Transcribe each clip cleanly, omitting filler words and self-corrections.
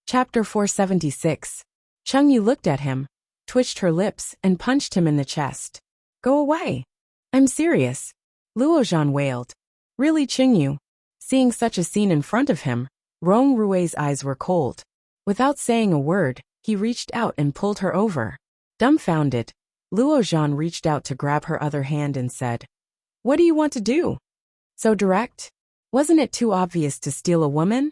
Chapter 476. Chengyu looked at him, twitched her lips, and punched him in the chest. Go away. I'm serious. Luozhan wailed. Really, Chengyu? Seeing such a scene in front of him, Rong Rui's eyes were cold. Without saying a word, he reached out and pulled her over. Dumbfounded, Luozhan reached out to grab her other hand and said, What do you want to do? So direct? Wasn't it too obvious to steal a woman?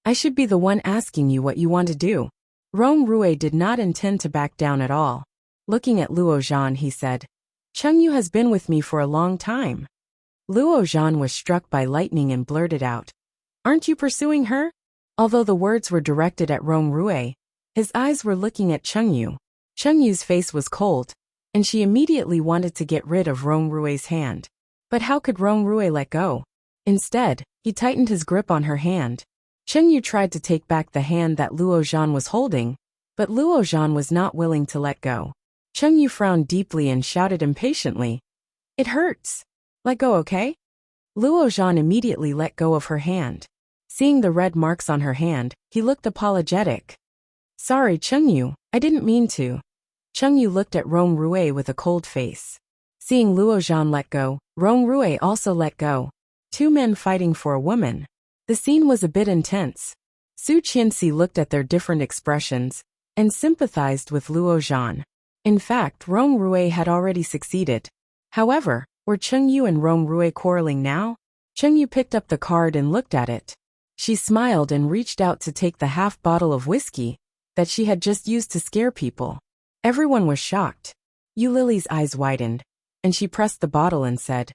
I should be the one asking you what you want to do. Rong Rui did not intend to back down at all. Looking at Luozhan, he said, Chengyu has been with me for a long time. Luozhan was struck by lightning and blurted out, Aren't you pursuing her? Although the words were directed at Rong Rui, his eyes were looking at Chengyu. Chengyu's face was cold, and she immediately wanted to get rid of Rong Rui's hand. But how could Rong Rui let go? Instead, he tightened his grip on her hand. Chengyu tried to take back the hand that Luozhan was holding, but Luozhan was not willing to let go. Chengyu frowned deeply and shouted impatiently, It hurts. Let go, okay? Luozhan immediately let go of her hand. Seeing the red marks on her hand, he looked apologetic. Sorry, Chengyu, I didn't mean to. Chengyu looked at Rong Rui with a cold face. Seeing Luozhan let go, Rong Rui also let go. Two men fighting for a woman. The scene was a bit intense. Su Qianxi looked at their different expressions and sympathized with Luozhan. In fact, Rong Rui had already succeeded. However, were Chengyu and Rong Rui quarreling now? Chengyu picked up the card and looked at it. She smiled and reached out to take the half bottle of whiskey that she had just used to scare people. Everyone was shocked. Yu Lily's eyes widened, and she pressed the bottle and said,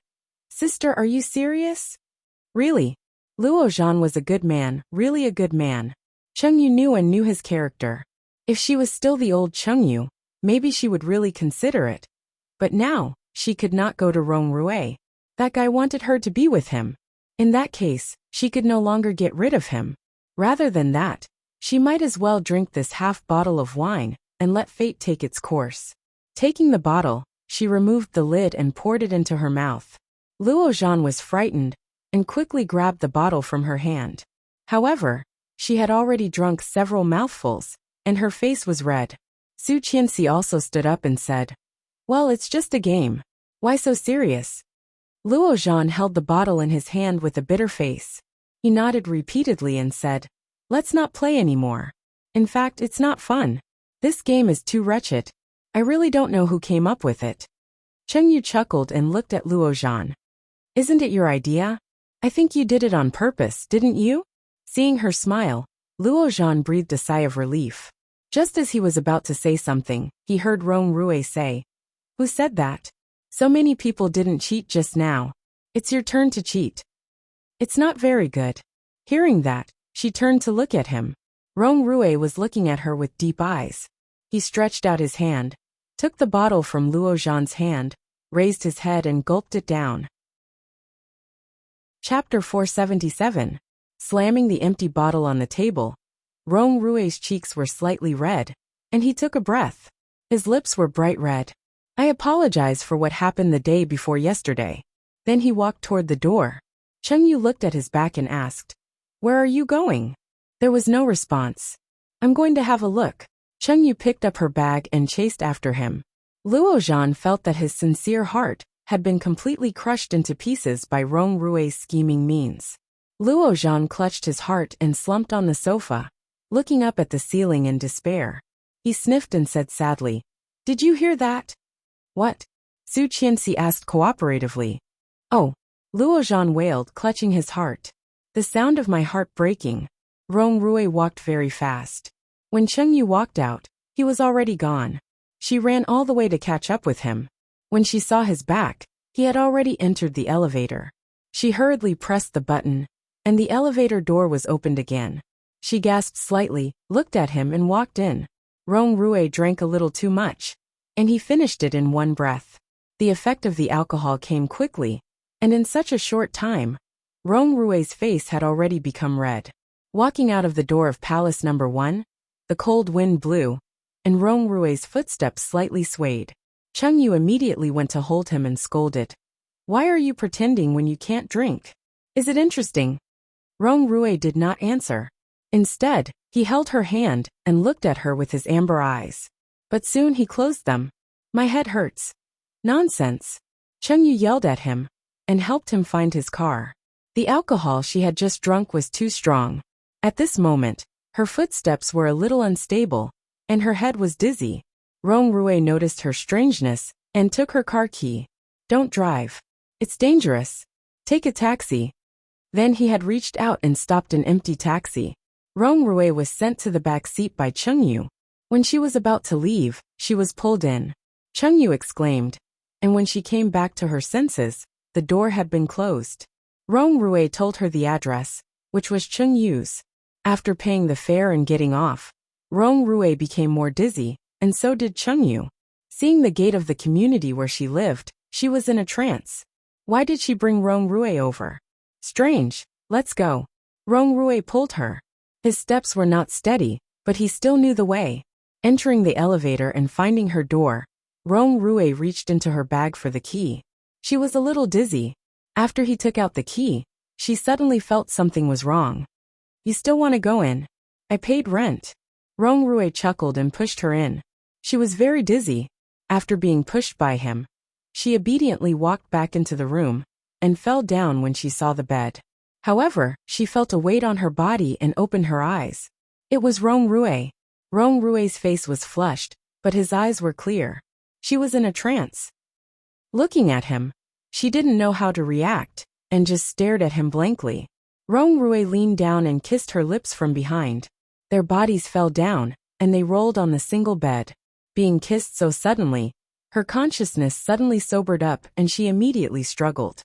Sister, are you serious? Really? Luozhan was a good man, really a good man. Chengyu knew his character. If she was still the old Chengyu, maybe she would really consider it. But now, she could not go to Rong Rui. That guy wanted her to be with him. In that case, she could no longer get rid of him. Rather than that, she might as well drink this half bottle of wine and let fate take its course. Taking the bottle, she removed the lid and poured it into her mouth. Luozhan was frightened and quickly grabbed the bottle from her hand. However, she had already drunk several mouthfuls, and her face was red. Su Qianxi also stood up and said, Well, it's just a game. Why so serious? Luozhan held the bottle in his hand with a bitter face. He nodded repeatedly and said, Let's not play anymore. In fact, it's not fun. This game is too wretched. I really don't know who came up with it. Chengyu chuckled and looked at Luozhan. Isn't it your idea? I think you did it on purpose, didn't you? Seeing her smile, Luozhan breathed a sigh of relief. Just as he was about to say something, he heard Rong Rui say, Who said that? So many people didn't cheat just now. It's your turn to cheat. It's not very good. Hearing that, she turned to look at him. Rong Rui was looking at her with deep eyes. He stretched out his hand, took the bottle from Luozhan's hand, raised his head and gulped it down. Chapter 477. Slamming the empty bottle on the table, Rong Rui's cheeks were slightly red, and he took a breath. His lips were bright red. I apologize for what happened the day before yesterday. Then he walked toward the door. Chengyu looked at his back and asked, Where are you going? There was no response. I'm going to have a look. Chengyu picked up her bag and chased after him. Luozhan felt that his sincere heart had been completely crushed into pieces by Rong Rui's scheming means. Luozhan clutched his heart and slumped on the sofa, looking up at the ceiling in despair. He sniffed and said sadly, Did you hear that? What? Su Qianxi asked cooperatively. Oh, Luozhan wailed, clutching his heart. The sound of my heart breaking. Rong Rui walked very fast. When Chengyu walked out, he was already gone. She ran all the way to catch up with him. When she saw his back, he had already entered the elevator. She hurriedly pressed the button, and the elevator door was opened again. She gasped slightly, looked at him and walked in. Rong Rui drank a little too much, and he finished it in one breath. The effect of the alcohol came quickly, and in such a short time, Rong Rui's face had already become red. Walking out of the door of Palace Number 1, the cold wind blew, and Rong Rui's footsteps slightly swayed. Chengyu immediately went to hold him and scolded. Why are you pretending when you can't drink? Is it interesting? Rong Rui did not answer. Instead, He held her hand and looked at her with his amber eyes. But soon he closed them. My head hurts. Nonsense. Chengyu yelled at him and helped him find his car. The alcohol she had just drunk was too strong. At this moment, her footsteps were a little unstable, and her head was dizzy. Rong Rui noticed her strangeness and took her car key. Don't drive. It's dangerous. Take a taxi. Then he had reached out and stopped an empty taxi. Rong Rui was sent to the back seat by Chengyu. When she was about to leave, she was pulled in. Chengyu exclaimed, and when she came back to her senses, the door had been closed. Rong Rui told her the address, which was Chengyu's. After paying the fare and getting off, Rong Rui became more dizzy, and so did Chengyu. Seeing the gate of the community where she lived, she was in a trance. Why did she bring Rong Rui over? Strange. Let's go. Rong Rui pulled her. His steps were not steady, but he still knew the way. Entering the elevator and finding her door, Rong Rui reached into her bag for the key. She was a little dizzy. After he took out the key, she suddenly felt something was wrong. You still want to go in? I paid rent. Rong Rui chuckled and pushed her in. She was very dizzy. After being pushed by him, she obediently walked back into the room and fell down when she saw the bed. However, she felt a weight on her body and opened her eyes. It was Rong Rui. Rong Rui's face was flushed, but his eyes were clear. She was in a trance. Looking at him, she didn't know how to react, and just stared at him blankly. Rong Rui leaned down and kissed her lips from behind. Their bodies fell down, and they rolled on the single bed. Being kissed so suddenly, her consciousness suddenly sobered up and she immediately struggled.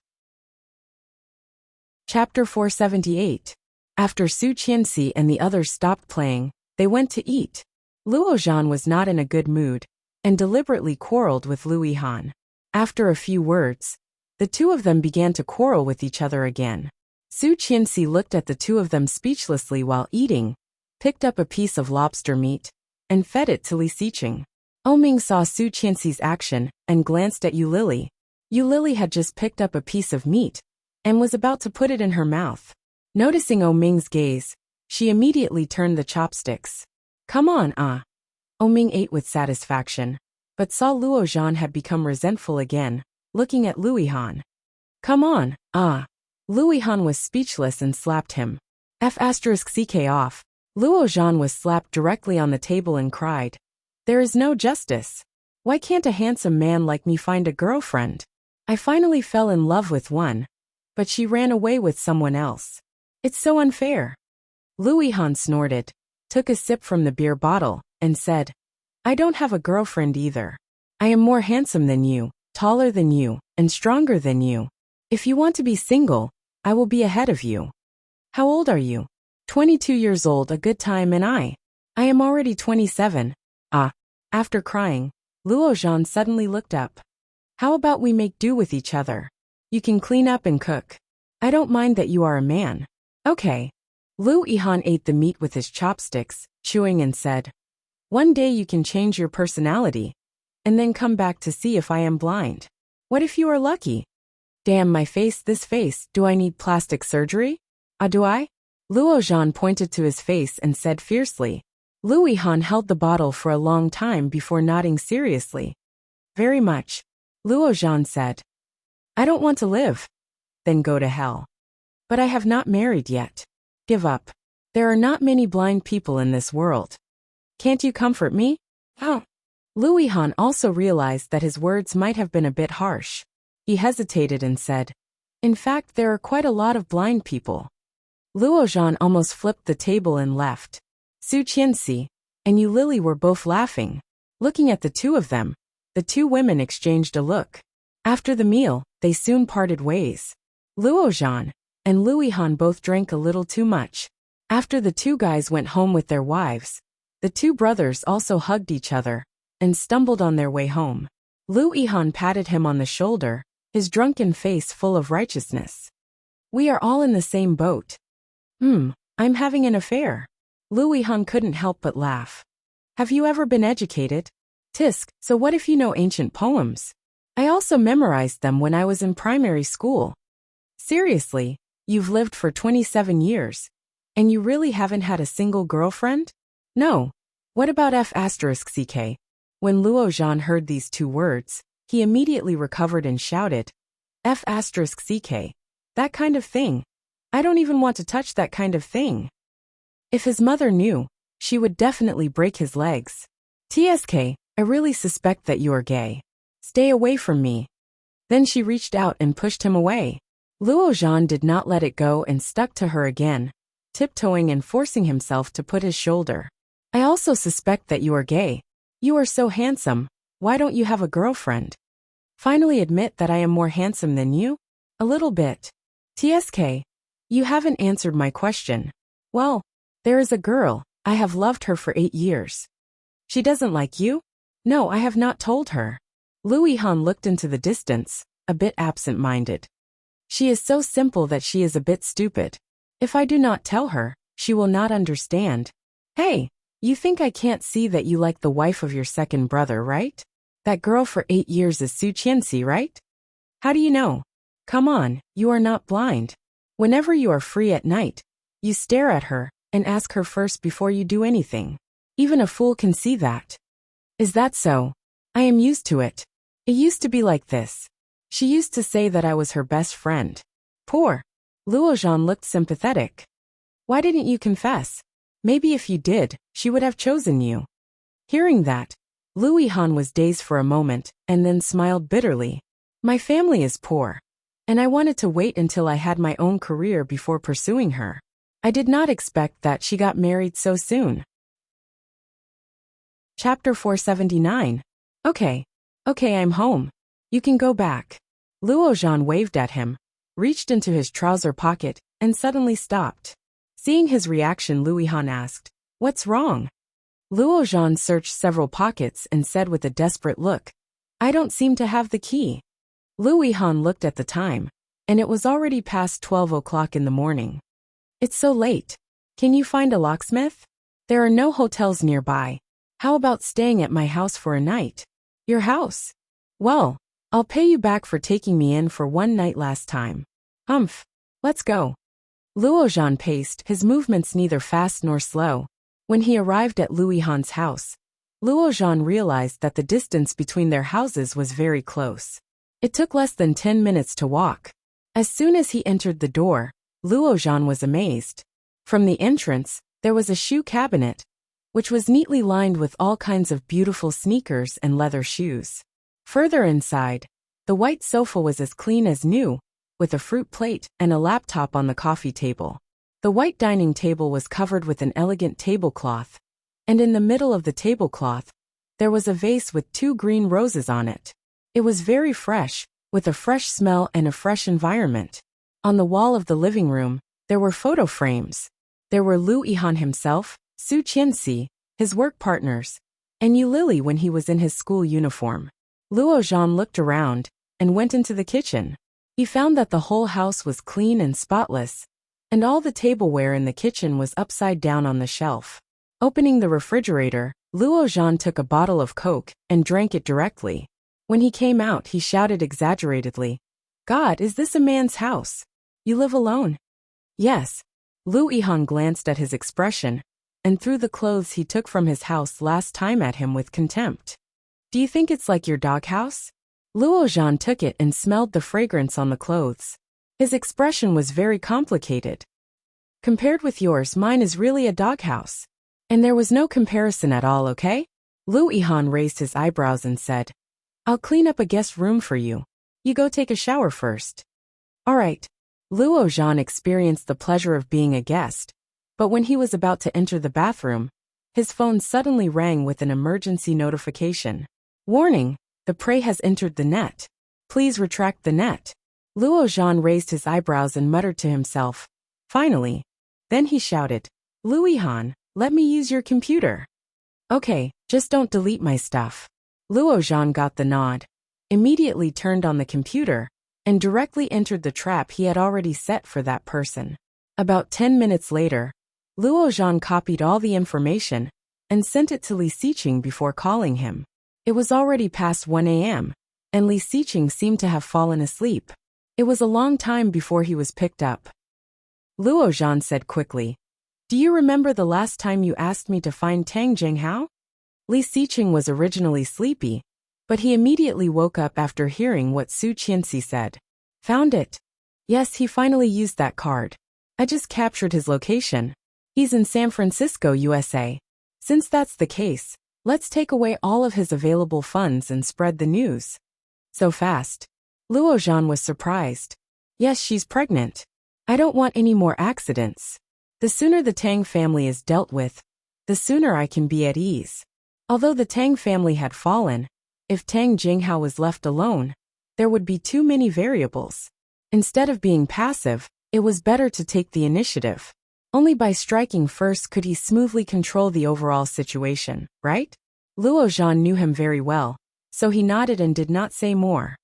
Chapter 478. After Su Qianxi and the others stopped playing, they went to eat. Luo Zhan was not in a good mood, and deliberately quarreled with Lu Yihan. After a few words, the two of them began to quarrel with each other again. Su Qianxi looked at the two of them speechlessly while eating, picked up a piece of lobster meat, and fed it to Li Xiqing. Oming saw Su Qianxi's action and glanced at Yu Lily. Yu Lily had just picked up a piece of meat and was about to put it in her mouth. Noticing Oming's gaze, she immediately turned the chopsticks. Come on, Oming ate with satisfaction, but saw Luo Zhan had become resentful again, looking at Lu Yihan. Come on, Lu Yihan was speechless and slapped him. F***ck off. Luo Zhan was slapped directly on the table and cried. There is no justice. Why can't a handsome man like me find a girlfriend? I finally fell in love with one, but she ran away with someone else. It's so unfair. Lu Yihan snorted, took a sip from the beer bottle, and said, I don't have a girlfriend either. I am more handsome than you, taller than you, and stronger than you. If you want to be single, I will be ahead of you. How old are you? 22 years old, a good time, and I am already 27. After crying, Luo Zhan suddenly looked up. How about we make do with each other? You can clean up and cook. I don't mind that you are a man. Okay. Lu Yihan ate the meat with his chopsticks, chewing and said, One day you can change your personality, and then come back to see if I am blind. What if you are lucky? Damn my face, this face, do I need plastic surgery? Do I? Luo Zhan pointed to his face and said fiercely. Lu Yihan held the bottle for a long time before nodding seriously. Very much. Luo Zhan said. I don't want to live. Then go to hell. But I have not married yet. Give up. There are not many blind people in this world. Can't you comfort me? Lu Yihan also realized that his words might have been a bit harsh. He hesitated and said, In fact, there are quite a lot of blind people. Luo Zhan almost flipped the table and left. Su Qianxi and Yu Lily were both laughing. Looking at the two of them, the two women exchanged a look. After the meal, they soon parted ways. Luo Zhan and Lu Yihan both drank a little too much. After the two guys went home with their wives, the two brothers also hugged each other and stumbled on their way home. Lu Yihan patted him on the shoulder, his drunken face full of righteousness. We are all in the same boat. I'm having an affair. Lu Yihan couldn't help but laugh. Have you ever been educated? Tisk, so what if you know ancient poems? I also memorized them when I was in primary school. Seriously, you've lived for 27 years. And you really haven't had a single girlfriend? No. What about F***ck? When Luo Zhan heard these two words, he immediately recovered and shouted, F***ck? That kind of thing. I don't even want to touch that kind of thing. If his mother knew, she would definitely break his legs. TSK, I really suspect that you are gay. Stay away from me. Then she reached out and pushed him away. Luo Zhan did not let it go and stuck to her again, tiptoeing and forcing himself to put his shoulder. I also suspect that you are gay. You are so handsome. Why don't you have a girlfriend? Finally admit that I am more handsome than you? A little bit. TSK, you haven't answered my question. Well, there is a girl. I have loved her for 8 years. She doesn't like you? No, I have not told her. Lu Yihan looked into the distance, a bit absent-minded. She is so simple that she is a bit stupid. If I do not tell her, she will not understand. Hey, you think I can't see that you like the wife of your second brother, right? That girl for 8 years is Su Qianxi, right? How do you know? Come on, you are not blind. Whenever you are free at night, you stare at her and ask her first before you do anything. Even a fool can see that. Is that so? I am used to it. It used to be like this. She used to say that I was her best friend. Poor. Luo Zhan looked sympathetic. Why didn't you confess? Maybe if you did, she would have chosen you. Hearing that, Lu Yihan was dazed for a moment and then smiled bitterly. My family is poor, and I wanted to wait until I had my own career before pursuing her. I did not expect that she got married so soon. Chapter 479. Okay, I'm home. You can go back. Luo Zhan waved at him, reached into his trouser pocket, and suddenly stopped. Seeing his reaction, Lu Yihan asked, What's wrong? Luo Zhan searched several pockets and said with a desperate look, I don't seem to have the key. Lu Yihan looked at the time, and it was already past 12 o'clock in the morning. It's so late. Can you find a locksmith? There are no hotels nearby. How about staying at my house for a night? Your house? Well, I'll pay you back for taking me in for one night last time. Let's go. Luo Zhan paced, his movements neither fast nor slow. When he arrived at Lu Yihan's house, Luo Zhan realized that the distance between their houses was very close. It took less than 10 minutes to walk. As soon as he entered the door, Luo Zhan was amazed. From the entrance, there was a shoe cabinet, which was neatly lined with all kinds of beautiful sneakers and leather shoes. Further inside, the white sofa was as clean as new, with a fruit plate and a laptop on the coffee table. The white dining table was covered with an elegant tablecloth, and in the middle of the tablecloth, there was a vase with 2 green roses on it. It was very fresh, with a fresh smell and a fresh environment. On the wall of the living room, there were photo frames. There were Lu Yihan himself, Su Qianxi, his work partners, and Yu Lily when he was in his school uniform. Luo Zhan looked around and went into the kitchen. He found that the whole house was clean and spotless, and all the tableware in the kitchen was upside down on the shelf. Opening the refrigerator, Luo Zhan took a bottle of Coke and drank it directly. When he came out, he shouted exaggeratedly, God, is this a man's house? You live alone? Yes. Lu Yihan glanced at his expression and threw the clothes he took from his house last time at him with contempt. Do you think it's like your doghouse? Luo Zhan took it and smelled the fragrance on the clothes. His expression was very complicated. Compared with yours, mine is really a doghouse. And there was no comparison at all, okay? Lu Yihan raised his eyebrows and said, I'll clean up a guest room for you. You go take a shower first. All right. Luo Zhan experienced the pleasure of being a guest, but when he was about to enter the bathroom, his phone suddenly rang with an emergency notification. Warning, the prey has entered the net. Please retract the net. Luo Zhan raised his eyebrows and muttered to himself. Finally. Then he shouted, Lu Yihan, let me use your computer. Okay, just don't delete my stuff. Luo Zhan got the nod, immediately turned on the computer, and directly entered the trap he had already set for that person. About 10 minutes later, Luo Zhan copied all the information and sent it to Li Xiqing before calling him. It was already past 1 a.m., and Li Xiqing seemed to have fallen asleep. It was a long time before he was picked up. Luo Zhan said quickly, Do you remember the last time you asked me to find Tang Jinghao? Li Xiqing was originally sleepy, but he immediately woke up after hearing what Su Qianxi said. Found it. Yes, he finally used that card. I just captured his location. He's in San Francisco, USA. Since that's the case, let's take away all of his available funds and spread the news. So fast. Luo Zhan was surprised. Yes, she's pregnant. I don't want any more accidents. The sooner the Tang family is dealt with, the sooner I can be at ease. Although the Tang family had fallen, if Tang Jinghao was left alone, there would be too many variables. Instead of being passive, it was better to take the initiative. Only by striking first could he smoothly control the overall situation, right? Luo Zhan knew him very well, so he nodded and did not say more.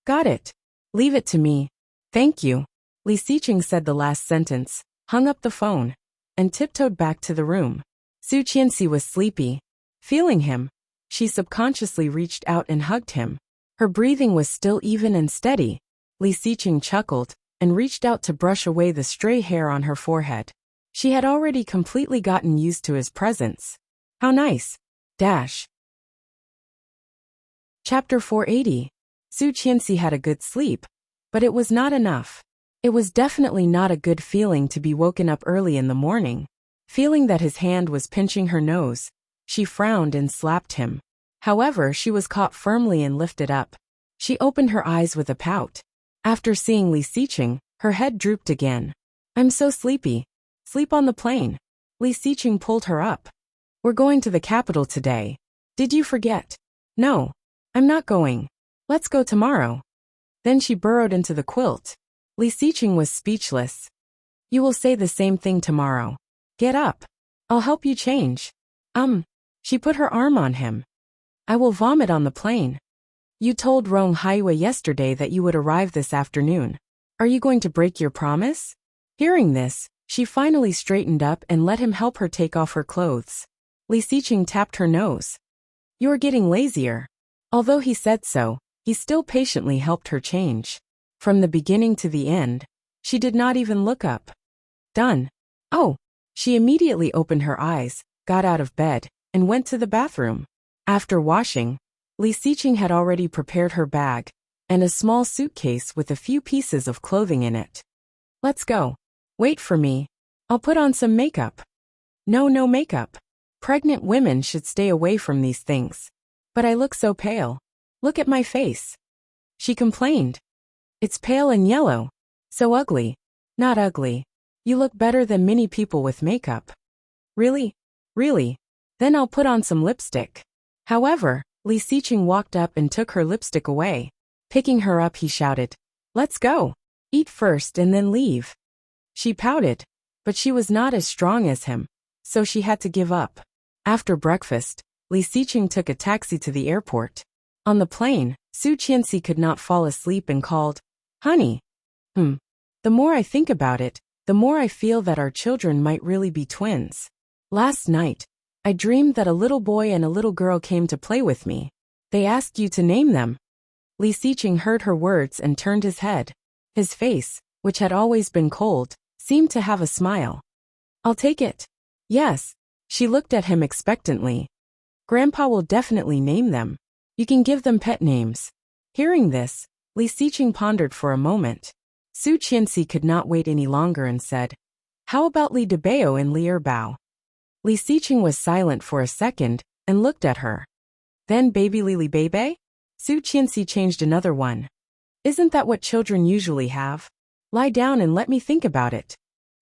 Got it. Leave it to me. Thank you. Li Xiqing said the last sentence, hung up the phone, and tiptoed back to the room. Su Qianxi was sleepy. Feeling him, she subconsciously reached out and hugged him. Her breathing was still even and steady. Li Xiqing chuckled and reached out to brush away the stray hair on her forehead. She had already completely gotten used to his presence. How nice. Dash. Chapter 480. Su Qianxi had a good sleep, but it was not enough. It was definitely not a good feeling to be woken up early in the morning. Feeling that his hand was pinching her nose, she frowned and slapped him. However, she was caught firmly and lifted up. She opened her eyes with a pout. After seeing Li Xiqing, her head drooped again. I'm so sleepy. Sleep on the plane. Li Xiqing pulled her up. We're going to the capital today. Did you forget? No. I'm not going. Let's go tomorrow. Then she burrowed into the quilt. Li Xiqing was speechless. You will say the same thing tomorrow. Get up. I'll help you change. She put her arm on him. I will vomit on the plane. You told Rong Haiwei yesterday that you would arrive this afternoon. Are you going to break your promise? Hearing this, she finally straightened up and let him help her take off her clothes. Li Xiqing tapped her nose. You are getting lazier. Although he said so, he still patiently helped her change. From the beginning to the end, she did not even look up. Done. Oh. She immediately opened her eyes, got out of bed, and went to the bathroom. After washing, Li Xiqing had already prepared her bag and a small suitcase with a few pieces of clothing in it. Let's go. Wait for me. I'll put on some makeup. No makeup. Pregnant women should stay away from these things. But I look so pale. Look at my face. She complained. It's pale and yellow. So ugly. Not ugly. You look better than many people with makeup. Really? Really? Then I'll put on some lipstick. However, Li Xiqing walked up and took her lipstick away. Picking her up, he shouted, Let's go. Eat first and then leave. She pouted, but she was not as strong as him, so she had to give up. After breakfast, Li Xiqing took a taxi to the airport. On the plane, Su Qianxi could not fall asleep and called, Honey. The more I think about it, the more I feel that our children might really be twins. Last night, I dreamed that a little boy and a little girl came to play with me. They asked you to name them. Li Xiqing heard her words and turned his head. His face, which had always been cold, seemed to have a smile. I'll take it. Yes. She looked at him expectantly. Grandpa will definitely name them. You can give them pet names. Hearing this, Li Xiqing pondered for a moment. Su Qianxi could not wait any longer and said, How about Li Debao and Li Erbao? Li Xiqing was silent for a second and looked at her. Then Baby Lili Bebe? Su Qianxi changed another one. Isn't that what children usually have? Lie down and let me think about it.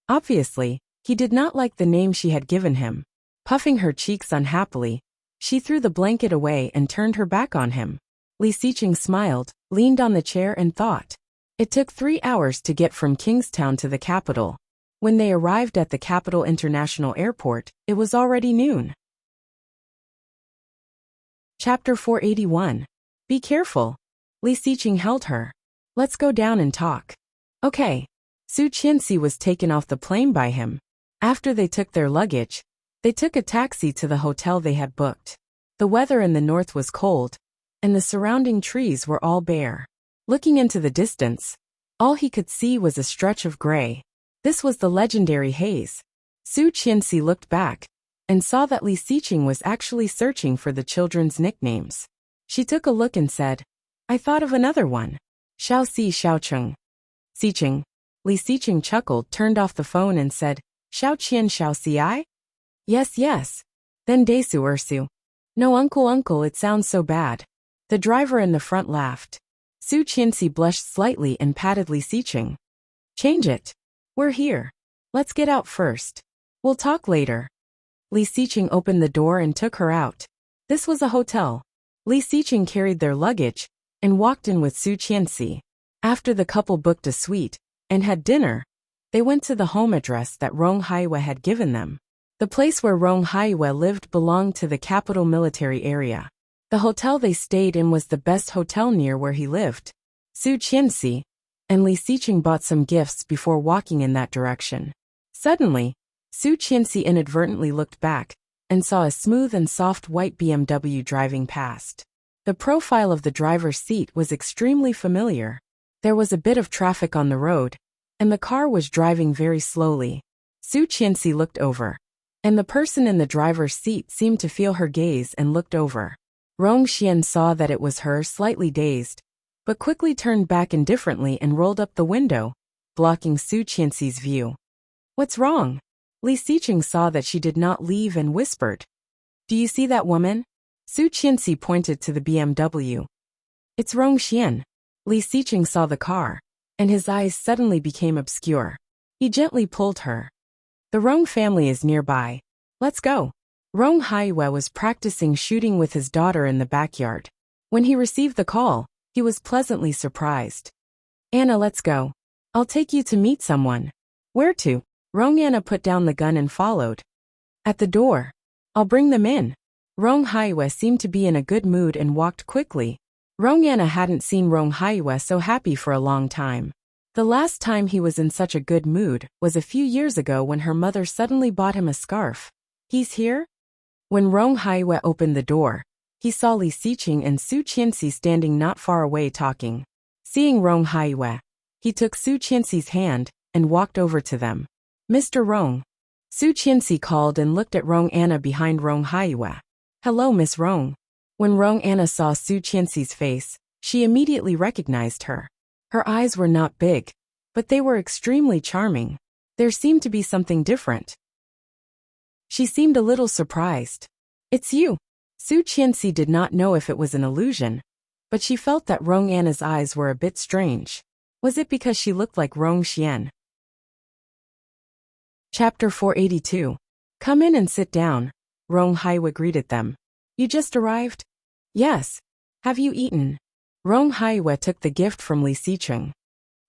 Obviously, he did not like the name she had given him. Puffing her cheeks unhappily, she threw the blanket away and turned her back on him. Li Xiqing smiled, leaned on the chair and thought. It took 3 hours to get from Kingstown to the capital. When they arrived at the Capital International Airport, it was already noon. Chapter 481. Be careful. Li Xiqing held her. Let's go down and talk. Okay. Su Qianxi was taken off the plane by him. After they took their luggage, they took a taxi to the hotel they had booked. The weather in the north was cold, and the surrounding trees were all bare. Looking into the distance, all he could see was a stretch of gray. This was the legendary haze. Su Qianxi looked back and saw that Li Xiqing was actually searching for the children's nicknames. She took a look and said, I thought of another one. Xiao Si Xiaocheng. Xiqing. Li Xiqing chuckled, turned off the phone and said, Xiao Qian Xiao Si? Yes, yes. Then Desu Ursu. No, uncle, it sounds so bad. The driver in the front laughed. Su Qianxi blushed slightly and patted Li Xiqing. Change it. We're here. Let's get out first. We'll talk later. Li Xiqing opened the door and took her out. This was a hotel. Li Xiqing carried their luggage and walked in with Su Qianxi. After the couple booked a suite and had dinner, they went to the home address that Rong Haiwe had given them. The place where Rong Haiwe lived belonged to the capital military area. The hotel they stayed in was the best hotel near where he lived. Su Qianxi and Li Xiqing bought some gifts before walking in that direction. Suddenly, Su Qianxi inadvertently looked back and saw a smooth and soft white BMW driving past. The profile of the driver's seat was extremely familiar. There was a bit of traffic on the road, and the car was driving very slowly. Su Qianxi looked over, and the person in the driver's seat seemed to feel her gaze and looked over. Rong Xian saw that it was her, slightly dazed, but quickly turned back indifferently and rolled up the window, blocking Su Qianxi's view. What's wrong? Li Xiqing saw that she did not leave and whispered. Do you see that woman? Su Qianxi pointed to the BMW. It's Rong Xian. Li Xiqing saw the car, and his eyes suddenly became obscure. He gently pulled her. The Rong family is nearby. Let's go. Rong Haiwe was practicing shooting with his daughter in the backyard. When he received the call, he was pleasantly surprised. Anna, let's go. I'll take you to meet someone. Where to? Rong Anna put down the gun and followed. At the door. I'll bring them in. Rong Haiwe seemed to be in a good mood and walked quickly. Rong Anna hadn't seen Rong Haiwe so happy for a long time. The last time he was in such a good mood was a few years ago when her mother suddenly bought him a scarf. He's here? When Rong Haiwe opened the door, he saw Li Xiqing and Su Qianxi standing not far away talking. Seeing Rong Haiwe, he took Su Qianxi's hand and walked over to them. Mr. Rong. Su Qianxi called and looked at Rong Anna behind Rong Haiwe. Hello, Miss Rong. When Rong Anna saw Su Qianxi's face, she immediately recognized her. Her eyes were not big, but they were extremely charming. There seemed to be something different. She seemed a little surprised. It's you. Su Qianxi did not know if it was an illusion, but she felt that Rong Anna's eyes were a bit strange. Was it because she looked like Rong Xian? Chapter 482. Come in and sit down. Rong Haiwe greeted them. You just arrived? Yes. Have you eaten? Rong Haiwe took the gift from Li Xiqing.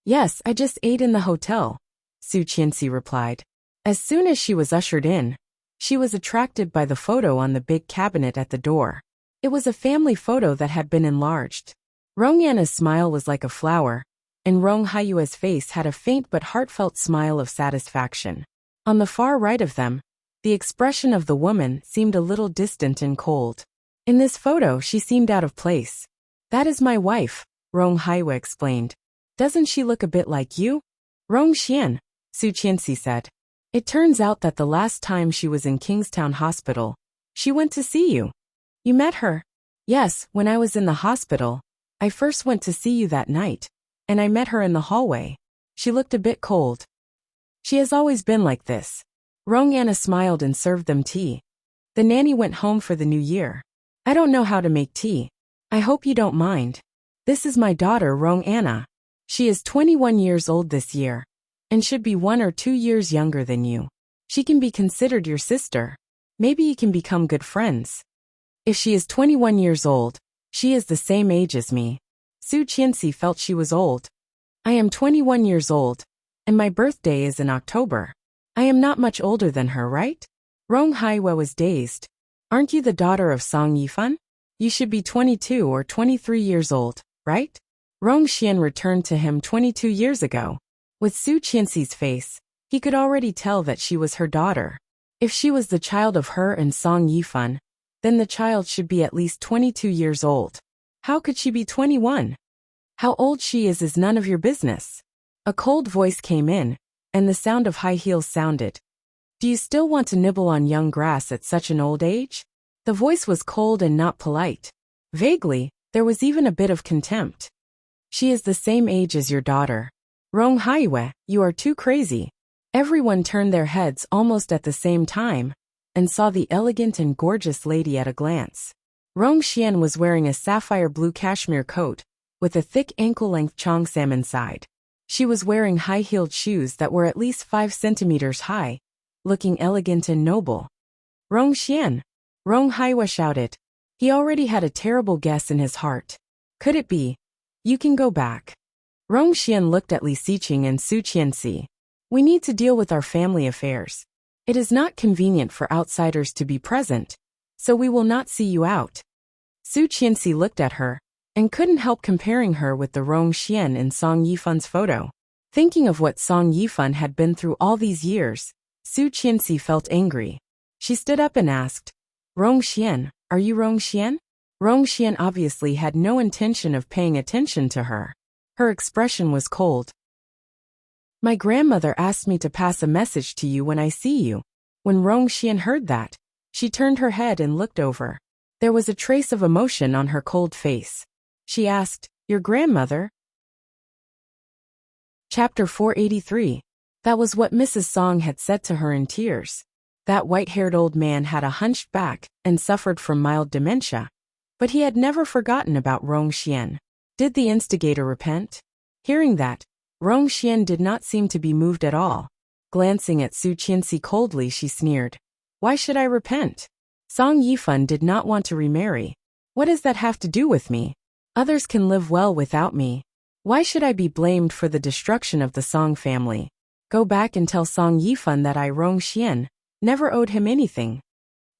Yes, I just ate in the hotel, Su Qianxi replied. As soon as she was ushered in, she was attracted by the photo on the big cabinet at the door. It was a family photo that had been enlarged. Rong Anna's smile was like a flower, and Rong Haiwe's face had a faint but heartfelt smile of satisfaction. On the far right of them, the expression of the woman seemed a little distant and cold. In this photo, she seemed out of place. That is my wife, Rong Haiwe explained. Doesn't she look a bit like you? Rong Xian, Su Qianxi said. It turns out that the last time she was in Kingstown Hospital, she went to see you. You met her? Yes, when I was in the hospital. I first went to see you that night, and I met her in the hallway. She looked a bit cold. She has always been like this. Rong Anna smiled and served them tea. The nanny went home for the new year. I don't know how to make tea. I hope you don't mind. This is my daughter, Rong Anna. She is 21 years old this year, and should be 1 or 2 years younger than you. She can be considered your sister. Maybe you can become good friends. If she is 21 years old, she is the same age as me. Su Qianxi felt she was old. I am 21 years old, and my birthday is in October. I am not much older than her, right? Rong Haiwe was dazed. Aren't you the daughter of Song Yifan? You should be 22 or 23 years old, right? Rong Xian returned to him 22 years ago. With Su Qianxi's face, he could already tell that she was her daughter. If she was the child of her and Song Yifan, then the child should be at least 22 years old. How could she be 21? How old she is none of your business. A cold voice came in, and the sound of high heels sounded. Do you still want to nibble on young grass at such an old age? The voice was cold and not polite. Vaguely, there was even a bit of contempt. She is the same age as your daughter. Rong Haiwe, you are too crazy. Everyone turned their heads almost at the same time and saw the elegant and gorgeous lady at a glance. Rong Xian was wearing a sapphire blue cashmere coat with a thick ankle-length cheongsam inside. She was wearing high-heeled shoes that were at least 5 centimeters high, looking elegant and noble. Rong Xian! Rong Haiwa shouted. He already had a terrible guess in his heart. Could it be? You can go back. Rong Xian looked at Li Xiqing and Su Qianxi. We need to deal with our family affairs. It is not convenient for outsiders to be present, so we will not see you out. Su Qianxi looked at her and couldn't help comparing her with the Rong Xian in Song Yifun's photo. Thinking of what Song Yifun had been through all these years, Su Qianxi felt angry. She stood up and asked, Rong Xian, are you Rong Xian? Rong Xian obviously had no intention of paying attention to her. Her expression was cold. My grandmother asked me to pass a message to you when I see you. When Rong Xian heard that, she turned her head and looked over. There was a trace of emotion on her cold face. She asked, Your grandmother? Chapter 483. That was what Mrs. Song had said to her in tears. That white-haired old man had a hunched back and suffered from mild dementia. But he had never forgotten about Rong Xian. Did the instigator repent? Hearing that, Rong Xian did not seem to be moved at all. Glancing at Su Qianxi coldly, she sneered. Why should I repent? Song Yifun did not want to remarry. What does that have to do with me? Others can live well without me. Why should I be blamed for the destruction of the Song family? Go back and tell Song Yifun that I, Rong Xian, never owed him anything.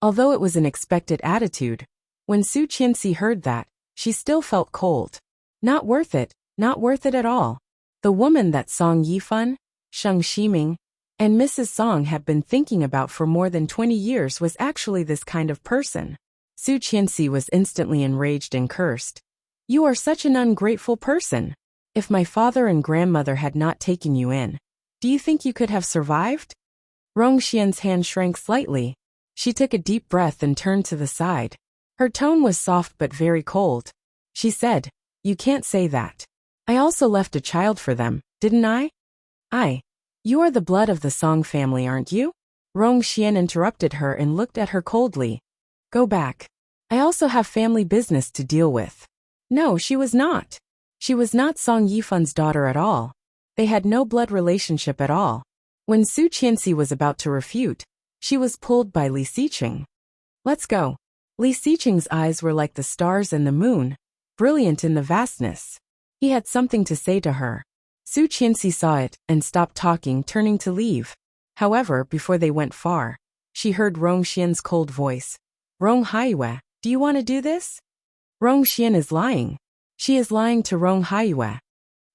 Although it was an expected attitude, when Su Qianxi heard that, she still felt cold. Not worth it at all. The woman that Song Yifun, Sheng Ximing, and Mrs. Song had been thinking about for more than 20 years was actually this kind of person. Su Qianxi was instantly enraged and cursed. You are such an ungrateful person. If my father and grandmother had not taken you in, do you think you could have survived? Rong Xian's hand shrank slightly. She took a deep breath and turned to the side. Her tone was soft but very cold. She said, You can't say that. I also left a child for them, didn't I? You are the blood of the Song family, aren't you? Rong Xian interrupted her and looked at her coldly. Go back. I also have family business to deal with. No, she was not. She was not Song Yifun's daughter at all. They had no blood relationship at all. When Su Qianxi was about to refute, she was pulled by Li Xiqing. Let's go. Li Xiqing's eyes were like the stars and the moon, brilliant in the vastness. He had something to say to her. Su Qianxi saw it and stopped talking, turning to leave. However, before they went far, she heard Rong Xian's cold voice. Rong Haiwe, do you want to do this? Rong Xian is lying. She is lying to Rong Haiwe.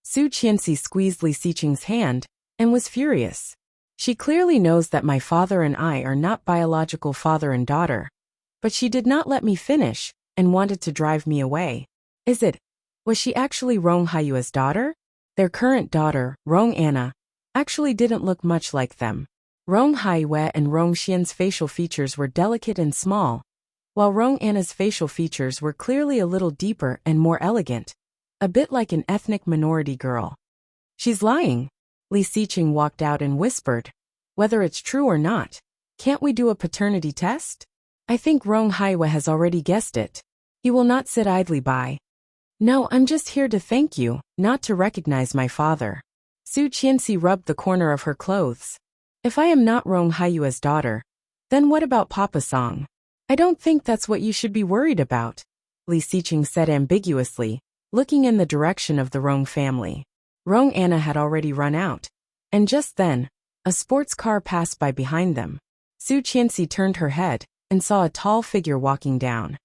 Su Qianxi squeezed Li Xiqing's hand and was furious. She clearly knows that my father and I are not biological father and daughter. But she did not let me finish and wanted to drive me away. Was she actually Rong Haiwe's daughter? Their current daughter, Rong Anna, actually didn't look much like them. Rong Haiwe and Rong Xian's facial features were delicate and small, while Rong Anna's facial features were clearly a little deeper and more elegant, a bit like an ethnic minority girl. She's lying. Li Xiqing walked out and whispered, Whether it's true or not, can't we do a paternity test? I think Rong Haiwe has already guessed it. He will not sit idly by. No, I'm just here to thank you, not to recognize my father. Su Qianxi rubbed the corner of her clothes. If I am not Rong Haiwe's daughter, then what about Papa Song? I don't think that's what you should be worried about, Li Xiqing said ambiguously, looking in the direction of the Rong family. Rong Anna had already run out, and just then, a sports car passed by behind them. Su Qianxi turned her head and saw a tall figure walking down.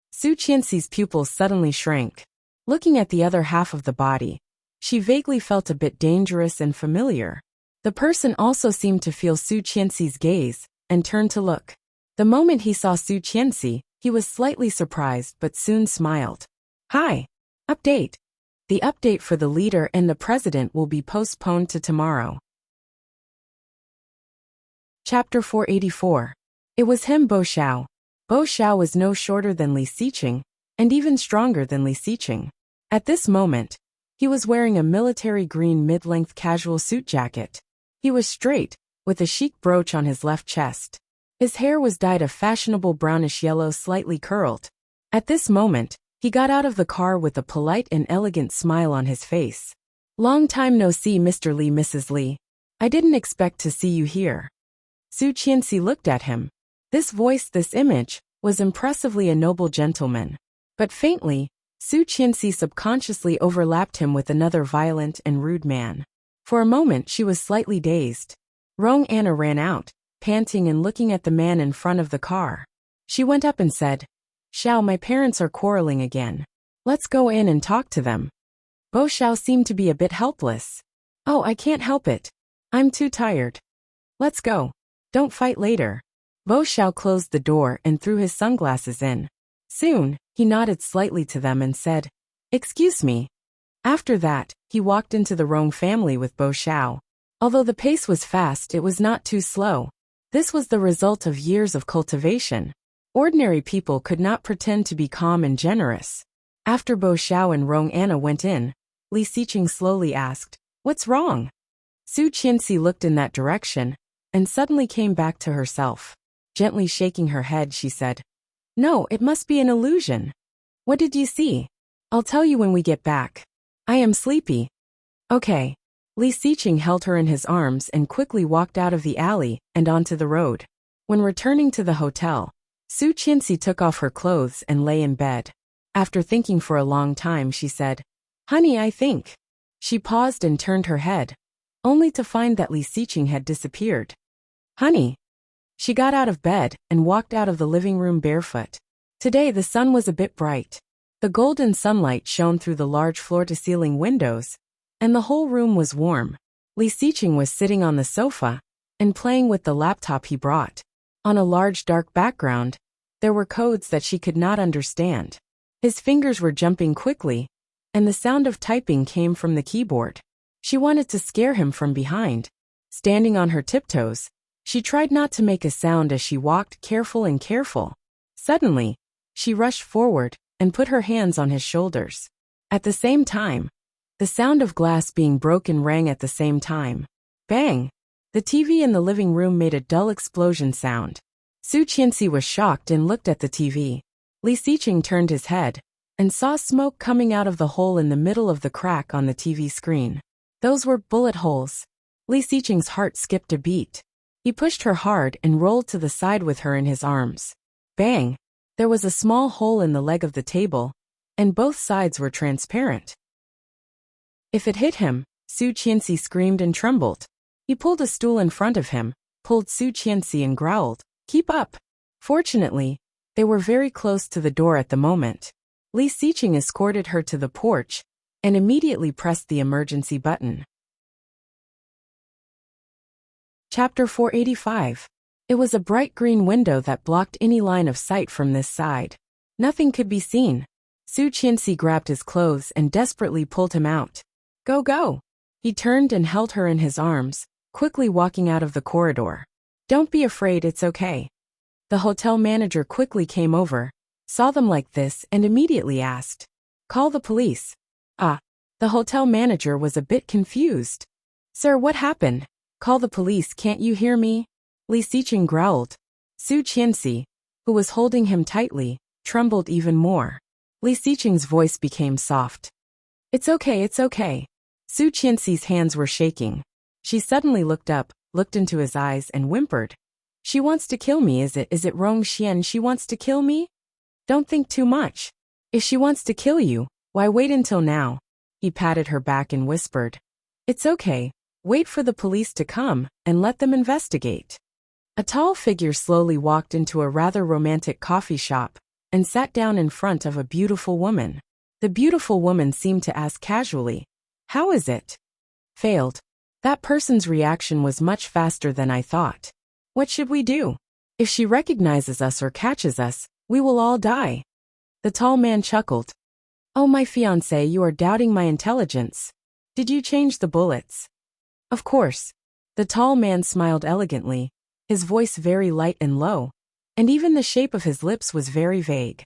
Su Qianxi's pupils suddenly shrank. Looking at the other half of the body, she vaguely felt a bit dangerous and familiar. The person also seemed to feel Su Qianxi's gaze and turned to look. The moment he saw Su Qianxi, he was slightly surprised but soon smiled. Hi. Update. The update for the leader and the president will be postponed to tomorrow. Chapter 484. It was him, Bo Xiao. Bo Xiao was no shorter than Li Xiqing, and even stronger than Li Xiqing. At this moment, he was wearing a military green mid-length casual suit jacket. He was straight, with a chic brooch on his left chest. His hair was dyed a fashionable brownish yellow, slightly curled. At this moment, he got out of the car with a polite and elegant smile on his face. "Long time no see, Mr. Li, Mrs. Li. I didn't expect to see you here." Su Qianxi looked at him. This voice, this image, was impressively a noble gentleman. But faintly, Su Qianxi subconsciously overlapped him with another violent and rude man. For a moment she was slightly dazed. Rong Anna ran out, panting and looking at the man in front of the car. She went up and said, "Xiao, my parents are quarreling again. Let's go in and talk to them." Bo Xiao seemed to be a bit helpless. "Oh, I can't help it. I'm too tired. Let's go. Don't fight later." Bo Xiao closed the door and threw his sunglasses in. Soon, he nodded slightly to them and said, "Excuse me." After that, he walked into the Rong family with Bo Xiao. Although the pace was fast, it was not too slow. This was the result of years of cultivation. Ordinary people could not pretend to be calm and generous. After Bo Xiao and Rong Anna went in, Li Xiqing slowly asked, "What's wrong?" Su Qianxi looked in that direction, and suddenly came back to herself. Gently shaking her head, she said, "No, it must be an illusion." "What did you see?" "I'll tell you when we get back. I am sleepy." "Okay." Li Xiqing held her in his arms and quickly walked out of the alley and onto the road. When returning to the hotel, Su Qianxi took off her clothes and lay in bed. After thinking for a long time, she said, "Honey, I think." She paused and turned her head, only to find that Li Xiqing had disappeared. "Honey." She got out of bed and walked out of the living room barefoot. Today the sun was a bit bright. The golden sunlight shone through the large floor-to-ceiling windows, and the whole room was warm. Li Xiqing was sitting on the sofa and playing with the laptop he brought. On a large dark background, there were codes that she could not understand. His fingers were jumping quickly, and the sound of typing came from the keyboard. She wanted to scare him from behind. Standing on her tiptoes, she tried not to make a sound as she walked, careful and careful. Suddenly, she rushed forward and put her hands on his shoulders. At the same time, the sound of glass being broken rang at the same time. Bang! The TV in the living room made a dull explosion sound. Su Qianxi was shocked and looked at the TV. Li Xiqing turned his head and saw smoke coming out of the hole in the middle of the crack on the TV screen. Those were bullet holes. Li Xiqing's heart skipped a beat. He pushed her hard and rolled to the side with her in his arms. Bang! There was a small hole in the leg of the table, and both sides were transparent. If it hit him, Su Qianxi screamed and trembled. He pulled a stool in front of him, pulled Su Qianxi and growled, "Keep up!" Fortunately, they were very close to the door at the moment. Li Xiqing escorted her to the porch and immediately pressed the emergency button. Chapter 485. It was a bright green window that blocked any line of sight from this side. Nothing could be seen. Su Qianxi grabbed his clothes and desperately pulled him out. "Go, go!" He turned and held her in his arms, quickly walking out of the corridor. "Don't be afraid, it's okay." The hotel manager quickly came over, saw them like this and immediately asked, "Call the police." The hotel manager was a bit confused. "Sir, what happened?" "Call the police, can't you hear me?" Li Xiqing growled. Su Qianxi, who was holding him tightly, trembled even more. Li Xiqing's voice became soft. It's okay." Su Qianxi's hands were shaking. She suddenly looked up, looked into his eyes and whimpered. "She wants to kill me, is it Rong Xian? She wants to kill me? Don't think too much. If she wants to kill you, why wait until now?" He patted her back and whispered, "It's okay. Wait for the police to come and let them investigate." A tall figure slowly walked into a rather romantic coffee shop and sat down in front of a beautiful woman. The beautiful woman seemed to ask casually, "How is it?" "Failed." That person's reaction was much faster than I thought. "What should we do? If she recognizes us or catches us, we will all die." The tall man chuckled. "Oh, my fiancé, you are doubting my intelligence. Did you change the bullets?" "Of course." The tall man smiled elegantly. his voice very light and low, and even the shape of his lips was very vague.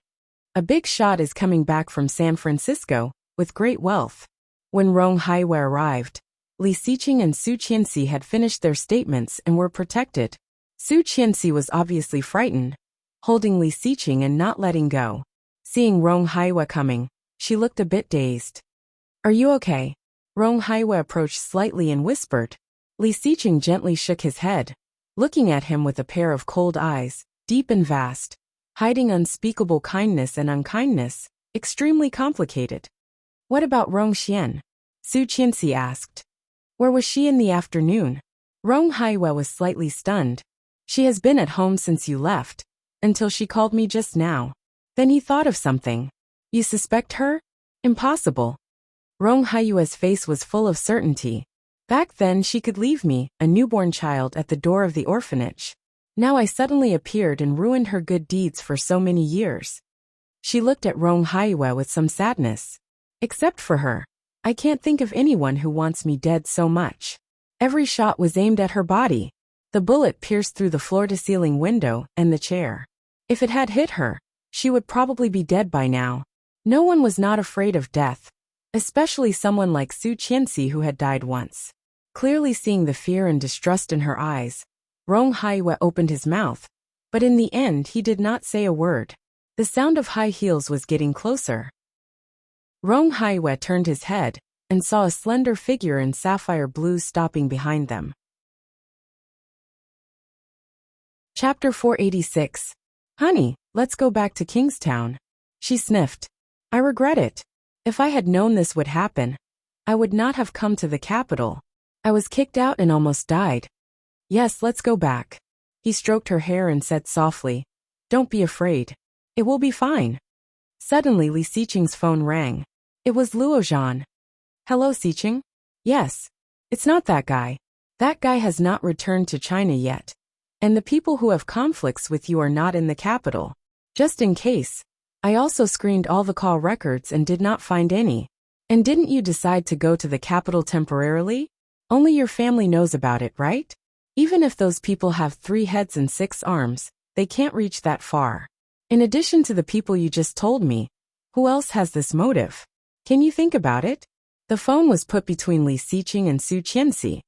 A big shot is coming back from San Francisco, with great wealth. When Rong Haiwei arrived, Li Xiqing and Su Qianxi had finished their statements and were protected. Su Qianxi was obviously frightened, holding Li Xiqing and not letting go. Seeing Rong Haiwei coming, she looked a bit dazed. Are you okay? Rong Haiwei approached slightly and whispered. Li Xiqing gently shook his head, looking at him with a pair of cold eyes, deep and vast, hiding unspeakable kindness and unkindness, extremely complicated. What about Rong Xian? Su Qianxi asked. Where was she in the afternoon? Rong Haiwei was slightly stunned. She has been at home since you left, until she called me just now. Then he thought of something. You suspect her? Impossible. Rong Haiwei's face was full of certainty. Back then she could leave me, a newborn child, at the door of the orphanage. Now I suddenly appeared and ruined her good deeds for so many years. She looked at Rong Haiwei with some sadness. Except for her, I can't think of anyone who wants me dead so much. Every shot was aimed at her body. The bullet pierced through the floor-to-ceiling window and the chair. If it had hit her, she would probably be dead by now. No one was not afraid of death, especially someone like Su Qianxi who had died once. Clearly seeing the fear and distrust in her eyes, Rong Haiwei opened his mouth, but in the end he did not say a word. The sound of high heels was getting closer. Rong Haiwei turned his head and saw a slender figure in sapphire blue stopping behind them. Chapter 486. Honey, let's go back to Kingstown. She sniffed. I regret it. If I had known this would happen, I would not have come to the capital. I was kicked out and almost died. Yes, let's go back. He stroked her hair and said softly, Don't be afraid. It will be fine. Suddenly Li Xiqing's phone rang. It was Luo Zhan. Hello, Xiqing? Yes. It's not that guy. That guy has not returned to China yet. And the people who have conflicts with you are not in the capital. Just in case, I also screened all the call records and did not find any. And didn't you decide to go to the capital temporarily? Only your family knows about it, right? Even if those people have 3 heads and 6 arms, they can't reach that far. In addition to the people you just told me, who else has this motive? Can you think about it? The phone was put between Li Xiqing and Su Qianxi,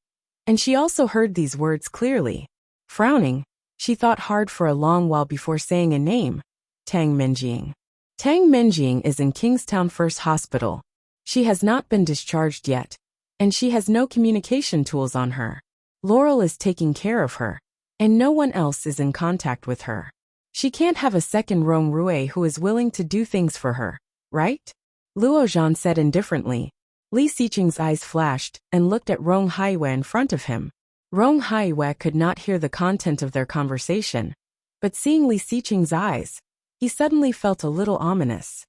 and she also heard these words clearly. Frowning, she thought hard for a long while before saying a name. Tang Menjing. Tang Menjing is in Kingstown First Hospital. She has not been discharged yet, and she has no communication tools on her. Laurel is taking care of her, and no one else is in contact with her. She can't have a second Rong Rui who is willing to do things for her, right? Luo Zhan said indifferently. Li Xiqing's eyes flashed and looked at Rong Haiwei in front of him. Rong Haiwei could not hear the content of their conversation, but seeing Li Xiqing's eyes, he suddenly felt a little ominous.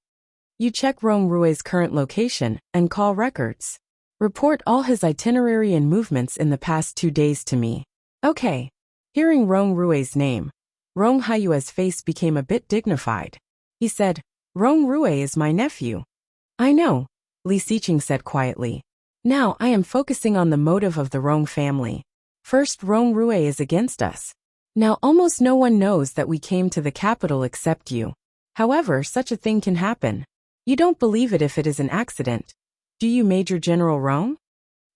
You check Rong Rui's current location and call records. Report all his itinerary and movements in the past 2 days to me. Okay. Hearing Rong Rui's name, Rong Haiwei's face became a bit dignified. He said, Rong Rui is my nephew. I know, Li Xiqing said quietly. Now I am focusing on the motive of the Rong family. First, Rong Rui is against us. Now almost no one knows that we came to the capital except you. However, such a thing can happen. You don't believe it if it is an accident. Do you, Major General Rong?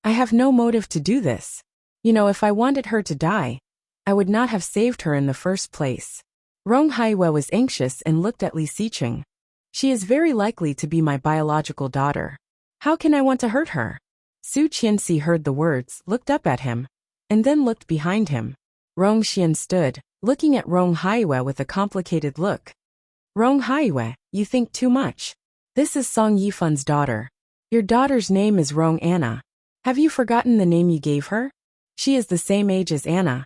I have no motive to do this. You know, if I wanted her to die, I would not have saved her in the first place. Rong Haiwei was anxious and looked at Li Xiqing. She is very likely to be my biological daughter. How can I want to hurt her? Su Qianxi heard the words, looked up at him, and then looked behind him. Rong Xian stood, looking at Rong Haiwei with a complicated look. Rong Haiwei, you think too much. This is Song Yifan's daughter. Your daughter's name is Rong Anna. Have you forgotten the name you gave her? She is the same age as Anna.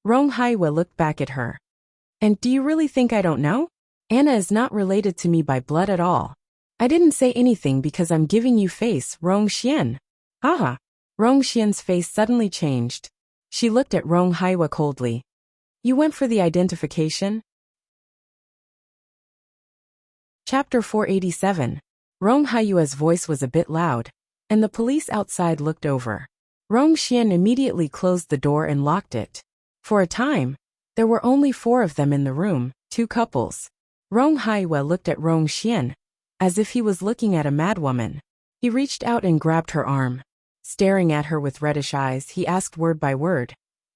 Rong Haiwei looked back at her. And do you really think I don't know? Anna is not related to me by blood at all. I didn't say anything because I'm giving you face, Rong Xian. Haha. Rong Xian's face suddenly changed. She looked at Rong Haiwei coldly. You went for the identification? Chapter 487. Rong Haiwei's voice was a bit loud, and the police outside looked over. Rong Xian immediately closed the door and locked it. For a time, there were only 4 of them in the room, 2 couples. Rong Haiwe looked at Rong Xian, as if he was looking at a madwoman. He reached out and grabbed her arm. Staring at her with reddish eyes, he asked word by word.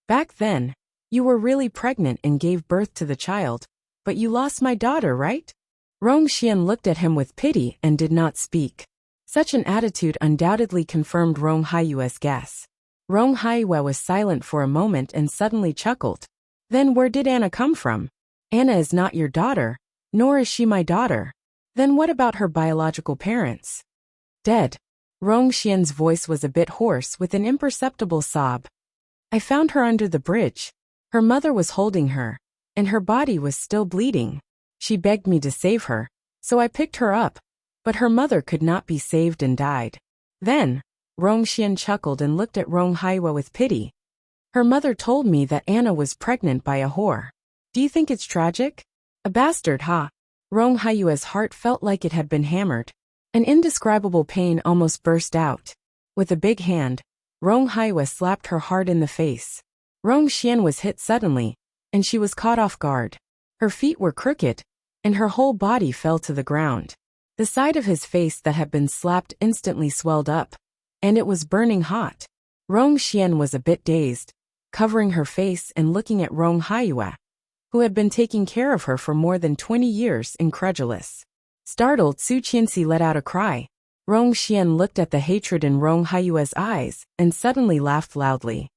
Back then, you were really pregnant and gave birth to the child, but you lost my daughter, right? Rong Xian looked at him with pity and did not speak. Such an attitude undoubtedly confirmed Rong Haiwe's guess. Rong Haiwe was silent for a moment and suddenly chuckled. Then where did Anna come from? Anna is not your daughter, nor is she my daughter. Then what about her biological parents? Dead. Rong Xian's voice was a bit hoarse with an imperceptible sob. I found her under the bridge. Her mother was holding her, and her body was still bleeding. She begged me to save her, so I picked her up, but her mother could not be saved and died. Then, Rong Xian chuckled and looked at Rong Haiwe with pity. Her mother told me that Anna was pregnant by a whore. Do you think it's tragic? A bastard, huh? Rong Haiwe's heart felt like it had been hammered. An indescribable pain almost burst out. With a big hand, Rong Haiwe slapped her hard in the face. Rong Xian was hit suddenly, and she was caught off guard. Her feet were crooked, and her whole body fell to the ground. The side of his face that had been slapped instantly swelled up, and it was burning hot. Rong Xian was a bit dazed, covering her face and looking at Rong Haiwe, who had been taking care of her for more than 20 years, incredulous. Startled, Su Qianxi let out a cry. Rong Xian looked at the hatred in Rong Haiwe's eyes and suddenly laughed loudly.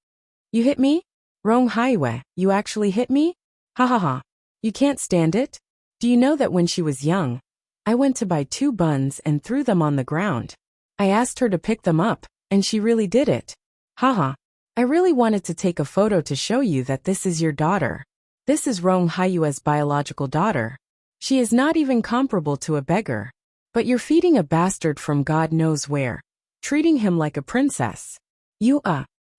You hit me? Rong Haiwe, you actually hit me? Ha ha ha. You can't stand it? Do you know that when she was young, I went to buy 2 buns and threw them on the ground. I asked her to pick them up, and she really did it. Haha. I really wanted to take a photo to show you that this is your daughter. This is Rong Haiwe's biological daughter. She is not even comparable to a beggar. But you're feeding a bastard from God knows where, treating him like a princess.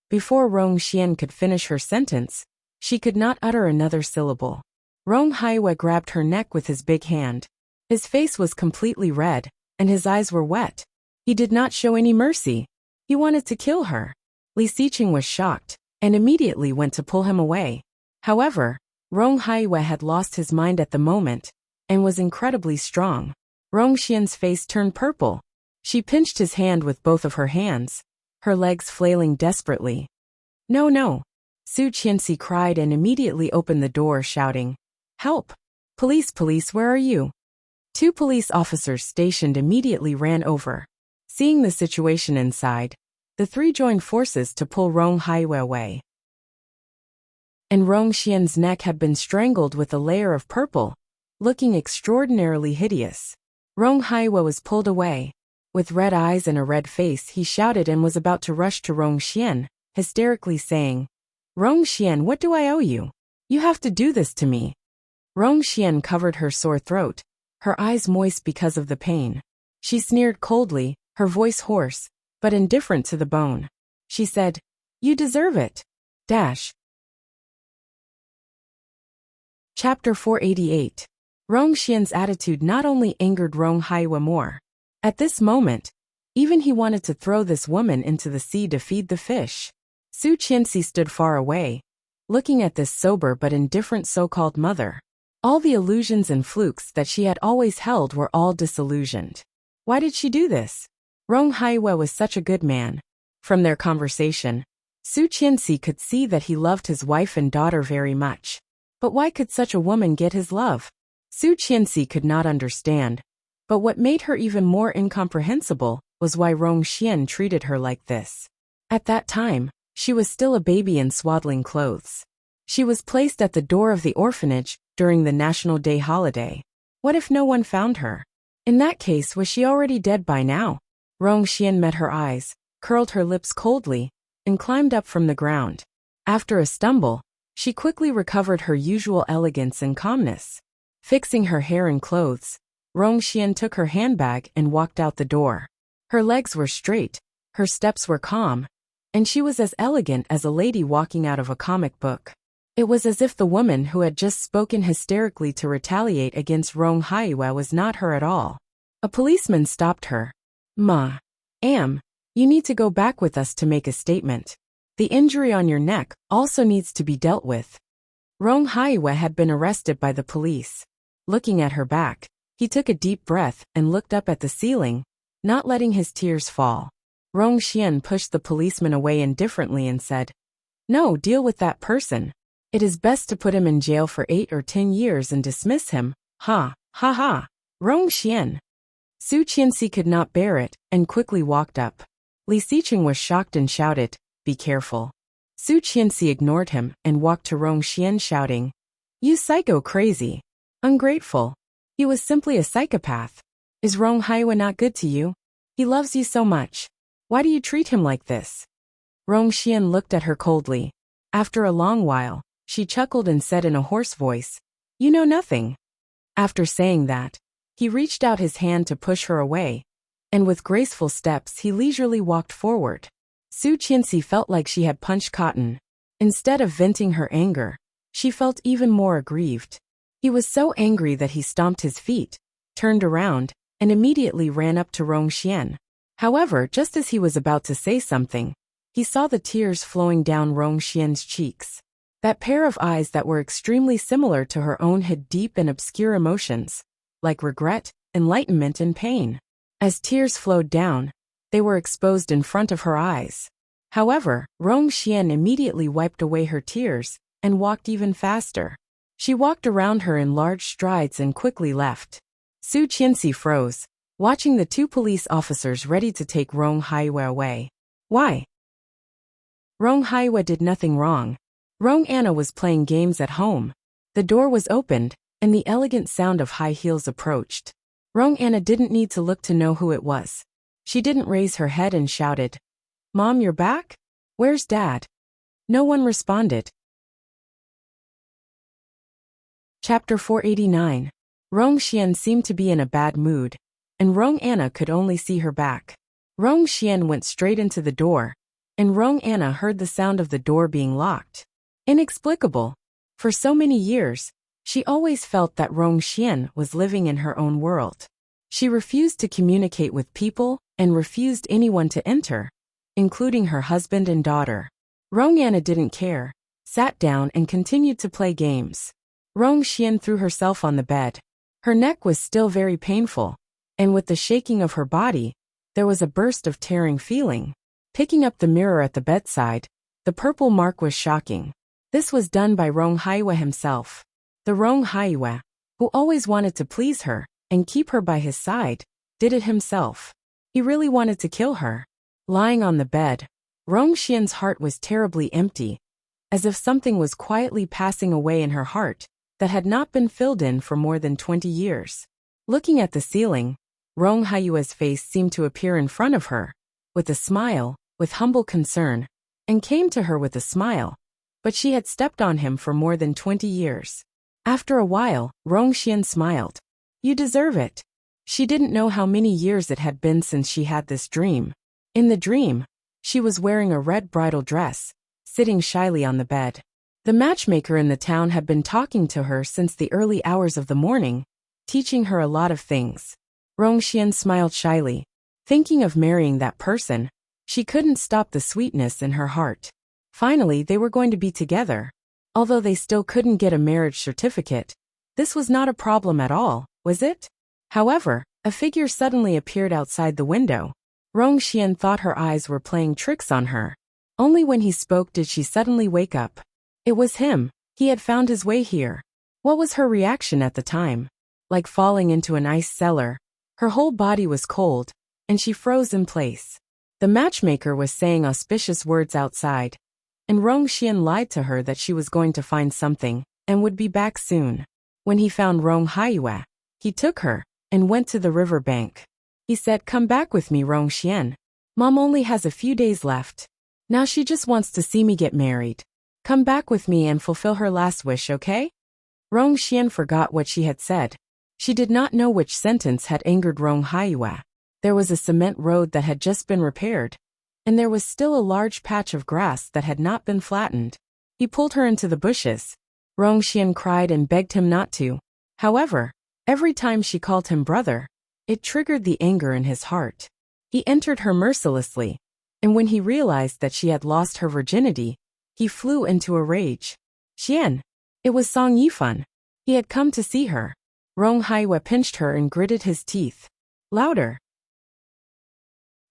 Before Rong Xian could finish her sentence, she could not utter another syllable. Rong Haiwe grabbed her neck with his big hand. His face was completely red, and his eyes were wet. He did not show any mercy. He wanted to kill her. Li Xiqing was shocked, and immediately went to pull him away. However, Rong Haiwe had lost his mind at the moment, and was incredibly strong. Rong Xian's face turned purple. She pinched his hand with both of her hands, her legs flailing desperately. No, no. Su Qianxi cried and immediately opened the door, shouting, Help! Police, police, where are you? 2 police officers stationed immediately ran over. Seeing the situation inside, the 3 joined forces to pull Rong Haiwe away. And Rong Xian's neck had been strangled with a layer of purple, looking extraordinarily hideous. Rong Haiwe was pulled away. With red eyes and a red face, he shouted and was about to rush to Rong Xian, hysterically saying, Rong Xian, what do I owe you? You have to do this to me. Rong Xian covered her sore throat, her eyes moist because of the pain. She sneered coldly, her voice hoarse, but indifferent to the bone. She said, You deserve it. Chapter 488. Rong Xian's attitude not only angered Rong Haiwe more. At this moment, even he wanted to throw this woman into the sea to feed the fish. Su Qianxi stood far away, looking at this sober but indifferent so-called mother. All the illusions and flukes that she had always held were all disillusioned. Why did she do this? Rong Haiwe was such a good man. From their conversation, Su Qianxi could see that he loved his wife and daughter very much. But why could such a woman get his love? Su Qianxi could not understand. But what made her even more incomprehensible was why Rong Xian treated her like this. At that time, she was still a baby in swaddling clothes. She was placed at the door of the orphanage during the National Day holiday. What if no one found her? In that case, was she already dead by now? Rong Xian met her eyes, curled her lips coldly, and climbed up from the ground. After a stumble, she quickly recovered her usual elegance and calmness. Fixing her hair and clothes, Rong Xian took her handbag and walked out the door. Her legs were straight, her steps were calm, and she was as elegant as a lady walking out of a comic book. It was as if the woman who had just spoken hysterically to retaliate against Rong Haiwe was not her at all. A policeman stopped her. You need to go back with us to make a statement. The injury on your neck also needs to be dealt with. Rong Haiwe had been arrested by the police. Looking at her back, he took a deep breath and looked up at the ceiling, not letting his tears fall. Rong Xian pushed the policeman away indifferently and said, "No, deal with that person. It is best to put him in jail for 8 or 10 years and dismiss him." Ha, ha ha. Rong Xian. Su Qianxi could not bear it and quickly walked up. Li Xiqing was shocked and shouted, "Be careful." Su Qianxi ignored him and walked to Rong Xian shouting, "You psycho crazy. Ungrateful. He was simply a psychopath. Is Rong Haiwe not good to you? He loves you so much. Why do you treat him like this?" Rong Xian looked at her coldly. After a long while, she chuckled and said in a hoarse voice, "You know nothing." After saying that, he reached out his hand to push her away, and with graceful steps he leisurely walked forward. Su Qianxi felt like she had punched cotton. Instead of venting her anger, she felt even more aggrieved. He was so angry that he stomped his feet, turned around, and immediately ran up to Rong Xian. However, just as he was about to say something, he saw the tears flowing down Rong Xian's cheeks. That pair of eyes that were extremely similar to her own hid deep and obscure emotions, like regret, enlightenment, and pain. As tears flowed down, they were exposed in front of her eyes. However, Rong Xian immediately wiped away her tears and walked even faster. She walked around her in large strides and quickly left. Su Qianxi froze, watching the 2 police officers ready to take Rong Haiwe away. Why? Rong Haiwe did nothing wrong. Rong Anna was playing games at home. The door was opened, and the elegant sound of high heels approached. Rong Anna didn't need to look to know who it was. She didn't raise her head and shouted, "Mom, you're back? Where's Dad?" No one responded. Chapter 489. Rong Xian seemed to be in a bad mood, and Rong Anna could only see her back. Rong Xian went straight into the door, and Rong Anna heard the sound of the door being locked. Inexplicable. For so many years, she always felt that Rong Xian was living in her own world. She refused to communicate with people and refused anyone to enter, including her husband and daughter. Rong Anna didn't care, sat down and continued to play games. Rong Xian threw herself on the bed. Her neck was still very painful, and with the shaking of her body, there was a burst of tearing feeling. Picking up the mirror at the bedside, the purple mark was shocking. This was done by Rong Haiwe himself. The Rong Haiwe, who always wanted to please her and keep her by his side, did it himself. He really wanted to kill her. Lying on the bed, Rong Xian's heart was terribly empty, as if something was quietly passing away in her heart that had not been filled in for more than 20 years. Looking at the ceiling, Rong Haiwe's face seemed to appear in front of her, with a smile, with humble concern, and came to her with a smile, but she had stepped on him for more than 20 years. After a while, Rong Xian smiled. "You deserve it." She didn't know how many years it had been since she had this dream. In the dream, she was wearing a red bridal dress, sitting shyly on the bed. The matchmaker in the town had been talking to her since the early hours of the morning, teaching her a lot of things. Rong Xian smiled shyly. Thinking of marrying that person, she couldn't stop the sweetness in her heart. Finally, they were going to be together. Although they still couldn't get a marriage certificate, this was not a problem at all, was it? However, a figure suddenly appeared outside the window. Rong Xian thought her eyes were playing tricks on her. Only when he spoke did she suddenly wake up. It was him. He had found his way here. What was her reaction at the time? Like falling into an ice cellar. Her whole body was cold, and she froze in place. The matchmaker was saying auspicious words outside, and Rong Xian lied to her that she was going to find something and would be back soon. When he found Rong Haiwe, he took her and went to the river bank. He said, "Come back with me, Rong Xian. Mom only has a few days left. Now she just wants to see me get married. Come back with me and fulfill her last wish, okay?" Rong Xian forgot what she had said. She did not know which sentence had angered Rong Haiwe. There was a cement road that had just been repaired, and there was still a large patch of grass that had not been flattened. He pulled her into the bushes. Rong Xian cried and begged him not to. However, every time she called him brother, it triggered the anger in his heart. He entered her mercilessly, and when he realized that she had lost her virginity, he flew into a rage. Xian. It was Song Yifan. He had come to see her. Rong Haiwa pinched her and gritted his teeth. Louder.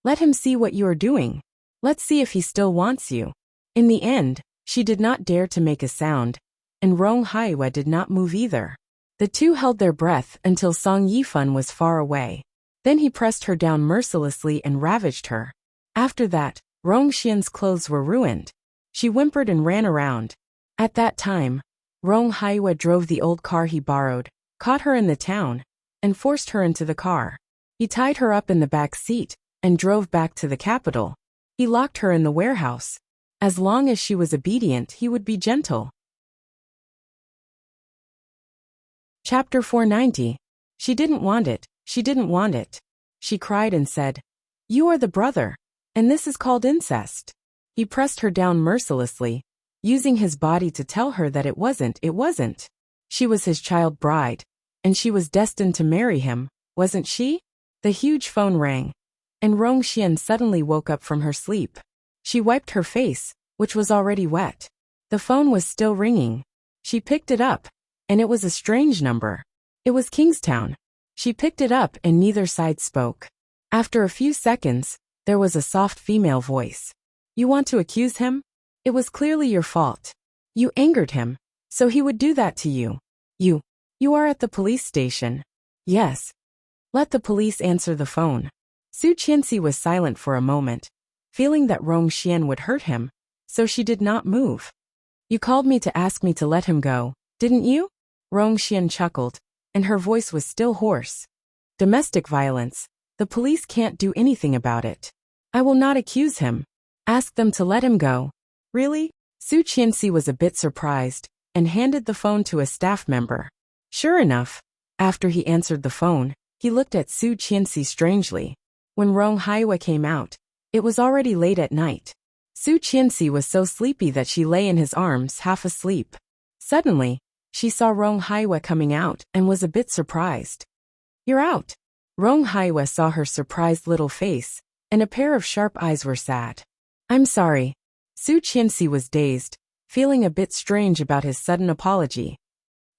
Let him see what you are doing. Let's see if he still wants you. In the end, she did not dare to make a sound, and Rong Haiwa did not move either. The two held their breath until Song Yifan was far away. Then he pressed her down mercilessly and ravaged her. After that, Rong Xian's clothes were ruined. She whimpered and ran around. At that time, Rong Haiwa drove the old car he borrowed, caught her in the town, and forced her into the car. He tied her up in the back seat and drove back to the capital. He locked her in the warehouse. As long as she was obedient, he would be gentle. Chapter 490. She didn't want it. She didn't want it. She cried and said, "You are the brother, and this is called incest." He pressed her down mercilessly, using his body to tell her that it wasn't. She was his child bride, and she was destined to marry him, wasn't she? The huge phone rang, and Rong Xian suddenly woke up from her sleep. She wiped her face, which was already wet. The phone was still ringing. She picked it up, and it was a strange number. It was Kingstown. She picked it up and neither side spoke. After a few seconds, there was a soft female voice. "You want to accuse him? It was clearly your fault. You angered him, so he would do that to you. You are at the police station." "Yes." "Let the police answer the phone." Su Qianxi was silent for a moment, feeling that Rong Xian would hurt him, so she did not move. "You called me to ask me to let him go, didn't you?" Rong Xian chuckled, and her voice was still hoarse. "Domestic violence. The police can't do anything about it. I will not accuse him. Ask them to let him go." "Really?" Su Qianxi was a bit surprised, and handed the phone to a staff member. Sure enough, after he answered the phone, he looked at Su Qianxi strangely. When Rong Haiwa came out, it was already late at night. Su Qianxi was so sleepy that she lay in his arms half asleep. Suddenly, she saw Rong Haiwa coming out and was a bit surprised. "You're out." Rong Haiwa saw her surprised little face, and a pair of sharp eyes were sad. "I'm sorry." Su Qianxi was dazed, feeling a bit strange about his sudden apology.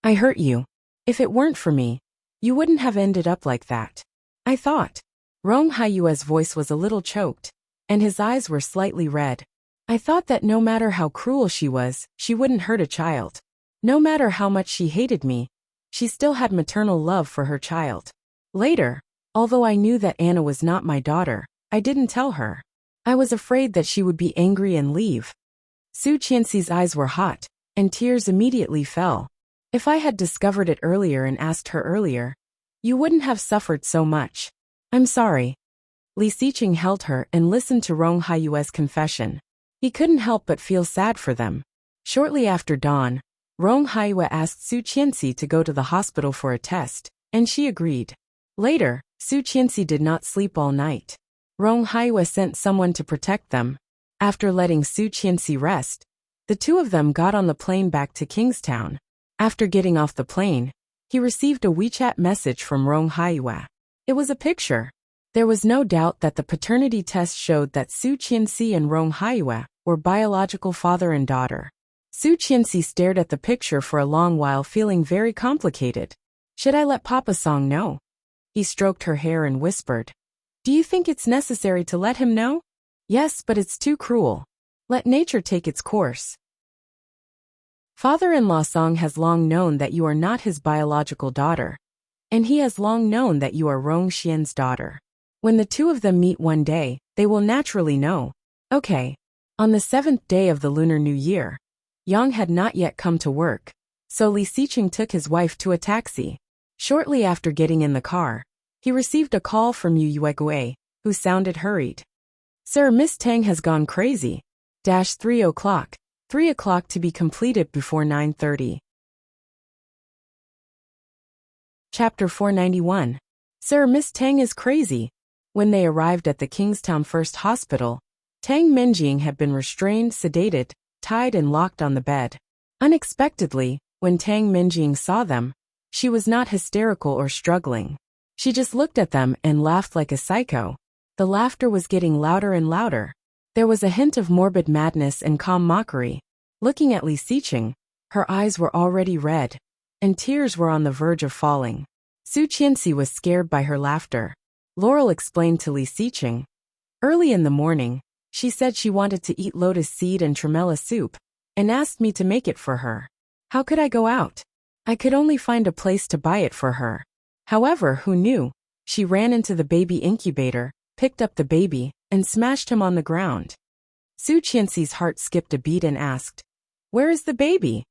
"I hurt you. If it weren't for me, you wouldn't have ended up like that. I thought." Rong Haiwa's voice was a little choked, and his eyes were slightly red. "I thought that no matter how cruel she was, she wouldn't hurt a child. No matter how much she hated me, she still had maternal love for her child. Later, although I knew that Anna was not my daughter, I didn't tell her. I was afraid that she would be angry and leave." Su Qianxi's eyes were hot, and tears immediately fell. "If I had discovered it earlier and asked her earlier, you wouldn't have suffered so much. I'm sorry." Li Xiqing held her and listened to Rong Haiwa's confession. He couldn't help but feel sad for them. Shortly after dawn, Rong Haiwa asked Su Qianxi to go to the hospital for a test, and she agreed. Later, Su Qianxi did not sleep all night. Rong Haiwa sent someone to protect them. After letting Su Qianxi rest, the two of them got on the plane back to Kingstown. After getting off the plane, he received a WeChat message from Rong Haiwa. It was a picture. There was no doubt that the paternity test showed that Su Qianxi and Rong Haiwa were biological father and daughter. Su Qianxi stared at the picture for a long while, feeling very complicated. "Should I let Papa Song know?" He stroked her hair and whispered, "Do you think it's necessary to let him know?" "Yes, but it's too cruel. Let nature take its course." Father-in-law Song has long known that you are not his biological daughter, and he has long known that you are Rong Xian's daughter. When the two of them meet one day, they will naturally know. Okay. On the 7th day of the Lunar New Year, Yang had not yet come to work, so Li Xiqing took his wife to a taxi. Shortly after getting in the car, he received a call from Yu Yuegue, who sounded hurried. "Sir, Miss Tang has gone crazy. 3 o'clock. 3 o'clock to be completed before 9:30. Chapter 491. Sir, Miss Tang is crazy. When they arrived at the Kingstown First Hospital, Tang Minjing had been restrained, sedated, tied and locked on the bed. Unexpectedly, when Tang Minjing saw them, she was not hysterical or struggling. She just looked at them and laughed like a psycho. The laughter was getting louder and louder. There was a hint of morbid madness and calm mockery. Looking at Li Xiqing, her eyes were already red, and tears were on the verge of falling. Su Qianxi was scared by her laughter. Laurel explained to Li Xiqing. Early in the morning, she said she wanted to eat lotus seed and tremella soup, and asked me to make it for her. How could I go out? I could only find a place to buy it for her. However, who knew? She ran into the baby incubator, picked up the baby, and smashed him on the ground. Su Qianxi's heart skipped a beat and asked, "Where is the baby?"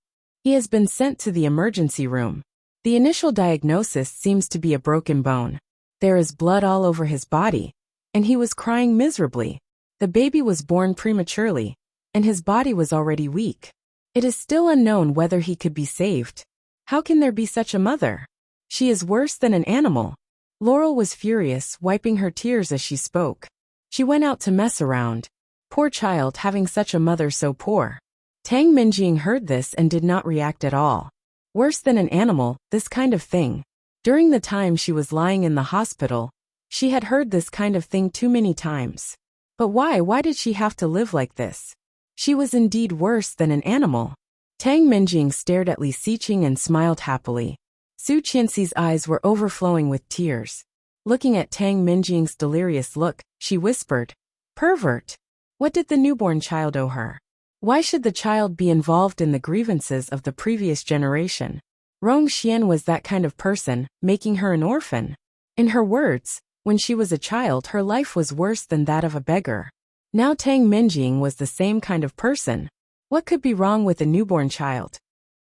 "He has been sent to the emergency room. The initial diagnosis seems to be a broken bone. There is blood all over his body, and he was crying miserably. The baby was born prematurely, and his body was already weak. It is still unknown whether he could be saved. How can there be such a mother? She is worse than an animal." Laurel was furious, wiping her tears as she spoke. She went out to mess around. Poor child, having such a mother so poor. Tang Minjing heard this and did not react at all. Worse than an animal, this kind of thing. During the time she was lying in the hospital, she had heard this kind of thing too many times. But why did she have to live like this? She was indeed worse than an animal. Tang Minjing stared at Li Xiqing and smiled happily. Su Qianxi's eyes were overflowing with tears. Looking at Tang Minjing's delirious look, she whispered, "Pervert! What did the newborn child owe her? Why should the child be involved in the grievances of the previous generation? Rong Xian was that kind of person, making her an orphan. In her words, when she was a child her life was worse than that of a beggar. Now Tang Minjing was the same kind of person. What could be wrong with a newborn child?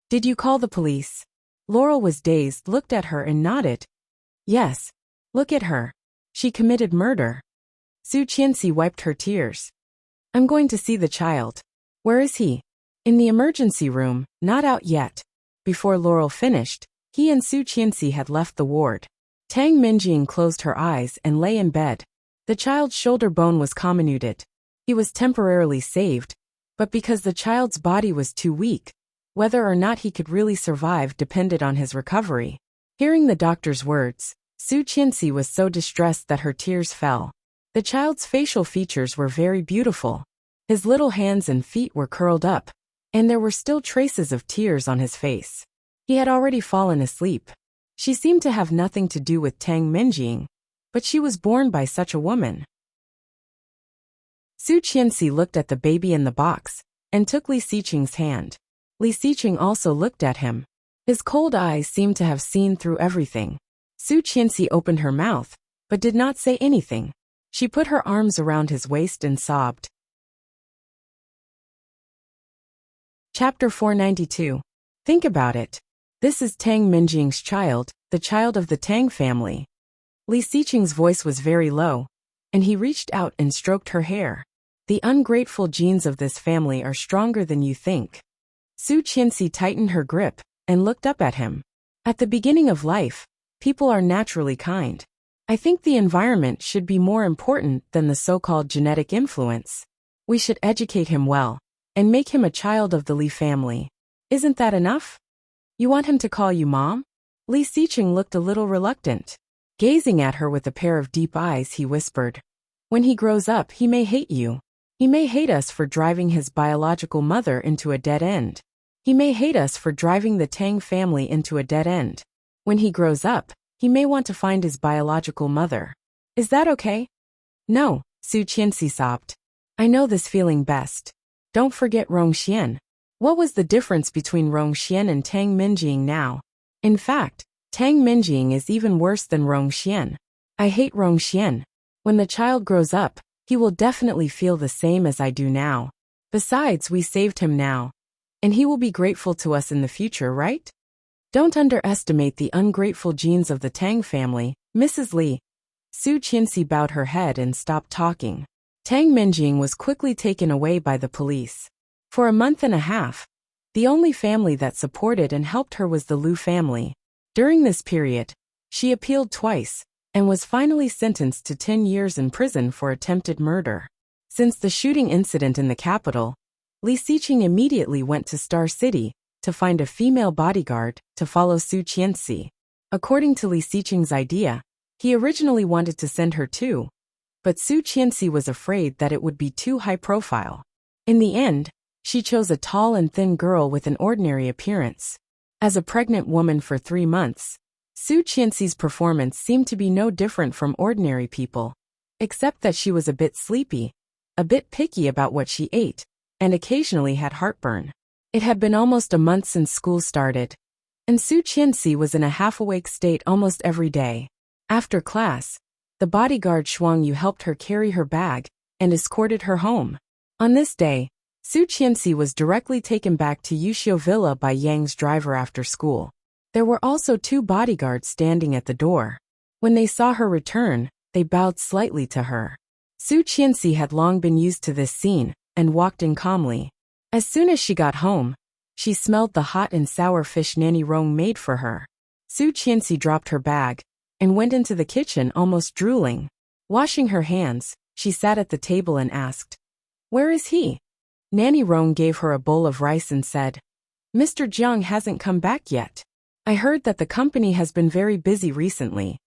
Did you call the police?" Laurel was dazed, looked at her and nodded. "Yes. Look at her. She committed murder." Su Qianxi wiped her tears. "I'm going to see the child." "Where is he?" "In the emergency room, not out yet." Before Laurel finished, he and Su Qianxi had left the ward. Tang Minjing closed her eyes and lay in bed. The child's shoulder bone was comminuted. He was temporarily saved, but because the child's body was too weak, whether or not he could really survive depended on his recovery. Hearing the doctor's words, Su Qianxi was so distressed that her tears fell. The child's facial features were very beautiful. His little hands and feet were curled up, and there were still traces of tears on his face. He had already fallen asleep. She seemed to have nothing to do with Tang Minjing, but she was born by such a woman. Su Qianxi looked at the baby in the box, and took Li Xiqing's hand. Li Xiqing also looked at him. His cold eyes seemed to have seen through everything. Su Qianxi opened her mouth, but did not say anything. She put her arms around his waist and sobbed. Chapter 492. Think about it. This is Tang Minjing's child, the child of the Tang family. Li Xiqing's voice was very low, and he reached out and stroked her hair. The ungrateful genes of this family are stronger than you think. Su Qianxi tightened her grip and looked up at him. At the beginning of life, people are naturally kind. I think the environment should be more important than the so-called genetic influence. We should educate him well, and make him a child of the Li family. Isn't that enough? You want him to call you mom? Li Xiqing looked a little reluctant. Gazing at her with a pair of deep eyes, he whispered, "When he grows up, he may hate you. He may hate us for driving his biological mother into a dead end. He may hate us for driving the Tang family into a dead end. When he grows up, he may want to find his biological mother. Is that okay?" "No," Su Qianxi sobbed. "I know this feeling best. Don't forget Rong Xian." What was the difference between Rong Xian and Tang Minjing now? In fact, Tang Minjing is even worse than Rong Xian. I hate Rong Xian. When the child grows up, he will definitely feel the same as I do now. Besides, we saved him now, and he will be grateful to us in the future, right? Don't underestimate the ungrateful genes of the Tang family, Mrs. Li. Su Qianxi bowed her head and stopped talking. Tang Minjing was quickly taken away by the police. For a month and a half, the only family that supported and helped her was the Lu family. During this period, she appealed twice, and was finally sentenced to 10 years in prison for attempted murder. Since the shooting incident in the capital, Li Xiqing immediately went to Star City to find a female bodyguard to follow Su Qianxi. According to Li Xiqing's idea, he originally wanted to send her too, but Su Qianxi was afraid that it would be too high profile. In the end, she chose a tall and thin girl with an ordinary appearance. As a pregnant woman for 3 months, Su Qianxi's performance seemed to be no different from ordinary people, except that she was a bit sleepy, a bit picky about what she ate, and occasionally had heartburn. It had been almost a month since school started, and Su Qianxi was in a half-awake state almost every day. After class, the bodyguard Shuang Yu helped her carry her bag and escorted her home. On this day, Su Qianxi was directly taken back to Yuxiu Villa by Yang's driver after school. There were also 2 bodyguards standing at the door. When they saw her return, they bowed slightly to her. Su Qianxi had long been used to this scene and walked in calmly. As soon as she got home, she smelled the hot and sour fish Nanny Rong made for her. Su Qianxi dropped her bag and went into the kitchen almost drooling. Washing her hands, she sat at the table and asked, "Where is he?" Nanny Rong gave her a bowl of rice and said, "Mr. Jiang hasn't come back yet. I heard that the company has been very busy recently.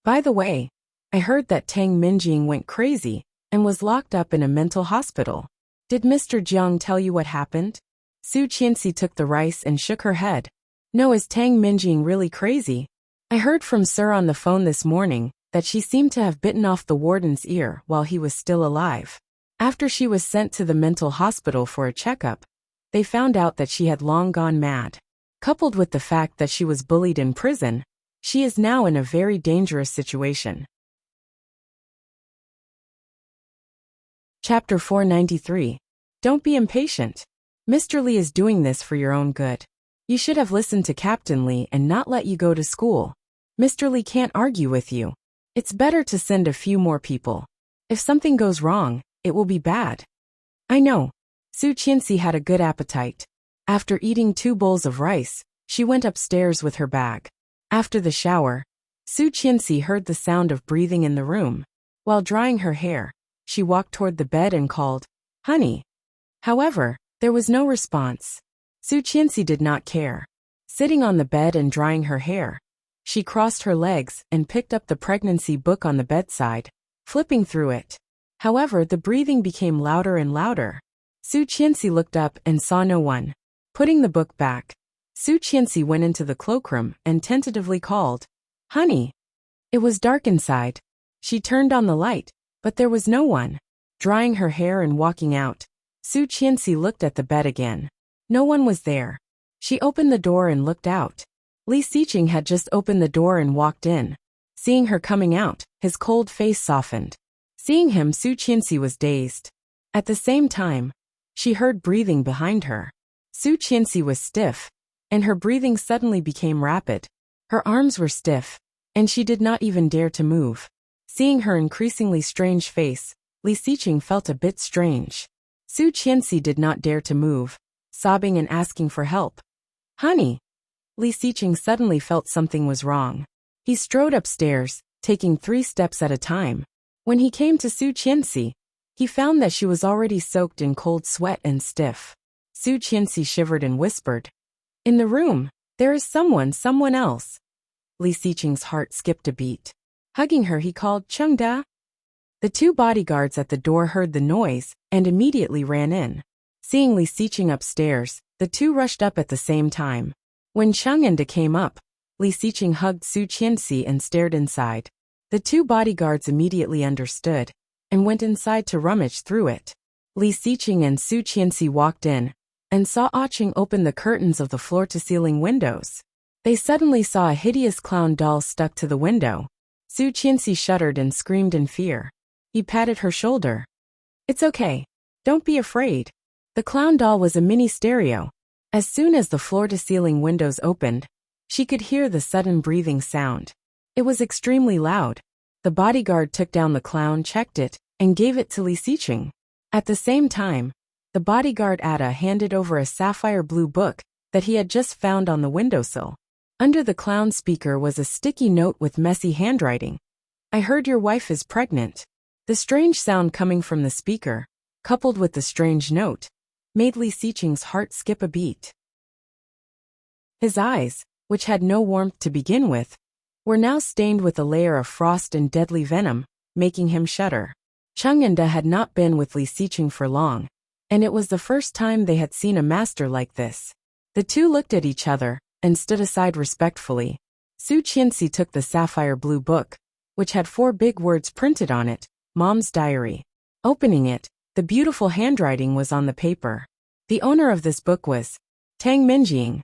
By the way, I heard that Tang Minjing went crazy and was locked up in a mental hospital. Did Mr. Jiang tell you what happened?" Su Qianxi took the rice and shook her head. "No, is Tang Minjing really crazy? I heard from Sir on the phone this morning that she seemed to have bitten off the warden's ear while he was still alive. After she was sent to the mental hospital for a checkup, they found out that she had long gone mad. Coupled with the fact that she was bullied in prison, she is now in a very dangerous situation." Chapter 493. Don't be impatient. Mr. Li is doing this for your own good. You should have listened to Captain Li and not let you go to school. Mr. Li can't argue with you. It's better to send a few more people. If something goes wrong, it will be bad. I know. Su Qianxi had a good appetite. After eating 2 bowls of rice, she went upstairs with her bag. After the shower, Su Qianxi heard the sound of breathing in the room. While drying her hair, she walked toward the bed and called, "Honey." However, there was no response. Su Qianxi did not care. Sitting on the bed and drying her hair, she crossed her legs and picked up the pregnancy book on the bedside, flipping through it. However, the breathing became louder and louder. Su Qianxi looked up and saw no one. Putting the book back, Su Qianxi went into the cloakroom and tentatively called, "Honey." It was dark inside. She turned on the light, but there was no one. Drying her hair and walking out, Su Qianxi looked at the bed again. No one was there. She opened the door and looked out. Li Xiqing had just opened the door and walked in. Seeing her coming out, his cold face softened. Seeing him, Su Qianxi was dazed. At the same time, she heard breathing behind her. Su Qianxi was stiff, and her breathing suddenly became rapid. Her arms were stiff, and she did not even dare to move. Seeing her increasingly strange face, Li Xiqing felt a bit strange. Su Qianxi did not dare to move, sobbing and asking for help. "Honey." Li Xiqing suddenly felt something was wrong. He strode upstairs, taking 3 steps at a time. When he came to Su Qianxi, he found that she was already soaked in cold sweat and stiff. Su Qianxi shivered and whispered, "In the room, there is someone else." Li Xiqing's heart skipped a beat. Hugging her, he called, "Cheng Da." The 2 bodyguards at the door heard the noise and immediately ran in. Seeing Li Xiqing upstairs, the 2 rushed up at the same time. When Cheng and Da came up, Li Xiqing hugged Su Qianxi and stared inside. The 2 bodyguards immediately understood and went inside to rummage through it. Li Xiqing and Su Qianxi walked in and saw Cheng open the curtains of the floor-to-ceiling windows. They suddenly saw a hideous clown doll stuck to the window. Su Qianxi shuddered and screamed in fear. He patted her shoulder. "It's okay. Don't be afraid." The clown doll was a mini stereo. As soon as the floor-to-ceiling windows opened, she could hear the sudden breathing sound. It was extremely loud. The bodyguard took down the clown, checked it, and gave it to Li Xiqing. At the same time, the bodyguard Ada handed over a sapphire blue book that he had just found on the windowsill. Under the clown speaker was a sticky note with messy handwriting. "I heard your wife is pregnant." The strange sound coming from the speaker, coupled with the strange note, made Li Xiqing's heart skip a beat. His eyes, which had no warmth to begin with, were now stained with a layer of frost and deadly venom, making him shudder. Chung and Da had not been with Li Xiqing for long, and it was the first time they had seen a master like this. The two looked at each other and stood aside respectfully. Su Qianxi took the sapphire blue book, which had 4 big words printed on it, Mom's Diary. Opening it, the beautiful handwriting was on the paper. The owner of this book was Tang Minjing.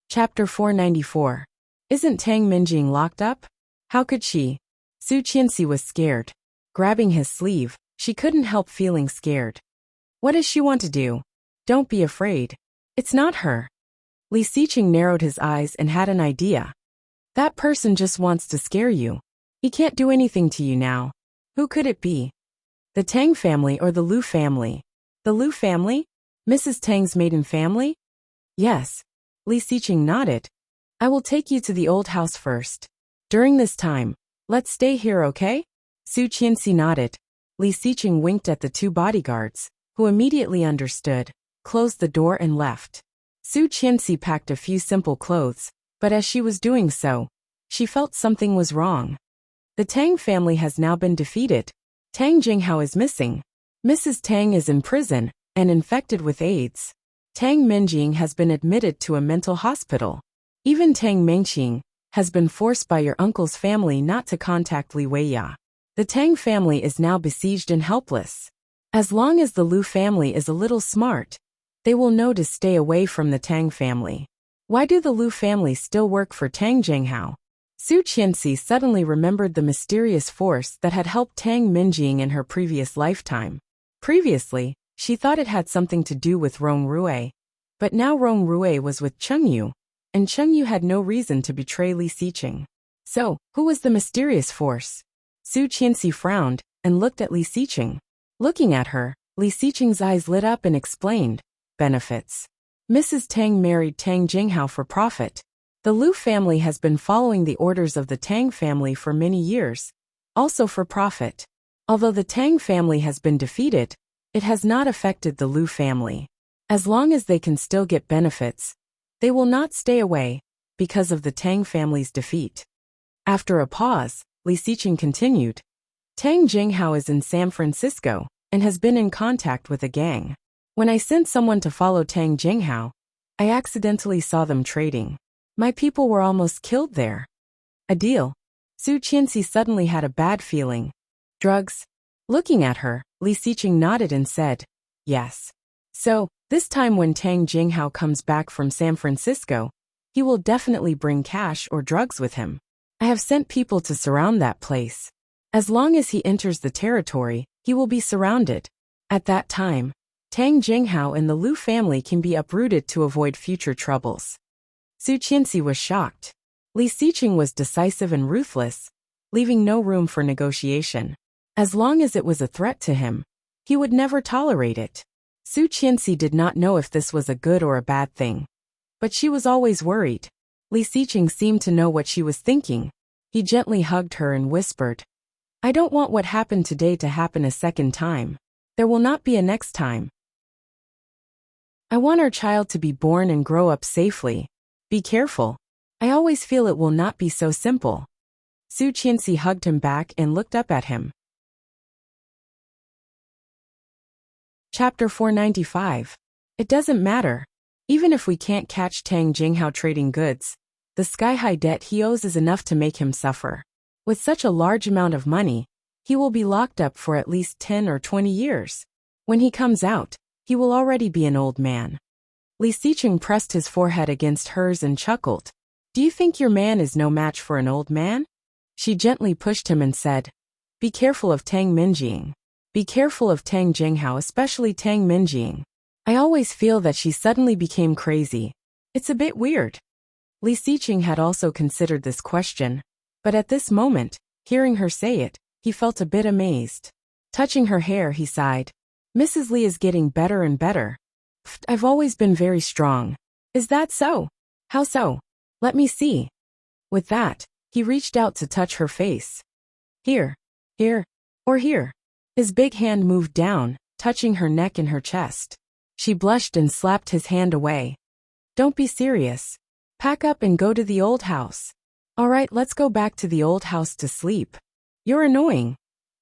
Chapter 494. Isn't Tang Minjing locked up? How could she? Su Qianxi was scared. Grabbing his sleeve, she couldn't help feeling scared. What does she want to do? Don't be afraid. It's not her. Li Xiqing narrowed his eyes and had an idea. That person just wants to scare you. He can't do anything to you now. Who could it be? The Tang family or the Lu family? The Lu family? Mrs. Tang's maiden family? Yes. Li Xiqing nodded. I will take you to the old house first. During this time, let's stay here, okay? Su Qianxi nodded. Li Xiqing winked at the 2 bodyguards, who immediately understood, closed the door and left. Su Qianxi packed a few simple clothes, but as she was doing so, she felt something was wrong. The Tang family has now been defeated. Tang Jinghao is missing. Mrs. Tang is in prison and infected with AIDS. Tang Minjing has been admitted to a mental hospital. Even Tang Mengqing has been forced by your uncle's family not to contact Li Weiya. The Tang family is now besieged and helpless. As long as the Lu family is a little smart, they will know to stay away from the Tang family. Why do the Lu family still work for Tang Jinghao? Su Qianxi suddenly remembered the mysterious force that had helped Tang Minjing in her previous lifetime. Previously, she thought it had something to do with Rong Rui, but now Rong Rui was with Chengyu, and Chengyu had no reason to betray Li Xiqing. So, who was the mysterious force? Su Qianxi frowned and looked at Li Xiqing. Looking at her, Li Xiqing's eyes lit up and explained, benefits. Mrs. Tang married Tang Jinghao for profit. The Lu family has been following the orders of the Tang family for many years, also for profit. Although the Tang family has been defeated, it has not affected the Lu family. As long as they can still get benefits, they will not stay away, because of the Tang family's defeat. After a pause, Li Xiqing continued. Tang Jinghao is in San Francisco, and has been in contact with a gang. When I sent someone to follow Tang Jinghao, I accidentally saw them trading. My people were almost killed there. A deal. Su Qianxi suddenly had a bad feeling. Drugs? Looking at her, Li Xiqing nodded and said, yes. So, this time when Tang Jinghao comes back from San Francisco, he will definitely bring cash or drugs with him. I have sent people to surround that place. As long as he enters the territory, he will be surrounded. At that time, Tang Jinghao and the Lu family can be uprooted to avoid future troubles. Su Qianxi was shocked. Li Xiqing was decisive and ruthless, leaving no room for negotiation. As long as it was a threat to him, he would never tolerate it. Su Qianxi did not know if this was a good or a bad thing. But she was always worried. Li Xiqing seemed to know what she was thinking. He gently hugged her and whispered, I don't want what happened today to happen a second time. There will not be a next time. I want our child to be born and grow up safely. Be careful. I always feel it will not be so simple. Su Qianxi hugged him back and looked up at him. Chapter 495. It doesn't matter. Even if we can't catch Tang Jinghao trading goods, the sky-high debt he owes is enough to make him suffer. With such a large amount of money, he will be locked up for at least 10 or 20 years. When he comes out, he will already be an old man. Li Xiqing pressed his forehead against hers and chuckled. Do you think your man is no match for an old man? She gently pushed him and said, Be careful of Tang Minjing. Be careful of Tang Jinghao, especially Tang Minjing. I always feel that she suddenly became crazy. It's a bit weird. Li Xiqing had also considered this question, but at this moment, hearing her say it, he felt a bit amazed. Touching her hair, he sighed. Mrs. Li is getting better and better. I've always been very strong. Is that so? How so? Let me see. With that, he reached out to touch her face. Here, or here. His big hand moved down, touching her neck and her chest. She blushed and slapped his hand away. Don't be serious. Pack up and go to the old house. Alright, let's go back to the old house to sleep. You're annoying.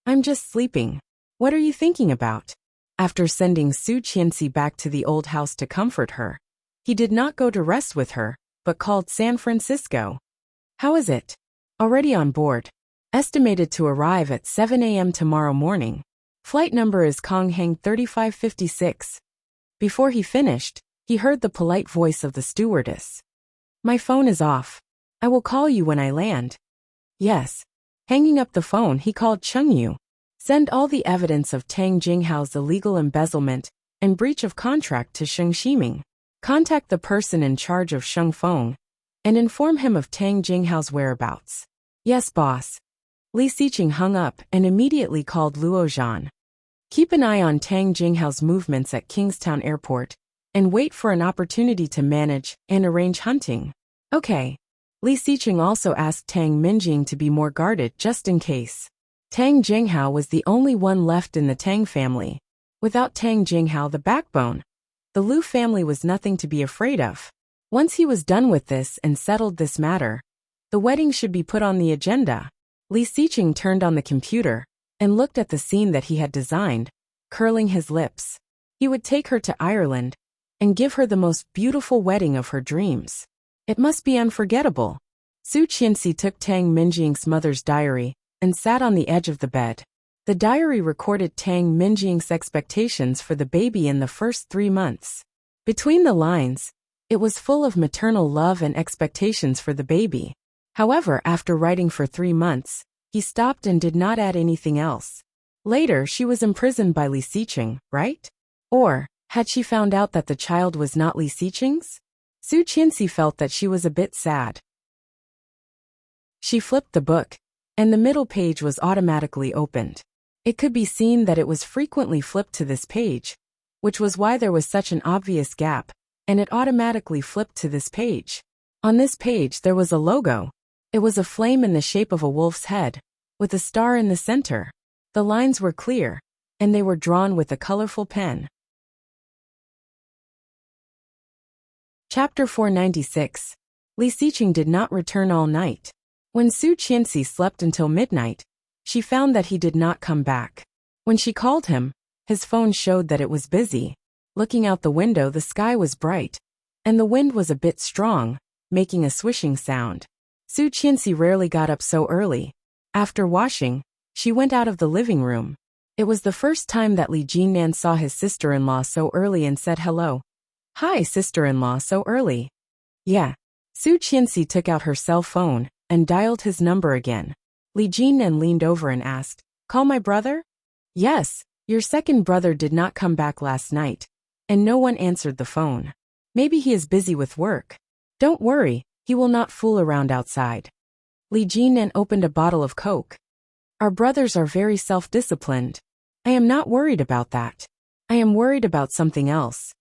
I'm just sleeping. What are you thinking about? After sending Su Qianxi back to the old house to comfort her, he did not go to rest with her, but called San Francisco. How is it? Already on board. Estimated to arrive at 7 a.m. tomorrow morning. Flight number is Konghang 3556. Before he finished, he heard the polite voice of the stewardess. My phone is off. I will call you when I land. Yes. Hanging up the phone, he called Chengyu. Send all the evidence of Tang Jinghao's illegal embezzlement and breach of contract to Sheng Ximing. Contact the person in charge of Sheng Feng and inform him of Tang Jinghao's whereabouts. Yes, boss. Li Xiqing hung up and immediately called Luo Zhan. Keep an eye on Tang Jinghao's movements at Kingstown Airport and wait for an opportunity to manage and arrange hunting. Okay. Li Xiqing also asked Tang Minjing to be more guarded just in case. Tang Jinghao was the only one left in the Tang family. Without Tang Jinghao, the backbone, the Lu family was nothing to be afraid of. Once he was done with this and settled this matter, the wedding should be put on the agenda. Li Xiqing turned on the computer and looked at the scene that he had designed, curling his lips. He would take her to Ireland and give her the most beautiful wedding of her dreams. It must be unforgettable. Su Qianxi took Tang Minjing's mother's diary and sat on the edge of the bed. The diary recorded Tang Minjing's expectations for the baby in the first 3 months. Between the lines, it was full of maternal love and expectations for the baby. However, after writing for 3 months, he stopped and did not add anything else. Later, she was imprisoned by Li Xiqing, right? Or, had she found out that the child was not Li Xiqing's? Su Qianxi felt that she was a bit sad. She flipped the book, and the middle page was automatically opened. It could be seen that it was frequently flipped to this page, which was why there was such an obvious gap, and it automatically flipped to this page. On this page there was a logo. It was a flame in the shape of a wolf's head, with a star in the center. The lines were clear, and they were drawn with a colorful pen. Chapter 496. Li Xiqing did not return all night. When Su Qianxi slept until midnight, she found that he did not come back. When she called him, his phone showed that it was busy. Looking out the window, the sky was bright, and the wind was a bit strong, making a swishing sound. Su Qianxi rarely got up so early. After washing, she went out of the living room. It was the first time that Li Jinnan saw his sister-in-law so early and said hello. Hi, sister-in-law, so early. Yeah. Su Qianxi took out her cell phone and dialed his number again. Li Jinnan leaned over and asked, Call my brother? Yes, your second brother did not come back last night, and no one answered the phone. Maybe he is busy with work. Don't worry, he will not fool around outside. Li Jinnan opened a bottle of Coke. Our brothers are very self-disciplined. I am not worried about that. I am worried about something else.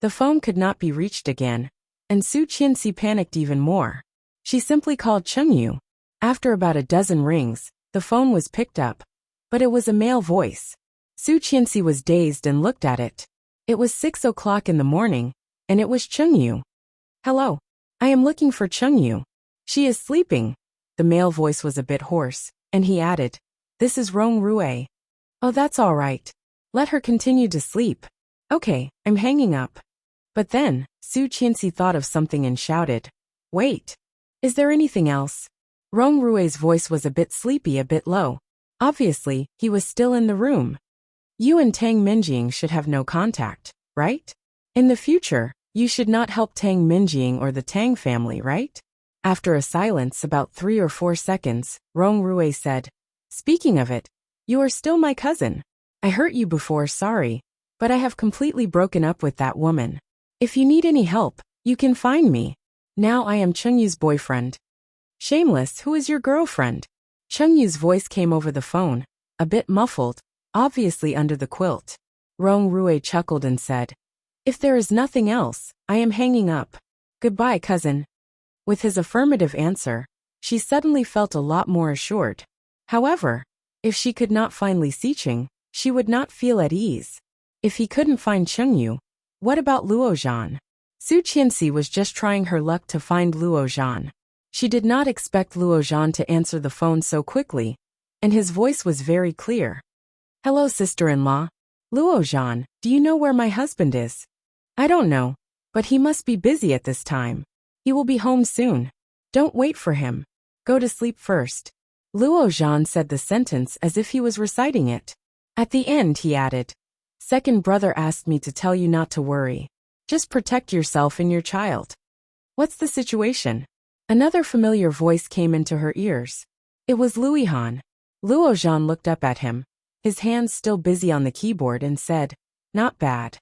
The phone could not be reached again, and Su Qianxi panicked even more. She simply called Chengyu. After about a dozen rings, the phone was picked up, but it was a male voice. Su Qianxi was dazed and looked at it. It was 6 o'clock in the morning, and it was Chengyu. Hello. I am looking for Chengyu. She is sleeping. The male voice was a bit hoarse, and he added, This is Rong Rue. Oh, that's all right. Let her continue to sleep. Okay, I'm hanging up. But then, Su Qianxi thought of something and shouted, Wait. Is there anything else? Rong Rue's voice was a bit sleepy, a bit low. Obviously, he was still in the room. You and Tang Minjing should have no contact, right? In the future, you should not help Tang Minjing or the Tang family, right? After a silence about 3 or 4 seconds, Rong Rue said, Speaking of it, you are still my cousin. I hurt you before, sorry, but I have completely broken up with that woman. If you need any help, you can find me. Now I am Chengyu's boyfriend. Shameless, who is your girlfriend? Chengyu's voice came over the phone, a bit muffled, obviously under the quilt. Rong Rue chuckled and said, If there is nothing else, I am hanging up. Goodbye, cousin. With his affirmative answer, she suddenly felt a lot more assured. However, if she could not find Li Xiqing, she would not feel at ease. If he couldn't find Chengyu, what about Luo Zhan? Su Qianxi was just trying her luck to find Luo Zhan. She did not expect Luo Zhan to answer the phone so quickly, and his voice was very clear. Hello, sister-in-law. Luo Zhan, do you know where my husband is? I don't know, but he must be busy at this time. He will be home soon. Don't wait for him. Go to sleep first. Luo Zhan said the sentence as if he was reciting it. At the end, he added, Second brother asked me to tell you not to worry. Just protect yourself and your child. What's the situation? Another familiar voice came into her ears. It was Louis Han. Luo Zhan looked up at him, his hands still busy on the keyboard, and said, Not bad.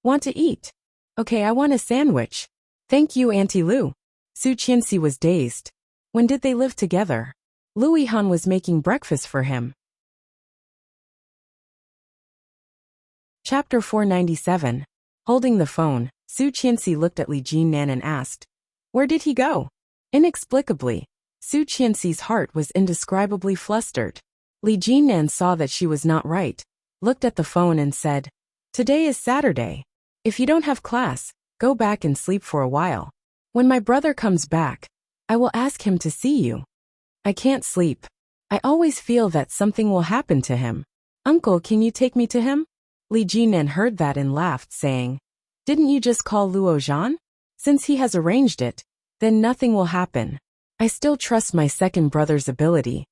Want to eat? Okay, I want a sandwich. Thank you, Auntie Lu. Su Qianxi was dazed. When did they live together? Louis Han was making breakfast for him. Chapter 497. Holding the phone, Su Qianxi looked at Li Jinnan and asked, Where did he go? Inexplicably, Su Qianxi's heart was indescribably flustered. Li Jinnan saw that she was not right, looked at the phone and said, Today is Saturday. If you don't have class, go back and sleep for a while. When my brother comes back, I will ask him to see you. I can't sleep. I always feel that something will happen to him. Uncle, can you take me to him? Li Jinnan heard that and laughed, saying, Didn't you just call Luo Zhan? Since he has arranged it, then nothing will happen. I still trust my second brother's ability.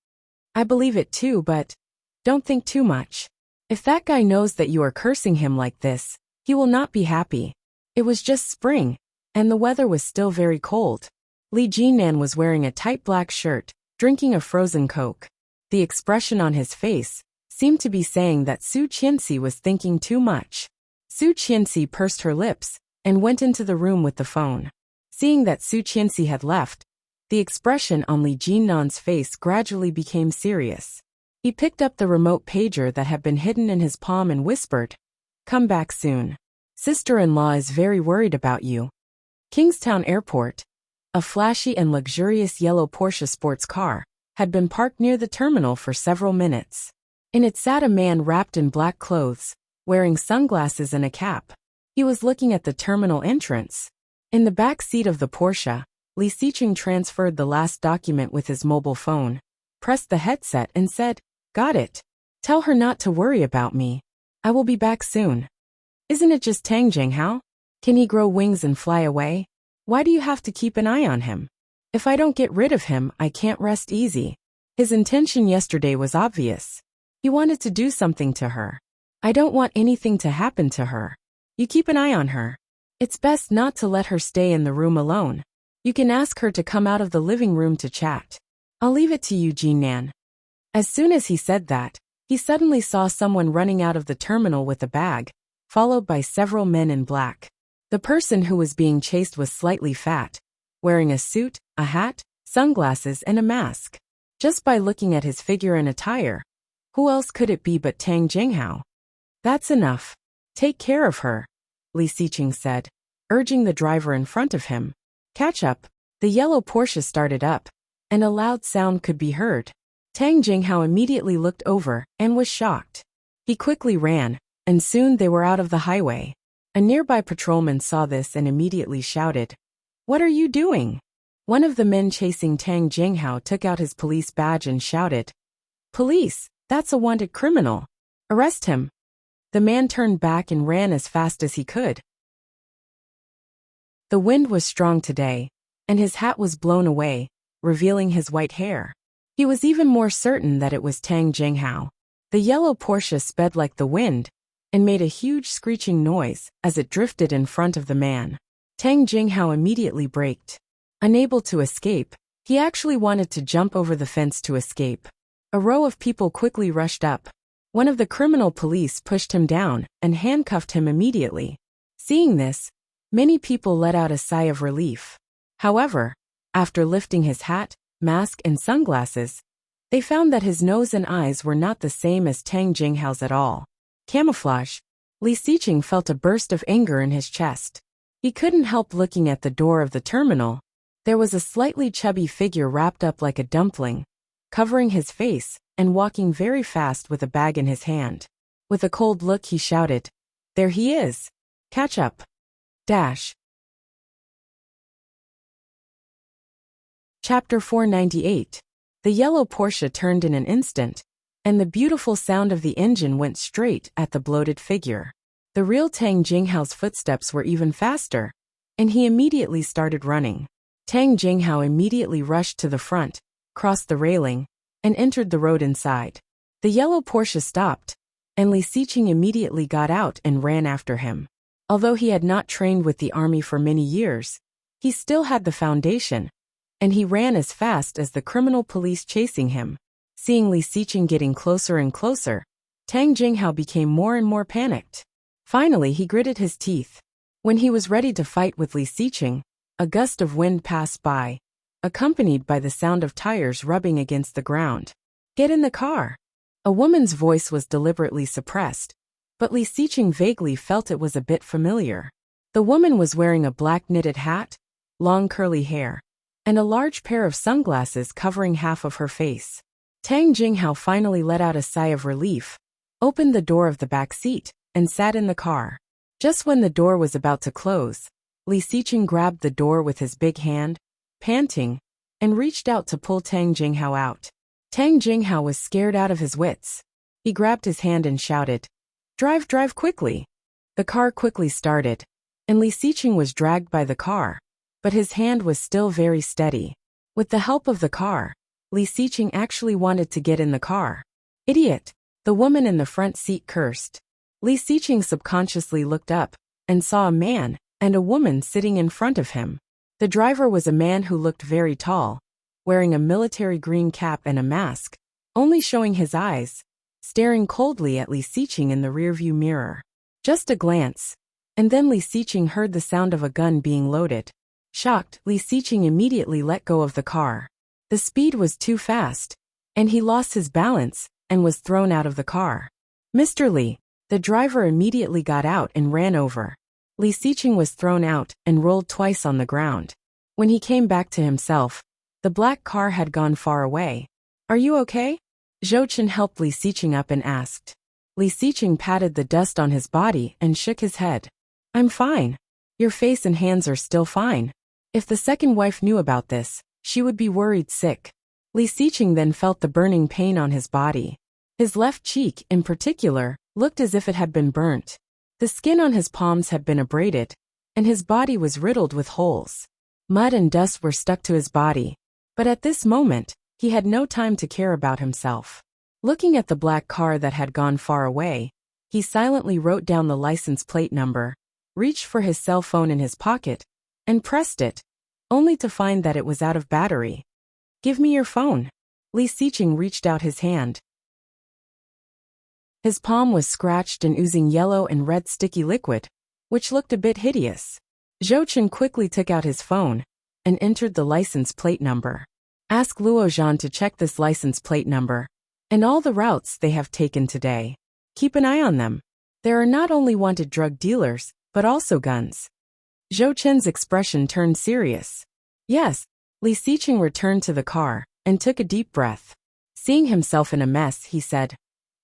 I believe it too, but don't think too much. If that guy knows that you are cursing him like this, he will not be happy. It was just spring, and the weather was still very cold. Li Jinnan was wearing a tight black shirt, drinking a frozen Coke. The expression on his face seemed to be saying that Su Qianxi was thinking too much. Su Qianxi pursed her lips and went into the room with the phone. Seeing that Su Qianxi had left, the expression on Li Jinnan's face gradually became serious. He picked up the remote pager that had been hidden in his palm and whispered, Come back soon. Sister-in-law is very worried about you. Kingstown Airport. A flashy and luxurious yellow Porsche sports car had been parked near the terminal for several minutes. In it sat a man wrapped in black clothes, wearing sunglasses and a cap. He was looking at the terminal entrance. In the back seat of the Porsche, Li Xiqing transferred the last document with his mobile phone, pressed the headset and said, Got it. Tell her not to worry about me. I will be back soon. Isn't it just Tang Jinghao? Can he grow wings and fly away? Why do you have to keep an eye on him? If I don't get rid of him, I can't rest easy. His intention yesterday was obvious. He wanted to do something to her. I don't want anything to happen to her. You keep an eye on her. It's best not to let her stay in the room alone. You can ask her to come out of the living room to chat. I'll leave it to you, Jinnan. As soon as he said that, he suddenly saw someone running out of the terminal with a bag, followed by several men in black. The person who was being chased was slightly fat, wearing a suit, a hat, sunglasses, and a mask. Just by looking at his figure and attire, who else could it be but Tang Jinghao? That's enough. Take care of her, Li Xiqing said, urging the driver in front of him. Catch up. The yellow Porsche started up, and a loud sound could be heard. Tang Jinghao immediately looked over and was shocked. He quickly ran, and soon they were out of the highway. A nearby patrolman saw this and immediately shouted, What are you doing? One of the men chasing Tang Jinghao took out his police badge and shouted, Police, that's a wanted criminal. Arrest him. The man turned back and ran as fast as he could. The wind was strong today, and his hat was blown away, revealing his white hair. He was even more certain that it was Tang Jinghao. The yellow Porsche sped like the wind and made a huge screeching noise as it drifted in front of the man. Tang Jinghao immediately braked. Unable to escape, he actually wanted to jump over the fence to escape. A row of people quickly rushed up. One of the criminal police pushed him down and handcuffed him immediately. Seeing this, many people let out a sigh of relief. However, after lifting his hat, mask, and sunglasses, they found that his nose and eyes were not the same as Tang Jinghao's at all. Camouflage. Li Xiqing felt a burst of anger in his chest. He couldn't help looking at the door of the terminal. There was a slightly chubby figure wrapped up like a dumpling, covering his face and walking very fast with a bag in his hand. With a cold look he shouted, There he is! Catch up! Dash! Chapter 498. The yellow Porsche turned in an instant, and the beautiful sound of the engine went straight at the bloated figure. The real Tang Jinghao's footsteps were even faster, and he immediately started running. Tang Jinghao immediately rushed to the front, crossed the railing, and entered the road inside. The yellow Porsche stopped, and Li Xiqing immediately got out and ran after him. Although he had not trained with the army for many years, he still had the foundation, and he ran as fast as the criminal police chasing him. Seeing Li Xiqing getting closer and closer, Tang Jinghao became more and more panicked. Finally, he gritted his teeth. When he was ready to fight with Li Xiqing, a gust of wind passed by, accompanied by the sound of tires rubbing against the ground. "Get in the car." A woman's voice was deliberately suppressed, but Li Xiqing vaguely felt it was a bit familiar. The woman was wearing a black knitted hat, long curly hair, and a large pair of sunglasses covering half of her face. Tang Jinghao finally let out a sigh of relief, opened the door of the back seat, and sat in the car. Just when the door was about to close, Li Xiqing grabbed the door with his big hand, panting, and reached out to pull Tang Jinghao out. Tang Jinghao was scared out of his wits. He grabbed his hand and shouted, "Drive, drive quickly!" The car quickly started, and Li Xiqing was dragged by the car, but his hand was still very steady. With the help of the car, Li Xiqing actually wanted to get in the car. "Idiot!" The woman in the front seat cursed. Li Xiqing subconsciously looked up and saw a man and a woman sitting in front of him. The driver was a man who looked very tall, wearing a military green cap and a mask, only showing his eyes, staring coldly at Li Xiqing in the rearview mirror. Just a glance, and then Li Xiqing heard the sound of a gun being loaded. Shocked, Li Xiqing immediately let go of the car. The speed was too fast, and he lost his balance and was thrown out of the car. "Mr. Li." The driver immediately got out and ran over. Li Xiqing was thrown out and rolled twice on the ground. When he came back to himself, the black car had gone far away. "Are you okay?" Zhou Chen helped Li Xiqing up and asked. Li Xiqing patted the dust on his body and shook his head. "I'm fine. Your face and hands are still fine." If the second wife knew about this, she would be worried sick. Li Xiqing then felt the burning pain on his body. His left cheek, in particular, looked as if it had been burnt. The skin on his palms had been abraded, and his body was riddled with holes. Mud and dust were stuck to his body, but at this moment, he had no time to care about himself. Looking at the black car that had gone far away, he silently wrote down the license plate number, reached for his cell phone in his pocket, and pressed it, only to find that it was out of battery. "Give me your phone." Li Xiqing reached out his hand. His palm was scratched and oozing yellow and red sticky liquid, which looked a bit hideous. Zhou Chen quickly took out his phone and entered the license plate number. "Ask Luo Zhan to check this license plate number and all the routes they have taken today. Keep an eye on them. There are not only wanted drug dealers, but also guns." Zhou Chen's expression turned serious. "Yes." Li Xiqing returned to the car and took a deep breath. Seeing himself in a mess, he said,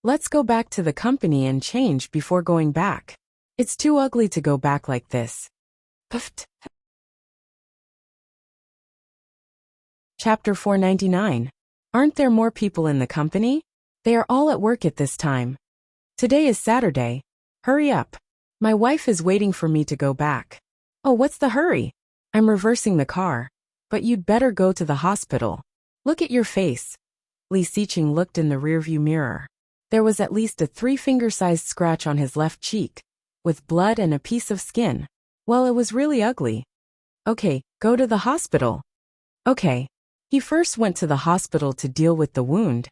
"Let's go back to the company and change before going back. It's too ugly to go back like this." Puffed. Chapter 499. Aren't there more people in the company? They are all at work at this time. Today is Saturday. Hurry up. My wife is waiting for me to go back. Oh, what's the hurry? I'm reversing the car. But you'd better go to the hospital. Look at your face. Li Xiqing looked in the rearview mirror. There was at least a 3-finger-sized scratch on his left cheek, with blood and a piece of skin. Well, it was really ugly. Okay, go to the hospital. Okay. He first went to the hospital to deal with the wound,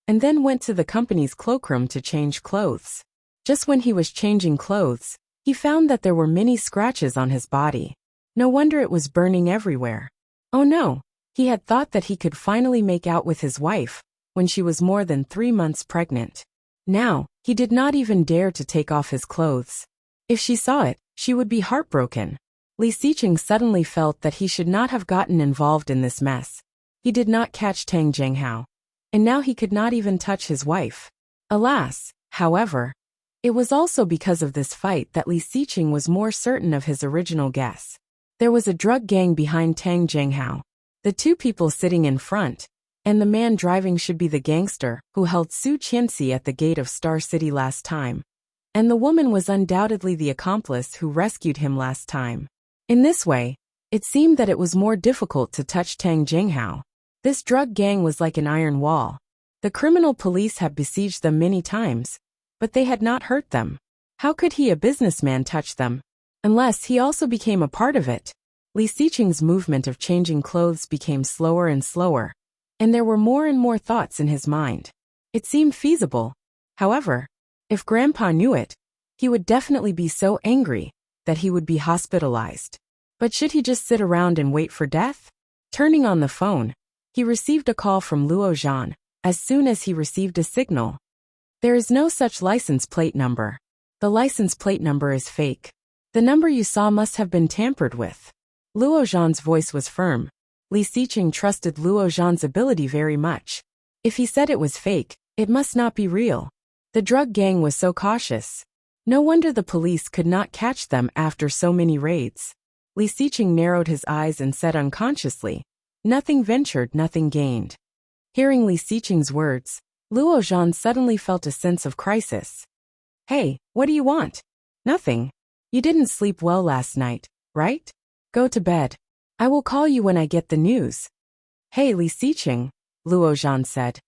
and then went to the company's cloakroom to change clothes. Just when he was changing clothes, he found that there were many scratches on his body. No wonder it was burning everywhere. Oh no, he had thought that he could finally make out with his wife when she was more than 3 months pregnant. Now, he did not even dare to take off his clothes. If she saw it, she would be heartbroken. Li Xiqing suddenly felt that he should not have gotten involved in this mess. He did not catch Tang Jinghao, and now he could not even touch his wife. Alas, however, it was also because of this fight that Li Xiqing was more certain of his original guess. There was a drug gang behind Tang Jinghao. The two people sitting in front and the man driving should be the gangster who held Su Qianxi at the gate of Star City last time. And the woman was undoubtedly the accomplice who rescued him last time. In this way, it seemed that it was more difficult to touch Tang Jinghao. This drug gang was like an iron wall. The criminal police had besieged them many times, but they had not hurt them. How could he, a businessman, touch them? Unless he also became a part of it. Li Xiqing's movement of changing clothes became slower and slower, and there were more and more thoughts in his mind. It seemed feasible. However, if Grandpa knew it, he would definitely be so angry that he would be hospitalized. But should he just sit around and wait for death? Turning on the phone, he received a call from Luo Zhan. As soon as he received a signal, "There is no such license plate number. The license plate number is fake. The number you saw must have been tampered with." Luo Zhan's voice was firm. Li Xiqing trusted Luo Zhan's ability very much. If he said it was fake, it must not be real. The drug gang was so cautious. No wonder the police could not catch them after so many raids. Li Xiqing narrowed his eyes and said unconsciously, "Nothing ventured, nothing gained." Hearing Li Xiqing's words, Luo Zhan suddenly felt a sense of crisis. "Hey, what do you want?" "Nothing. You didn't sleep well last night, right? Go to bed. I will call you when I get the news." "Hey, Li Xiqing," Luo Zhan said.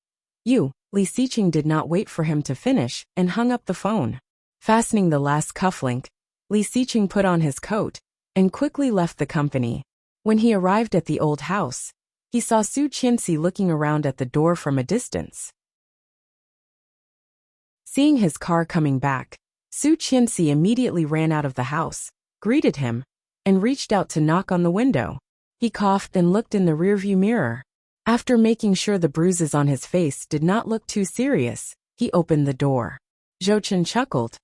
"You." Li Xiqing did not wait for him to finish and hung up the phone. Fastening the last cufflink, Li Xiqing put on his coat and quickly left the company. When he arrived at the old house, he saw Su Qianxi looking around at the door from a distance. Seeing his car coming back, Su Qianxi immediately ran out of the house, greeted him, and reached out to knock on the window. He coughed and looked in the rearview mirror. After making sure the bruises on his face did not look too serious, he opened the door. Zhou Chen chuckled.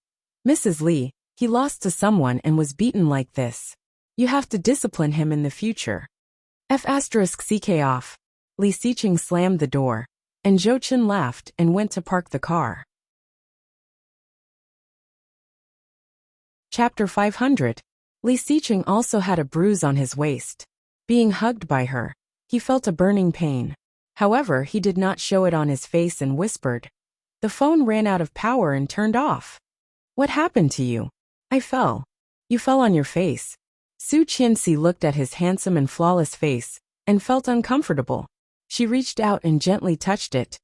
"Mrs. Li, he lost to someone and was beaten like this. You have to discipline him in the future." F***ck off. Li Xiqing slammed the door, and Zhou Chen laughed and went to park the car. Chapter 500. Li Xiqing also had a bruise on his waist. Being hugged by her, he felt a burning pain. However, he did not show it on his face and whispered, "The phone ran out of power and turned off." "What happened to you?" "I fell." "You fell on your face." Su Qianxi looked at his handsome and flawless face and felt uncomfortable. She reached out and gently touched it.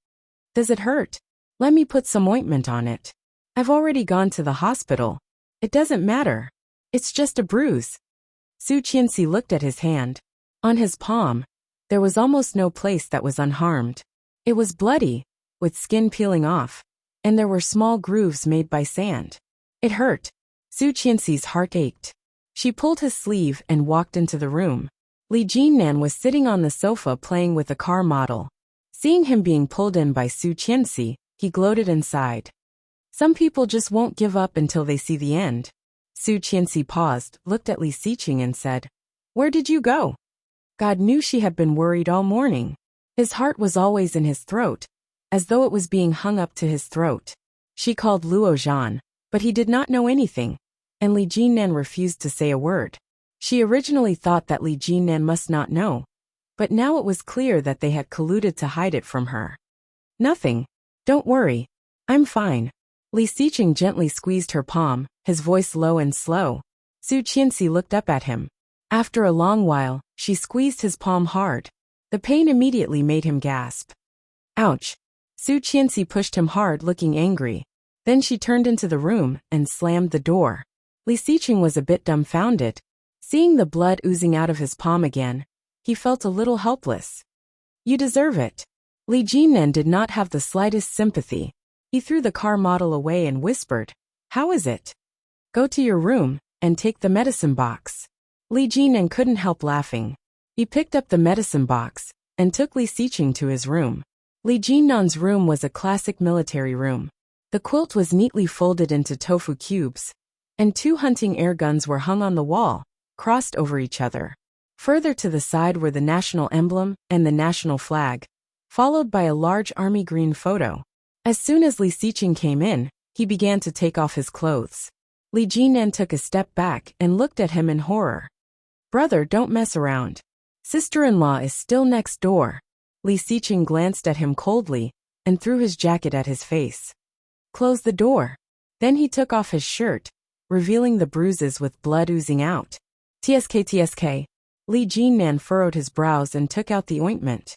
"Does it hurt? Let me put some ointment on it." "I've already gone to the hospital." "It doesn't matter. It's just a bruise." Su Qianxi looked at his hand. On his palm, there was almost no place that was unharmed. It was bloody, with skin peeling off, and there were small grooves made by sand. It hurt. Su Qianxi's heart ached. She pulled his sleeve and walked into the room. Li Jinnan was sitting on the sofa playing with a car model. Seeing him being pulled in by Su Qianxi, he gloated inside. Some people just won't give up until they see the end. Su Qianxi paused, looked at Li Xiqing and said, "Where did you go?" God knew she had been worried all morning. His heart was always in his throat, as though it was being hung up to his throat. She called Luo Zhan, but he did not know anything, and Li Jinnan refused to say a word. She originally thought that Li Jinnan must not know, but now it was clear that they had colluded to hide it from her. "Nothing. Don't worry. I'm fine." Li Xiqing gently squeezed her palm, his voice low and slow. Su Qianxi looked up at him. After a long while, she squeezed his palm hard. The pain immediately made him gasp. "Ouch." Su Qianxi pushed him hard, looking angry. Then she turned into the room and slammed the door. Li Xiqing was a bit dumbfounded. Seeing the blood oozing out of his palm again, he felt a little helpless. "You deserve it." Li Jinnan did not have the slightest sympathy. He threw the car model away and whispered, "How is it? Go to your room and take the medicine box." Li Jinnan couldn't help laughing. He picked up the medicine box and took Li Xiqing to his room. Li Jinnan's room was a classic military room. The quilt was neatly folded into tofu cubes, and 2 hunting air guns were hung on the wall, crossed over each other. Further to the side were the national emblem and the national flag, followed by a large army green photo. As soon as Li Xiqing came in, he began to take off his clothes. Li Jinnan took a step back and looked at him in horror. "Brother, don't mess around." Sister-in-law is still next door. Li Xiqing glanced at him coldly and threw his jacket at his face. Close the door. Then he took off his shirt, revealing the bruises with blood oozing out. TSK. Li Jinnan furrowed his brows and took out the ointment.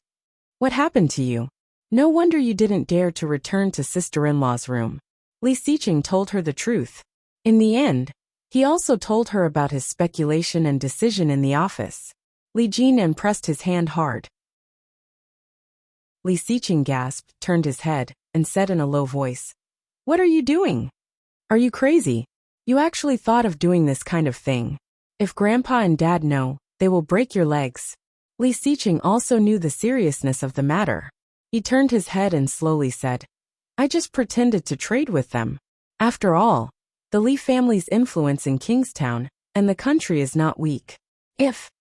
What happened to you? No wonder you didn't dare to return to sister-in-law's room. Li Xiqing told her the truth. In the end, he also told her about his speculation and decision in the office. Li Jinnan pressed his hand hard. Li Xiqing gasped, turned his head, and said in a low voice, "What are you doing? Are you crazy? You actually thought of doing this kind of thing? If Grandpa and Dad know, they will break your legs." Li Xiqing also knew the seriousness of the matter. He turned his head and slowly said, "I just pretended to trade with them. After all, the Li family's influence in Kingstown and the country is not weak. If..."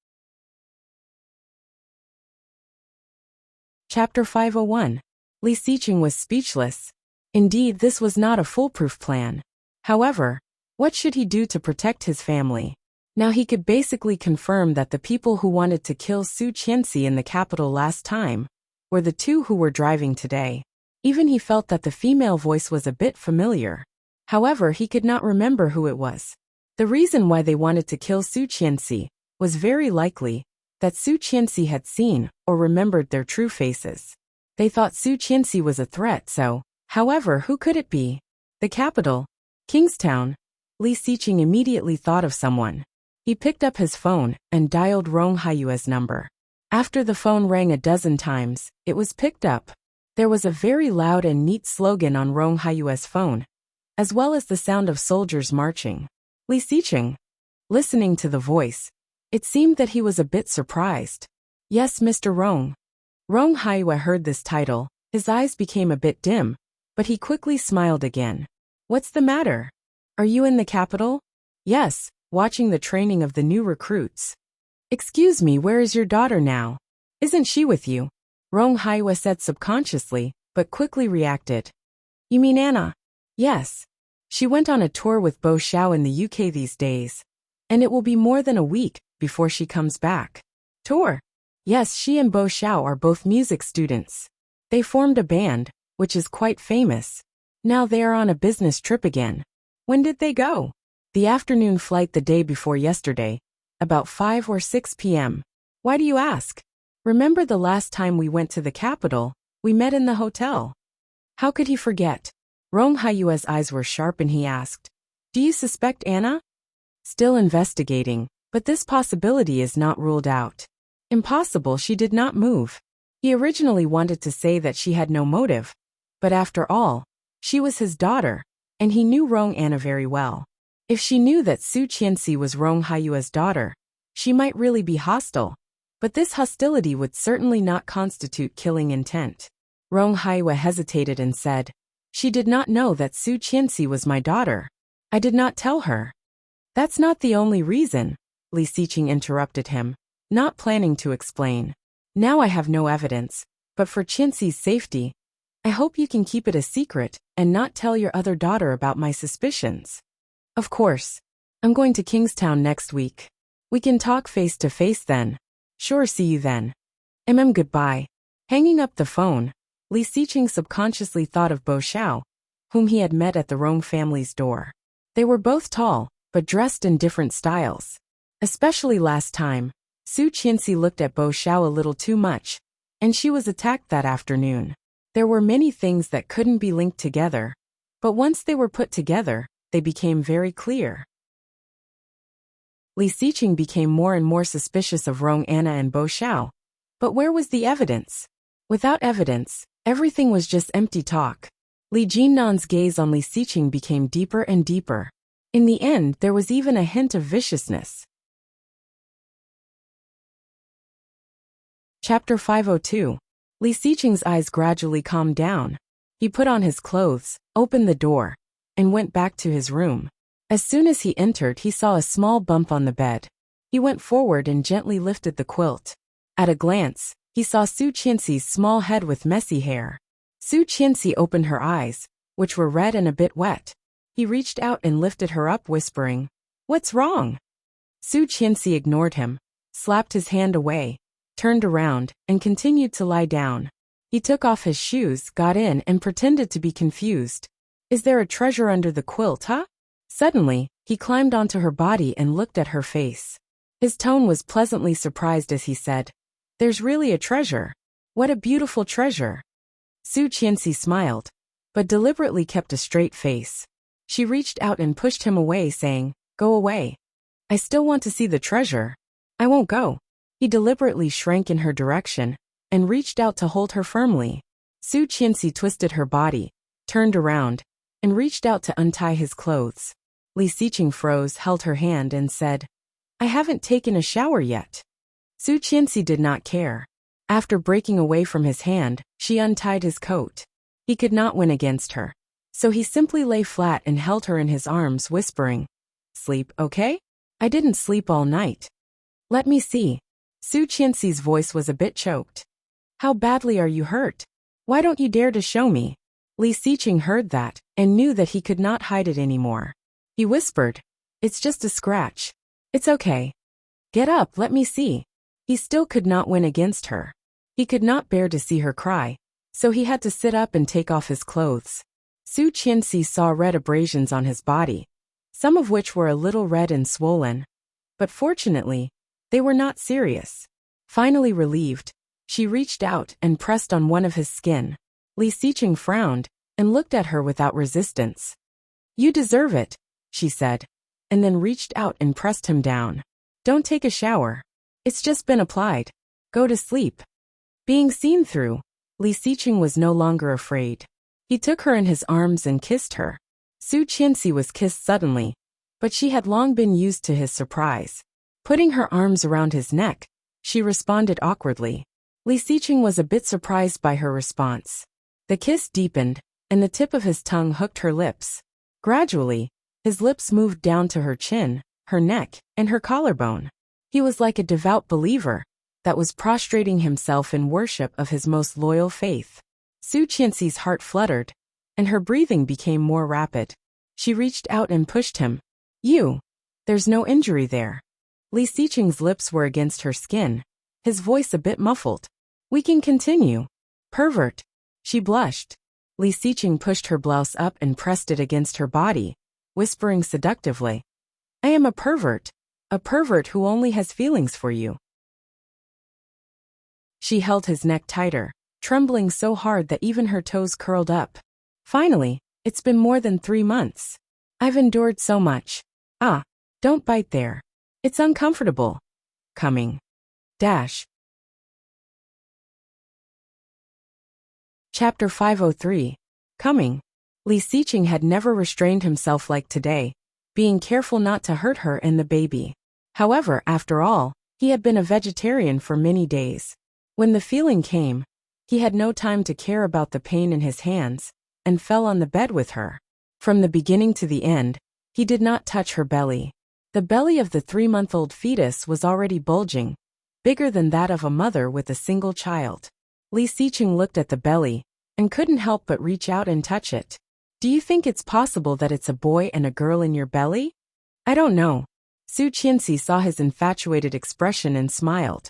Chapter 501. Li Xiqing was speechless. Indeed, this was not a foolproof plan. However, what should he do to protect his family? Now he could basically confirm that the people who wanted to kill Su Qianxi in the capital last time were the two who were driving today. Even he felt that the female voice was a bit familiar. However, he could not remember who it was. The reason why they wanted to kill Su Qianxi was very likely that Su Qianxi had seen or remembered their true faces. They thought Su Qianxi was a threat, so, however, who could it be? The capital, Kingstown. Li Xiqing immediately thought of someone. He picked up his phone and dialed Rong Haiyue's number. After the phone rang a dozen times, it was picked up. There was a very loud and neat slogan on Rong Haiyue's phone, as well as the sound of soldiers marching. Li Xiqing, listening to the voice, it seemed that he was a bit surprised. "Yes, Mr. Rong." Rong Haiyue heard this title. His eyes became a bit dim, but he quickly smiled again. "What's the matter? Are you in the capital?" "Yes, watching the training of the new recruits." "Excuse me, where is your daughter now? Isn't she with you?" Rong Haiyue said subconsciously, but quickly reacted. "You mean Anna?" "Yes. She went on a tour with Bo Xiao in the UK these days, and it will be more than a week before she comes back." "Tour?" "Yes, she and Bo Xiao are both music students. They formed a band, which is quite famous. Now they are on a business trip again." "When did they go?" "The afternoon flight the day before yesterday, about 5 or 6 p.m. "Why do you ask?" "Remember the last time we went to the capital, we met in the hotel." How could he forget? Rong Haiyue's eyes were sharp and he asked, "Do you suspect Anna?" "Still investigating, but this possibility is not ruled out." "Impossible, she did not move." He originally wanted to say that she had no motive, but after all, she was his daughter, and he knew Rong Anna very well. If she knew that Su Qianxi was Rong Haiyue's daughter, she might really be hostile, but this hostility would certainly not constitute killing intent. Rong Haiyue hesitated and said, "She did not know that Su Qianxi was my daughter. I did not tell her." "That's not the only reason," Li Xiqing interrupted him, not planning to explain. "Now I have no evidence, but for Qianxi's safety, I hope you can keep it a secret and not tell your other daughter about my suspicions." "Of course. I'm going to Kingstown next week. We can talk face to face then." "Sure, see you then." Goodbye." Hanging up the phone, Li Xiqing subconsciously thought of Bo Xiao, whom he had met at the Rong family's door. They were both tall, but dressed in different styles. Especially last time, Su Qianxi looked at Bo Xiao a little too much, and she was attacked that afternoon. There were many things that couldn't be linked together, but once they were put together, they became very clear. Li Xiqing became more and more suspicious of Rong Anna and Bo Xiao. But where was the evidence? Without evidence, everything was just empty talk. Li Jinnan's gaze on Li Xiqing became deeper and deeper. In the end, there was even a hint of viciousness. Chapter 502. Li Xiqing's eyes gradually calmed down. He put on his clothes, opened the door, and went back to his room. As soon as he entered, he saw a small bump on the bed. He went forward and gently lifted the quilt. At a glance, he saw Su Qianxi's small head with messy hair. Su Qianxi opened her eyes, which were red and a bit wet. He reached out and lifted her up, whispering, "What's wrong?" Su Qianxi ignored him, slapped his hand away, turned around, and continued to lie down. He took off his shoes, got in, and pretended to be confused. Is there a treasure under the quilt, huh? Suddenly, he climbed onto her body and looked at her face. His tone was pleasantly surprised as he said, "There's really a treasure. What a beautiful treasure." Su Qianxi smiled, but deliberately kept a straight face. She reached out and pushed him away, saying, "Go away. I still want to see the treasure." "I won't go." He deliberately shrank in her direction and reached out to hold her firmly. Su Qianxi twisted her body, turned around, and reached out to untie his clothes. Li Xiqing froze, held her hand, and said, "I haven't taken a shower yet." Su Qianxi did not care. After breaking away from his hand, she untied his coat. He could not win against her, so he simply lay flat and held her in his arms, whispering, "Sleep, okay? I didn't sleep all night." "Let me see." Su Qianxi's voice was a bit choked. "How badly are you hurt? Why don't you dare to show me?" Li Xiqing heard that and knew that he could not hide it anymore. He whispered, "It's just a scratch. It's okay. Get up, let me see." He still could not win against her. He could not bear to see her cry, so he had to sit up and take off his clothes. Su Qianxi saw red abrasions on his body, some of which were a little red and swollen. But fortunately, they were not serious. Finally relieved, she reached out and pressed on one of his skin. Li Xiqing frowned and looked at her without resistance. "You deserve it," she said, and then reached out and pressed him down. "Don't take a shower. It's just been applied. Go to sleep." Being seen through, Li Xiqing was no longer afraid. He took her in his arms and kissed her. Su Qianxi was kissed suddenly, but she had long been used to his surprise. Putting her arms around his neck, she responded awkwardly. Li Xiqing was a bit surprised by her response. The kiss deepened, and the tip of his tongue hooked her lips. Gradually, his lips moved down to her chin, her neck, and her collarbone. He was like a devout believer that was prostrating himself in worship of his most loyal faith. Su Qianxi's heart fluttered, and her breathing became more rapid. She reached out and pushed him. There's no injury there." Li Xiqing's lips were against her skin, his voice a bit muffled. "We can continue." "Pervert." She blushed. Li Xiqing pushed her blouse up and pressed it against her body, whispering seductively, "I am a pervert who only has feelings for you." She held his neck tighter, trembling so hard that even her toes curled up. "Finally, it's been more than 3 months. I've endured so much." "Ah, don't bite there. It's uncomfortable." "Coming." Chapter 503. Coming. Li Xiqing had never restrained himself like today, being careful not to hurt her and the baby. However, after all, he had been a vegetarian for many days. When the feeling came, he had no time to care about the pain in his hands, and fell on the bed with her. From the beginning to the end, he did not touch her belly. The belly of the 3-month-old fetus was already bulging, bigger than that of a mother with a single child. Li Xiqing looked at the belly, and couldn't help but reach out and touch it. "Do you think it's possible that it's a boy and a girl in your belly?" "I don't know." Su Qianxi saw his infatuated expression and smiled.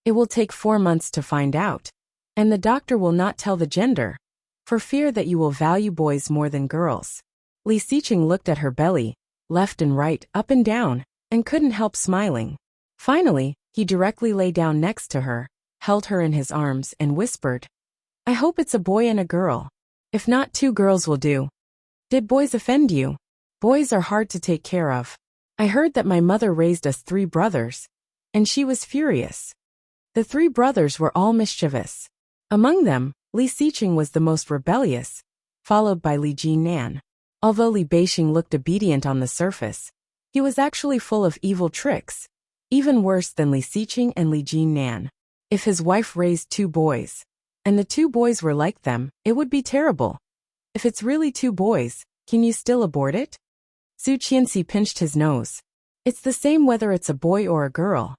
"It will take 4 months to find out, and the doctor will not tell the gender, for fear that you will value boys more than girls." Li Xiqing looked at her belly, left and right, up and down, and couldn't help smiling. Finally, he directly lay down next to her, held her in his arms, and whispered, "I hope it's a boy and a girl. If not, 2 girls will do." "Did boys offend you?" "Boys are hard to take care of. I heard that my mother raised us 3 brothers, and she was furious." The 3 brothers were all mischievous. Among them, Li Xiqing was the most rebellious, followed by Li Jinnan. Although Li Beixing looked obedient on the surface, he was actually full of evil tricks, even worse than Li Xiqing and Li Jinnan. If his wife raised 2 boys, and the 2 boys were like them, it would be terrible. If it's really 2 boys, can you still abort it? Su Qianxi pinched his nose. "It's the same whether it's a boy or a girl."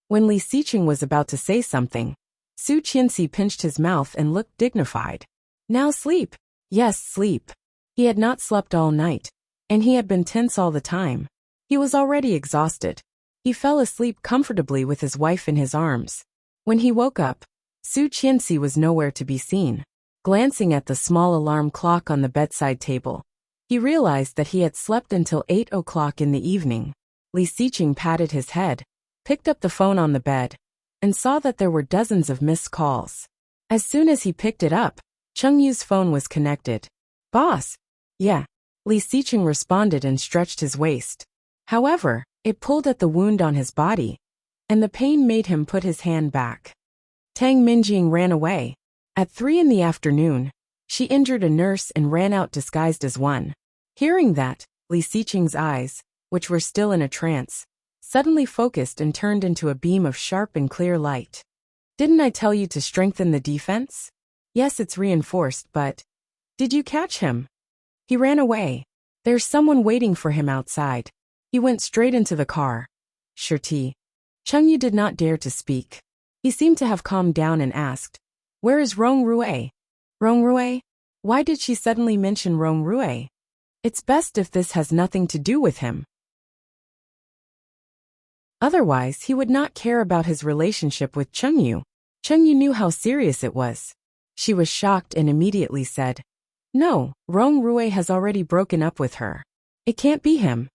When Li Xiqing was about to say something, Su Qianxi pinched his mouth and looked dignified. "Now sleep." Yes, sleep. He had not slept all night, and he had been tense all the time. He was already exhausted. He fell asleep comfortably with his wife in his arms. When he woke up, Su Qianxi was nowhere to be seen. Glancing at the small alarm clock on the bedside table, he realized that he had slept until 8 o'clock in the evening. Li Xiqing patted his head, picked up the phone on the bed, and saw that there were dozens of missed calls. As soon as he picked it up, Cheng Yu's phone was connected. "Boss." "Yeah." Li Xiqing responded and stretched his waist. However, it pulled at the wound on his body, and the pain made him put his hand back. Tang Minjing ran away. At 3 in the afternoon, she injured a nurse and ran out disguised as one. Hearing that, Li Xiqing's eyes, which were still in a trance, suddenly focused and turned into a beam of sharp and clear light. "Didn't I tell you to strengthen the defense? Yes, it's reinforced, but did you catch him? He ran away. There's someone waiting for him outside." He went straight into the car. "Shirti." Cheng Yu did not dare to speak. He seemed to have calmed down and asked, "Where is Rong Rue?" "Rong Rue? Why did she suddenly mention Rong Rue? It's best if this has nothing to do with him. Otherwise, he would not care about his relationship with Cheng Yu. Cheng Yu knew how serious it was. She was shocked and immediately said, "No, Rong Rue has already broken up with her. It can't be him."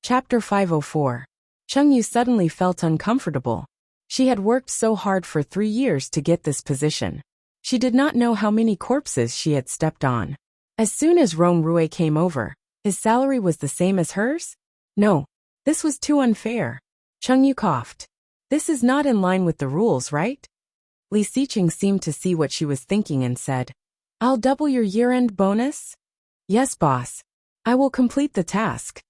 Chapter 504. Cheng Yu suddenly felt uncomfortable. She had worked so hard for 3 years to get this position. She did not know how many corpses she had stepped on. As soon as Rong Rue came over, his salary was the same as hers? No, this was too unfair. Cheng Yu coughed. "This is not in line with the rules, right?" Li Xiqing seemed to see what she was thinking and said, "I'll double your year-end bonus?" "Yes, boss. I will complete the task."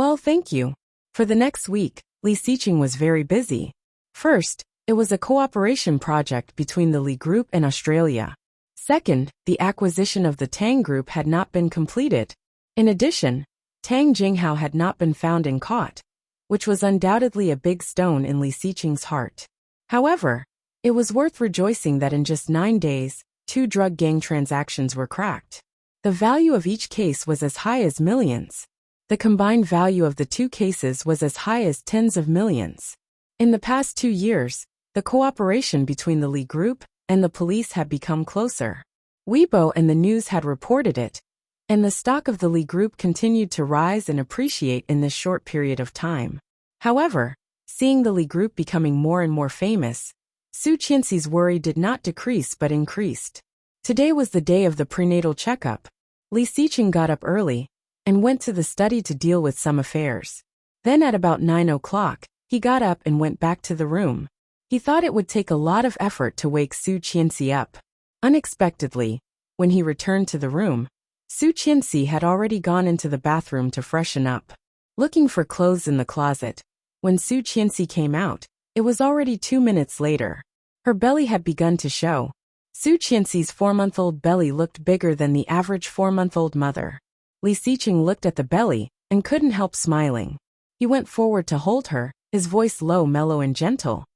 "Well, thank you." For the next week, Li Xiqing was very busy. First, it was a cooperation project between the Li Group and Australia. Second, the acquisition of the Tang Group had not been completed. In addition, Tang Jinghao had not been found and caught, which was undoubtedly a big stone in Li Xiqing's heart. However, it was worth rejoicing that in just 9 days, 2 drug gang transactions were cracked. The value of each case was as high as millions. The combined value of the 2 cases was as high as tens of millions. In the past 2 years, the cooperation between the Li Group and the police had become closer. Weibo and the news had reported it, and the stock of the Li Group continued to rise and appreciate in this short period of time. However, seeing the Li Group becoming more and more famous, Su Qianxi's worry did not decrease but increased. Today was the day of the prenatal checkup. Li Xiqing got up early and went to the study to deal with some affairs. Then at about 9 o'clock, he got up and went back to the room. He thought it would take a lot of effort to wake Su Qianxi up. Unexpectedly, when he returned to the room, Su Qianxi had already gone into the bathroom to freshen up. Looking for clothes in the closet, when Su Qianxi came out, it was already 2 minutes later. Her belly had begun to show. Su Qianxi's 4-month-old belly looked bigger than the average 4-month-old mother. Li Xiqing looked at the belly and couldn't help smiling. He went forward to hold her, his voice low, mellow, and gentle.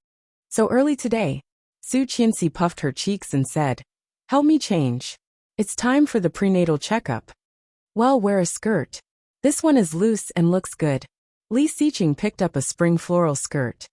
"So early today?" Su Qianxi puffed her cheeks and said, "Help me change. It's time for the prenatal checkup." "Well, wear a skirt. This one is loose and looks good." Li Xiqing picked up a spring floral skirt.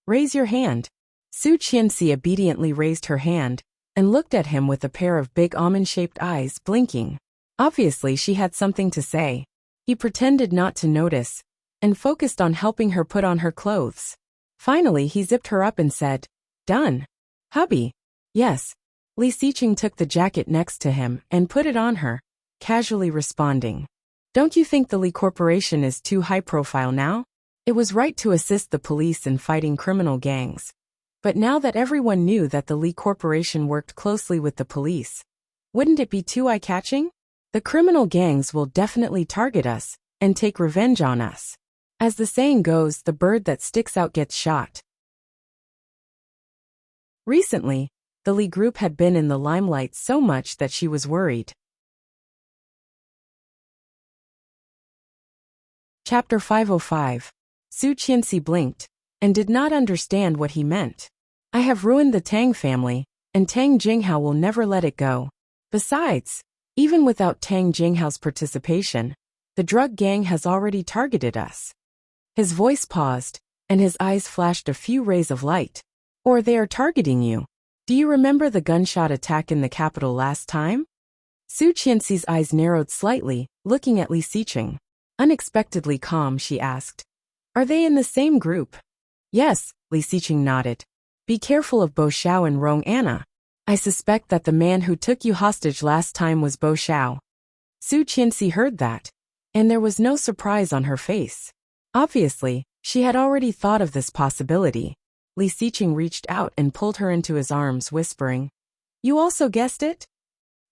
"Raise your hand." Su Qianxi obediently raised her hand and looked at him with a pair of big almond-shaped eyes blinking. Obviously, she had something to say. He pretended not to notice and focused on helping her put on her clothes. Finally, he zipped her up and said, "Done." "Hubby." "Yes." Li Xiqing took the jacket next to him and put it on her, casually responding, "Don't you think the Li Corporation is too high profile now? It was right to assist the police in fighting criminal gangs. But now that everyone knew that the Li Corporation worked closely with the police, wouldn't it be too eye-catching? The criminal gangs will definitely target us and take revenge on us. As the saying goes, the bird that sticks out gets shot." Recently, the Li Group had been in the limelight so much that she was worried. Chapter 505. Su Qianxi blinked and did not understand what he meant. "I have ruined the Tang family, and Tang Jinghao will never let it go. Besides, even without Tang Jinghao's participation, the drug gang has already targeted us." His voice paused, and his eyes flashed a few rays of light. Or they are targeting you. Do you remember the gunshot attack in the capital last time? Su Qianxi's eyes narrowed slightly, looking at Li Xiqing. Unexpectedly calm, she asked. Are they in the same group? Yes, Li Xiqing nodded. Be careful of Bo Xiao and Rong Anna. I suspect that the man who took you hostage last time was Bo Xiao. Su Qianxi heard that, and there was no surprise on her face. Obviously, she had already thought of this possibility. Li Xiqing reached out and pulled her into his arms, whispering, You also guessed it?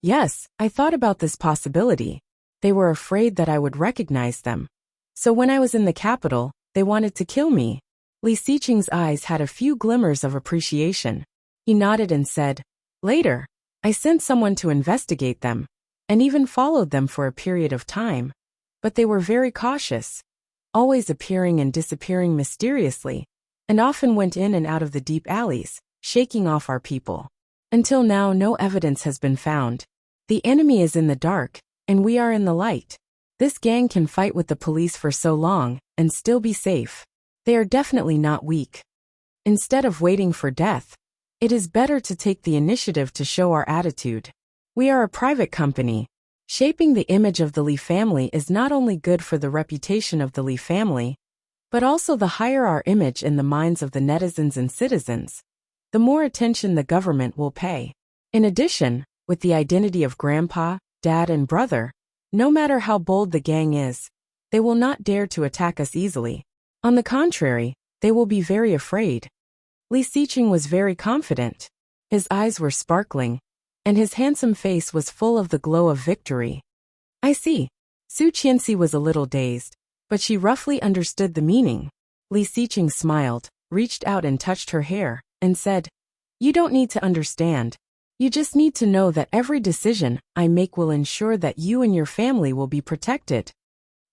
Yes, I thought about this possibility. They were afraid that I would recognize them. So when I was in the capital, they wanted to kill me. Li Xiqing's eyes had a few glimmers of appreciation. He nodded and said, Later, I sent someone to investigate them, and even followed them for a period of time. But they were very cautious, always appearing and disappearing mysteriously, and often went in and out of the deep alleys, shaking off our people. Until now, no evidence has been found. The enemy is in the dark, and we are in the light. This gang can fight with the police for so long, and still be safe. They are definitely not weak. Instead of waiting for death, it is better to take the initiative to show our attitude. We are a private company. Shaping the image of the Li family is not only good for the reputation of the Li family, but also the higher our image in the minds of the netizens and citizens, the more attention the government will pay. In addition, with the identity of grandpa, dad, and brother, no matter how bold the gang is, they will not dare to attack us easily. On the contrary, they will be very afraid. Li Xiqing was very confident. His eyes were sparkling, and his handsome face was full of the glow of victory. I see. Su Qianxi was a little dazed, but she roughly understood the meaning. Li Xiqing smiled, reached out and touched her hair, and said, You don't need to understand. You just need to know that every decision I make will ensure that you and your family will be protected.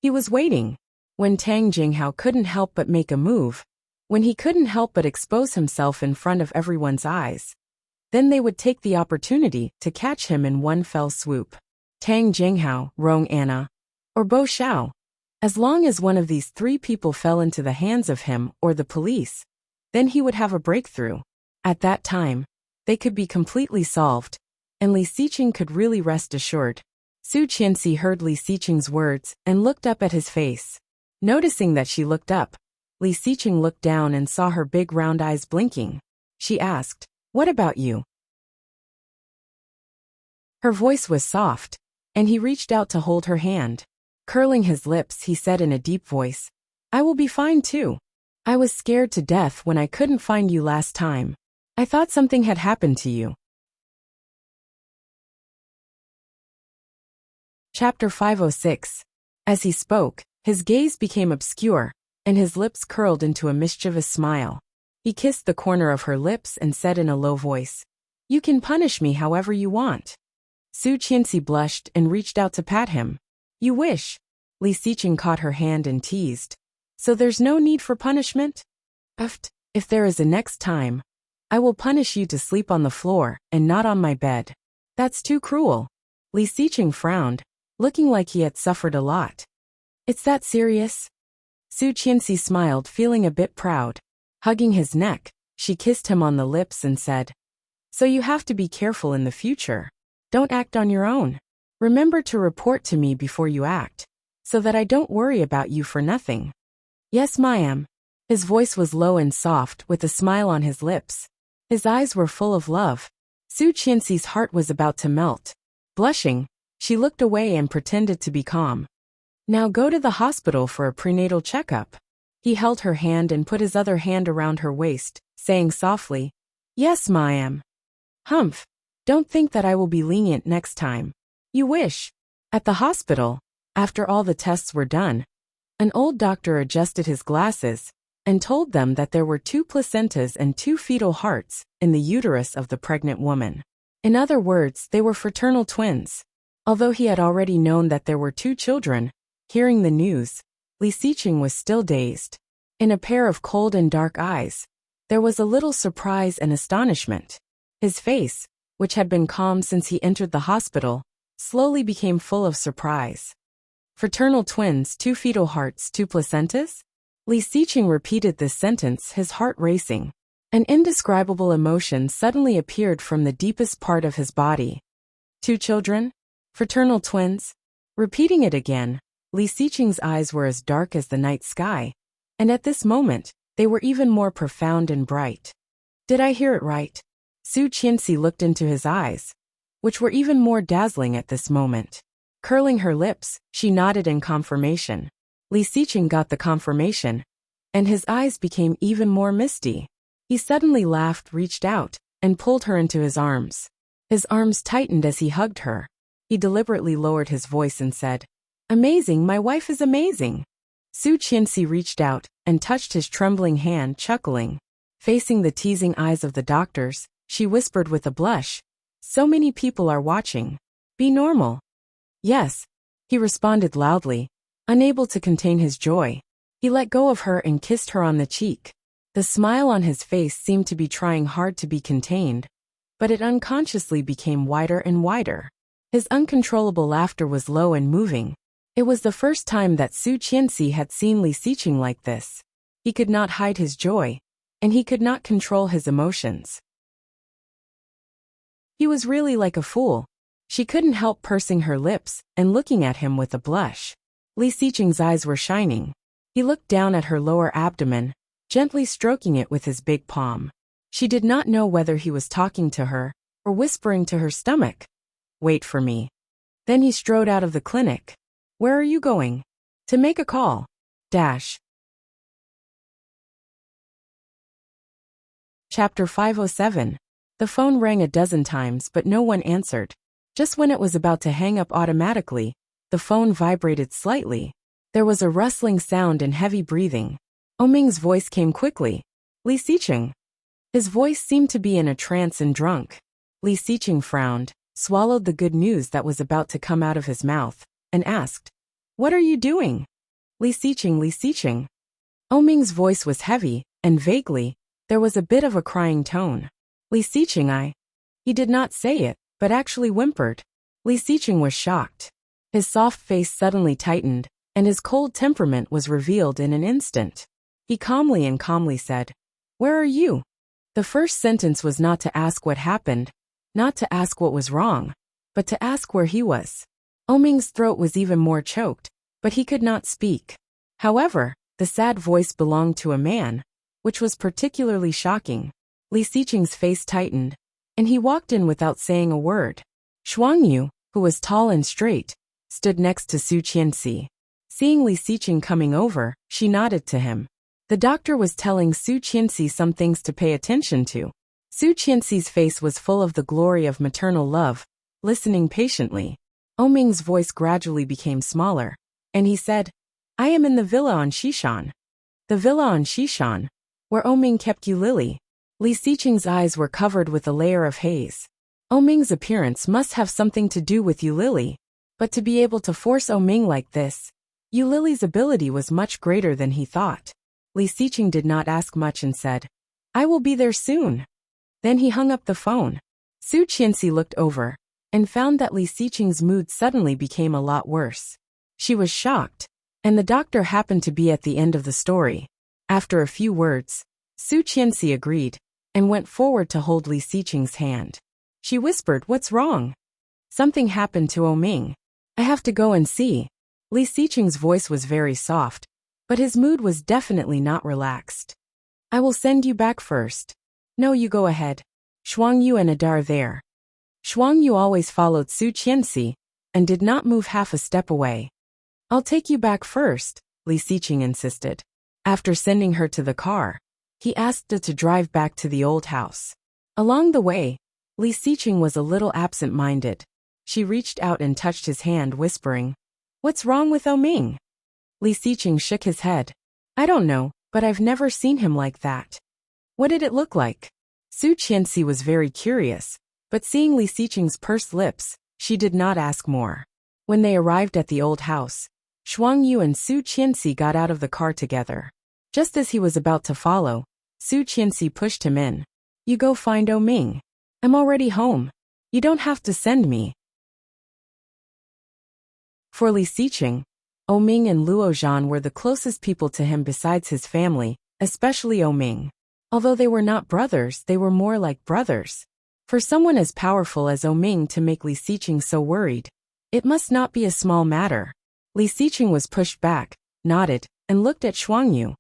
He was waiting. When Tang Jinghao couldn't help but make a move, when he couldn't help but expose himself in front of everyone's eyes, then they would take the opportunity to catch him in one fell swoop. Tang Jinghao, Rong Anna, or Bo Xiao. As long as one of these three people fell into the hands of him or the police, then he would have a breakthrough. At that time, they could be completely solved, and Li Xiqing could really rest assured. Su Qianxi heard Li Xiqing's words and looked up at his face. Noticing that she looked up, Li Xiqing looked down and saw her big round eyes blinking. She asked, What about you? Her voice was soft, and he reached out to hold her hand. Curling his lips, he said in a deep voice, I will be fine too. I was scared to death when I couldn't find you last time. I thought something had happened to you. Chapter 506. As he spoke, his gaze became obscure, and his lips curled into a mischievous smile. He kissed the corner of her lips and said in a low voice, You can punish me however you want. Su Qianxi blushed and reached out to pat him. You wish. Li Xiqing caught her hand and teased. So there's no need for punishment? If there is a next time, I will punish you to sleep on the floor and not on my bed. That's too cruel. Li Xiqing frowned, looking like he had suffered a lot. It's that serious? Su Qianxi smiled, feeling a bit proud. Hugging his neck, she kissed him on the lips and said, So you have to be careful in the future. Don't act on your own. Remember to report to me before you act, so that I don't worry about you for nothing. Yes, ma'am. His voice was low and soft, with a smile on his lips. His eyes were full of love. Su Qianxi's heart was about to melt. Blushing, she looked away and pretended to be calm. Now go to the hospital for a prenatal checkup. He held her hand and put his other hand around her waist, saying softly, Yes, ma'am. Humph. Don't think that I will be lenient next time. You wish. At the hospital, after all the tests were done, an old doctor adjusted his glasses and told them that there were 2 placentas and 2 fetal hearts in the uterus of the pregnant woman. In other words, they were fraternal twins. Although he had already known that there were 2 children, hearing the news, Li Xiqing was still dazed. In a pair of cold and dark eyes, there was a little surprise and astonishment. His face, which had been calm since he entered the hospital, slowly became full of surprise. Fraternal twins, 2 fetal hearts, 2 placentas? Li Xiqing repeated this sentence, his heart racing. An indescribable emotion suddenly appeared from the deepest part of his body. 2 children? Fraternal twins? Repeating it again, Li Xiqing's eyes were as dark as the night sky, and at this moment, they were even more profound and bright. Did I hear it right? Su Qianxi looked into his eyes, which were even more dazzling at this moment. Curling her lips, she nodded in confirmation. Li Xiqing got the confirmation, and his eyes became even more misty. He suddenly laughed, reached out, and pulled her into his arms. His arms tightened as he hugged her. He deliberately lowered his voice and said, "Amazing, my wife is amazing." Su Qianxi reached out and touched his trembling hand, chuckling. Facing the teasing eyes of the doctors, she whispered with a blush, "So many people are watching. Be normal." "Yes," he responded loudly, unable to contain his joy. He let go of her and kissed her on the cheek. The smile on his face seemed to be trying hard to be contained, but it unconsciously became wider and wider. His uncontrollable laughter was low and moving. It was the first time that Su Qianxi had seen Li Xiqing like this. He could not hide his joy, and he could not control his emotions. He was really like a fool. She couldn't help pursing her lips and looking at him with a blush. Li Xiqing's eyes were shining. He looked down at her lower abdomen, gently stroking it with his big palm. She did not know whether he was talking to her or whispering to her stomach. "Wait for me." Then he strode out of the clinic. "Where are you going?" "To make a call." Chapter 507. The phone rang a dozen times but no one answered. Just when it was about to hang up automatically, the phone vibrated slightly. There was a rustling sound and heavy breathing. Oming's voice came quickly. "Li Xiqing." His voice seemed to be in a trance and drunk. Li Xiqing frowned, swallowed the good news that was about to come out of his mouth, and asked, "What are you doing?" "Li Xiqing, Li Xiqing." Oming's voice was heavy, and vaguely, there was a bit of a crying tone. "Li Xiqing, He did not say it, but actually whimpered. Li Xiqing was shocked. His soft face suddenly tightened, and his cold temperament was revealed in an instant. He calmly said, "Where are you?" The first sentence was not to ask what happened, not to ask what was wrong, but to ask where he was. Oming's throat was even more choked, but he could not speak. However, the sad voice belonged to a man, which was particularly shocking. Li Xiqing's face tightened, and he walked in without saying a word. Shuangyu, who was tall and straight, stood next to Su Qianxi. Seeing Li Xiqing coming over, she nodded to him. The doctor was telling Su Qianxi some things to pay attention to. Su Qianxi's face was full of the glory of maternal love, listening patiently. Oming's voice gradually became smaller, and he said, "I am in the villa on Xishan." The villa on Xishan, where Oming kept Yulili. Li Xiqing's eyes were covered with a layer of haze. Oming's appearance must have something to do with Yulili, but to be able to force Oming like this, Yulili's ability was much greater than he thought. Li Xiqing did not ask much and said, "I will be there soon." Then he hung up the phone. Su Qianxi looked over and found that Li Xiqing's mood suddenly became a lot worse. She was shocked, and the doctor happened to be at the end of the story. After a few words, Su Qianxi agreed and went forward to hold Li Xiqing's hand. She whispered, "What's wrong?" "Something happened to Oming. I have to go and see." Li Xiqing's voice was very soft, but his mood was definitely not relaxed. "I will send you back first." "No, you go ahead. Shuangyu and Ada are there." Shuangyu always followed Su Qianxi and did not move half a step away. "I'll take you back first," Li Xiqing insisted. After sending her to the car, he asked her to drive back to the old house. Along the way, Li Xiqing was a little absent-minded. She reached out and touched his hand, whispering, "What's wrong with Oming?" Li Xiqing shook his head. "I don't know, but I've never seen him like that." "What did it look like?" Su Qianxi was very curious, but seeing Li Xiqing's pursed lips, she did not ask more. When they arrived at the old house, Shuangyu and Su Qianxi got out of the car together. Just as he was about to follow, Su Qianxi pushed him in. "You go find Oming. I'm already home. You don't have to send me." For Li Xiqing, Ming and Luo Zhan were the closest people to him besides his family, especially Ming. Although they were not brothers, they were more like brothers. For someone as powerful as Ming to make Li Xiqing so worried, it must not be a small matter. Li Xiqing was pushed back, nodded, and looked at Shuangyu.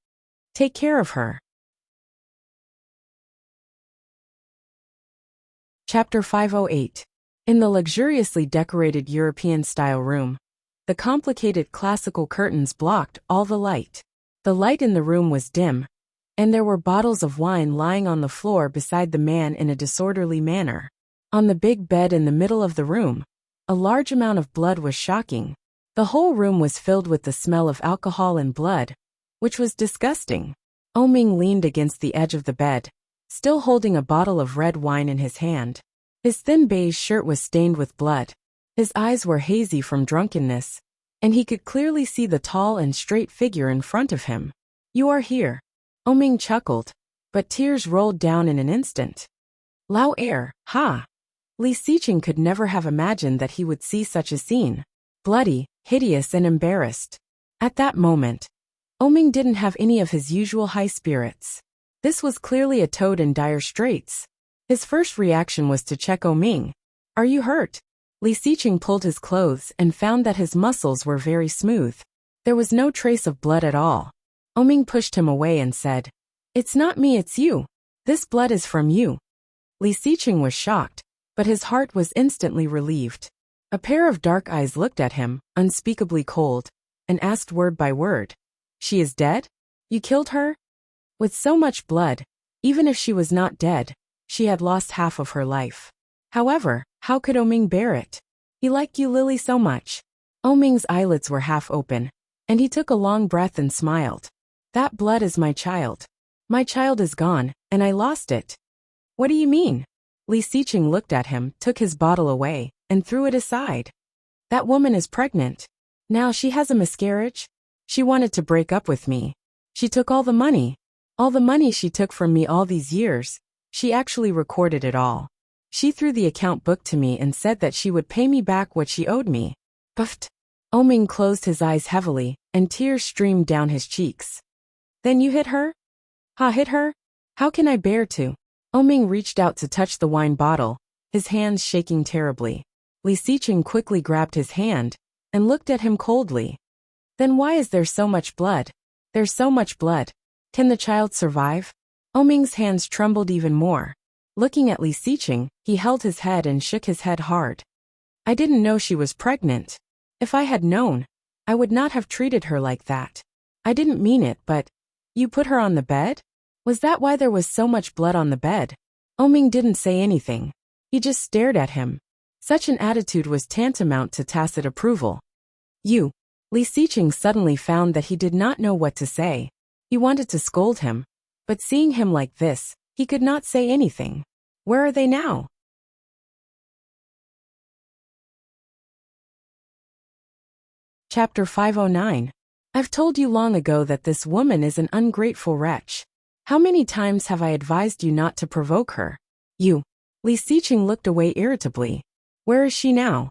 Take care of her. Chapter 508. In the luxuriously decorated European-style room, the complicated classical curtains blocked all the light. The light in the room was dim, and there were bottles of wine lying on the floor beside the man in a disorderly manner. On the big bed in the middle of the room, a large amount of blood was shocking. The whole room was filled with the smell of alcohol and blood, which was disgusting. Ming leaned against the edge of the bed, still holding a bottle of red wine in his hand. His thin beige shirt was stained with blood. His eyes were hazy from drunkenness, and he could clearly see the tall and straight figure in front of him. You are here. Ming chuckled, but tears rolled down in an instant. Lao air, ha! Li Xiqing could never have imagined that he would see such a scene. Bloody, hideous and embarrassed. At that moment, Ming didn't have any of his usual high spirits. This was clearly a toad in dire straits. His first reaction was to check Ming. Are you hurt? Li Xiqing pulled his clothes and found that his muscles were very smooth. There was no trace of blood at all. Ming pushed him away and said, It's not me, it's you. This blood is from you. Li Xiqing was shocked, but his heart was instantly relieved. A pair of dark eyes looked at him, unspeakably cold, and asked word by word. She is dead? You killed her? With so much blood, even if she was not dead, she had lost half of her life. However, how could Ming bear it? He liked Yu Lily so much. Ming's eyelids were half open, and he took a long breath and smiled. That blood is my child. My child is gone, and I lost it. What do you mean? Li Xiqing looked at him, took his bottle away, and threw it aside. That woman is pregnant. Now she has a miscarriage. She wanted to break up with me. She took all the money. All the money she took from me all these years. She actually recorded it all. She threw the account book to me and said that she would pay me back what she owed me. Buffed. Ming closed his eyes heavily, and tears streamed down his cheeks. Then you hit her? Ha, hit her? How can I bear to? Ming reached out to touch the wine bottle, his hands shaking terribly. Li Xiqing quickly grabbed his hand and looked at him coldly. Then why is there so much blood? There's so much blood. Can the child survive? Ming's hands trembled even more. Looking at Li Xiqing, he held his head and shook his head hard. I didn't know she was pregnant. If I had known, I would not have treated her like that. I didn't mean it, but you put her on the bed? Was that why there was so much blood on the bed? Ming didn't say anything. He just stared at him. Such an attitude was tantamount to tacit approval. You. Li Xiqing suddenly found that he did not know what to say. He wanted to scold him, but seeing him like this, he could not say anything. Where are they now? Chapter 509. I've told you long ago that this woman is an ungrateful wretch. How many times have I advised you not to provoke her? You. Li Xiqing looked away irritably. Where is she now?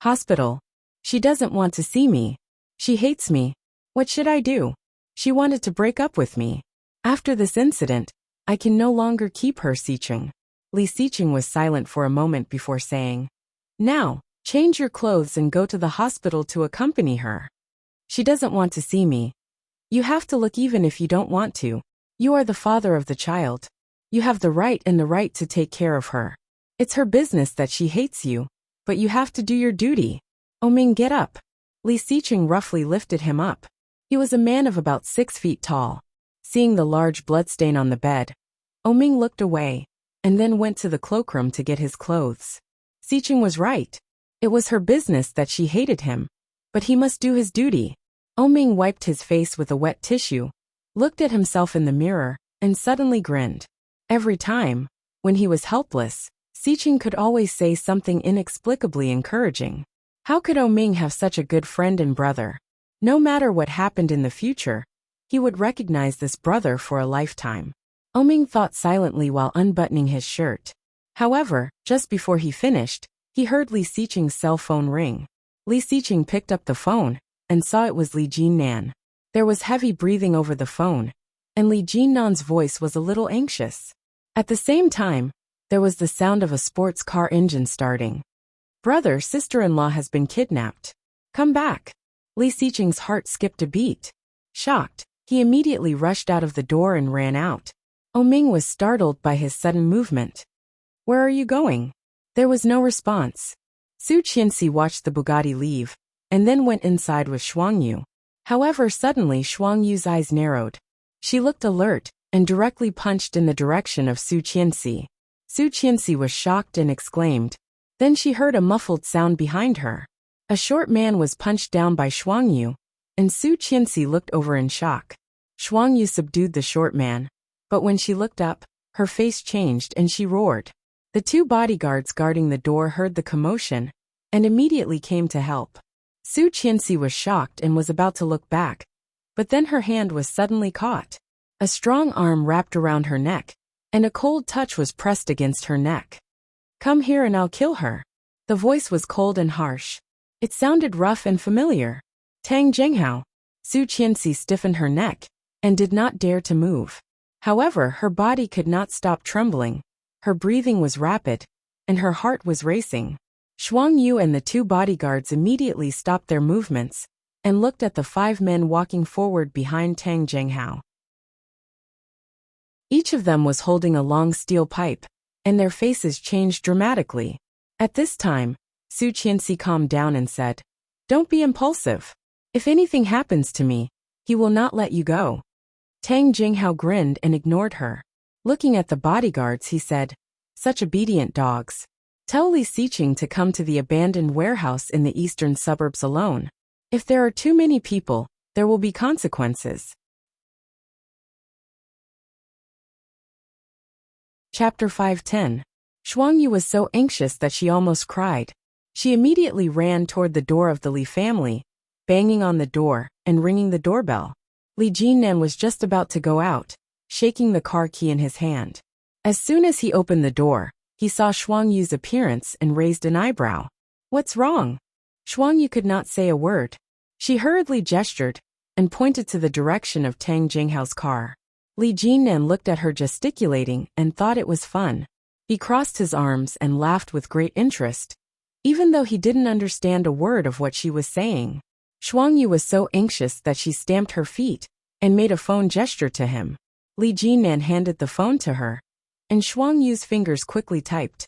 Hospital. She doesn't want to see me. She hates me. What should I do? She wanted to break up with me. After this incident, I can no longer keep her, Xiqing. Li Xiqing was silent for a moment before saying, Now, change your clothes and go to the hospital to accompany her. She doesn't want to see me. You have to look even if you don't want to. You are the father of the child. You have the right to take care of her. It's her business that she hates you, but you have to do your duty. Ming, get up. Li Xiqing roughly lifted him up. He was a man of about 6 feet tall. Seeing the large bloodstain on the bed, Ming looked away, and then went to the cloakroom to get his clothes. Xiqing was right. It was her business that she hated him, but he must do his duty. Ming wiped his face with a wet tissue, looked at himself in the mirror, and suddenly grinned. Every time, when he was helpless, Xiqing could always say something inexplicably encouraging. How could Ming have such a good friend and brother? No matter what happened in the future, he would recognize this brother for a lifetime. Ming thought silently while unbuttoning his shirt. However, just before he finished, he heard Li Xiqing's cell phone ring. Li Xiqing picked up the phone, and saw it was Li Jinnan. There was heavy breathing over the phone, and Li Jinnan's voice was a little anxious. At the same time, there was the sound of a sports car engine starting. Brother, sister-in-law has been kidnapped. Come back. Li Xiqing's heart skipped a beat. Shocked, he immediately rushed out of the door and ran out. Ming was startled by his sudden movement. Where are you going? There was no response. Su Qianxi watched the Bugatti leave, and then went inside with Shuangyu. However, suddenly Shuangyu's eyes narrowed. She looked alert, and directly punched in the direction of Su Qianxi. Su Qianxi was shocked and exclaimed. Then she heard a muffled sound behind her. A short man was punched down by Shuangyu, and Su Qianxi looked over in shock. Shuangyu subdued the short man, but when she looked up, her face changed and she roared. The two bodyguards guarding the door heard the commotion, and immediately came to help. Su Qianxi was shocked and was about to look back, but then her hand was suddenly caught. A strong arm wrapped around her neck, and a cold touch was pressed against her neck. Come here and I'll kill her. The voice was cold and harsh. It sounded rough and familiar. Tang Jinghao. Su Qianxi stiffened her neck, and did not dare to move. However, her body could not stop trembling. Her breathing was rapid, and her heart was racing. Shuangyu and the two bodyguards immediately stopped their movements, and looked at the 5 men walking forward behind Tang Jinghao. Each of them was holding a long steel pipe, and their faces changed dramatically. At this time, Su Qianxi calmed down and said, Don't be impulsive. If anything happens to me, he will not let you go. Tang Jinghao grinned and ignored her. Looking at the bodyguards, he said, Such obedient dogs. Tell Li Xiqing to come to the abandoned warehouse in the eastern suburbs alone. If there are too many people, there will be consequences. Chapter 510. Shuangyu was so anxious that she almost cried. She immediately ran toward the door of the Li family, banging on the door and ringing the doorbell. Li Jinnan was just about to go out, shaking the car key in his hand. As soon as he opened the door, he saw Shuangyu's appearance and raised an eyebrow. What's wrong? Shuangyu could not say a word. She hurriedly gestured and pointed to the direction of Tang Jinghao's car. Li Jinnan looked at her gesticulating and thought it was fun. He crossed his arms and laughed with great interest, even though he didn't understand a word of what she was saying. Shuangyu was so anxious that she stamped her feet and made a phone gesture to him. Li Jinnan handed the phone to her, and Shuangyu's fingers quickly typed.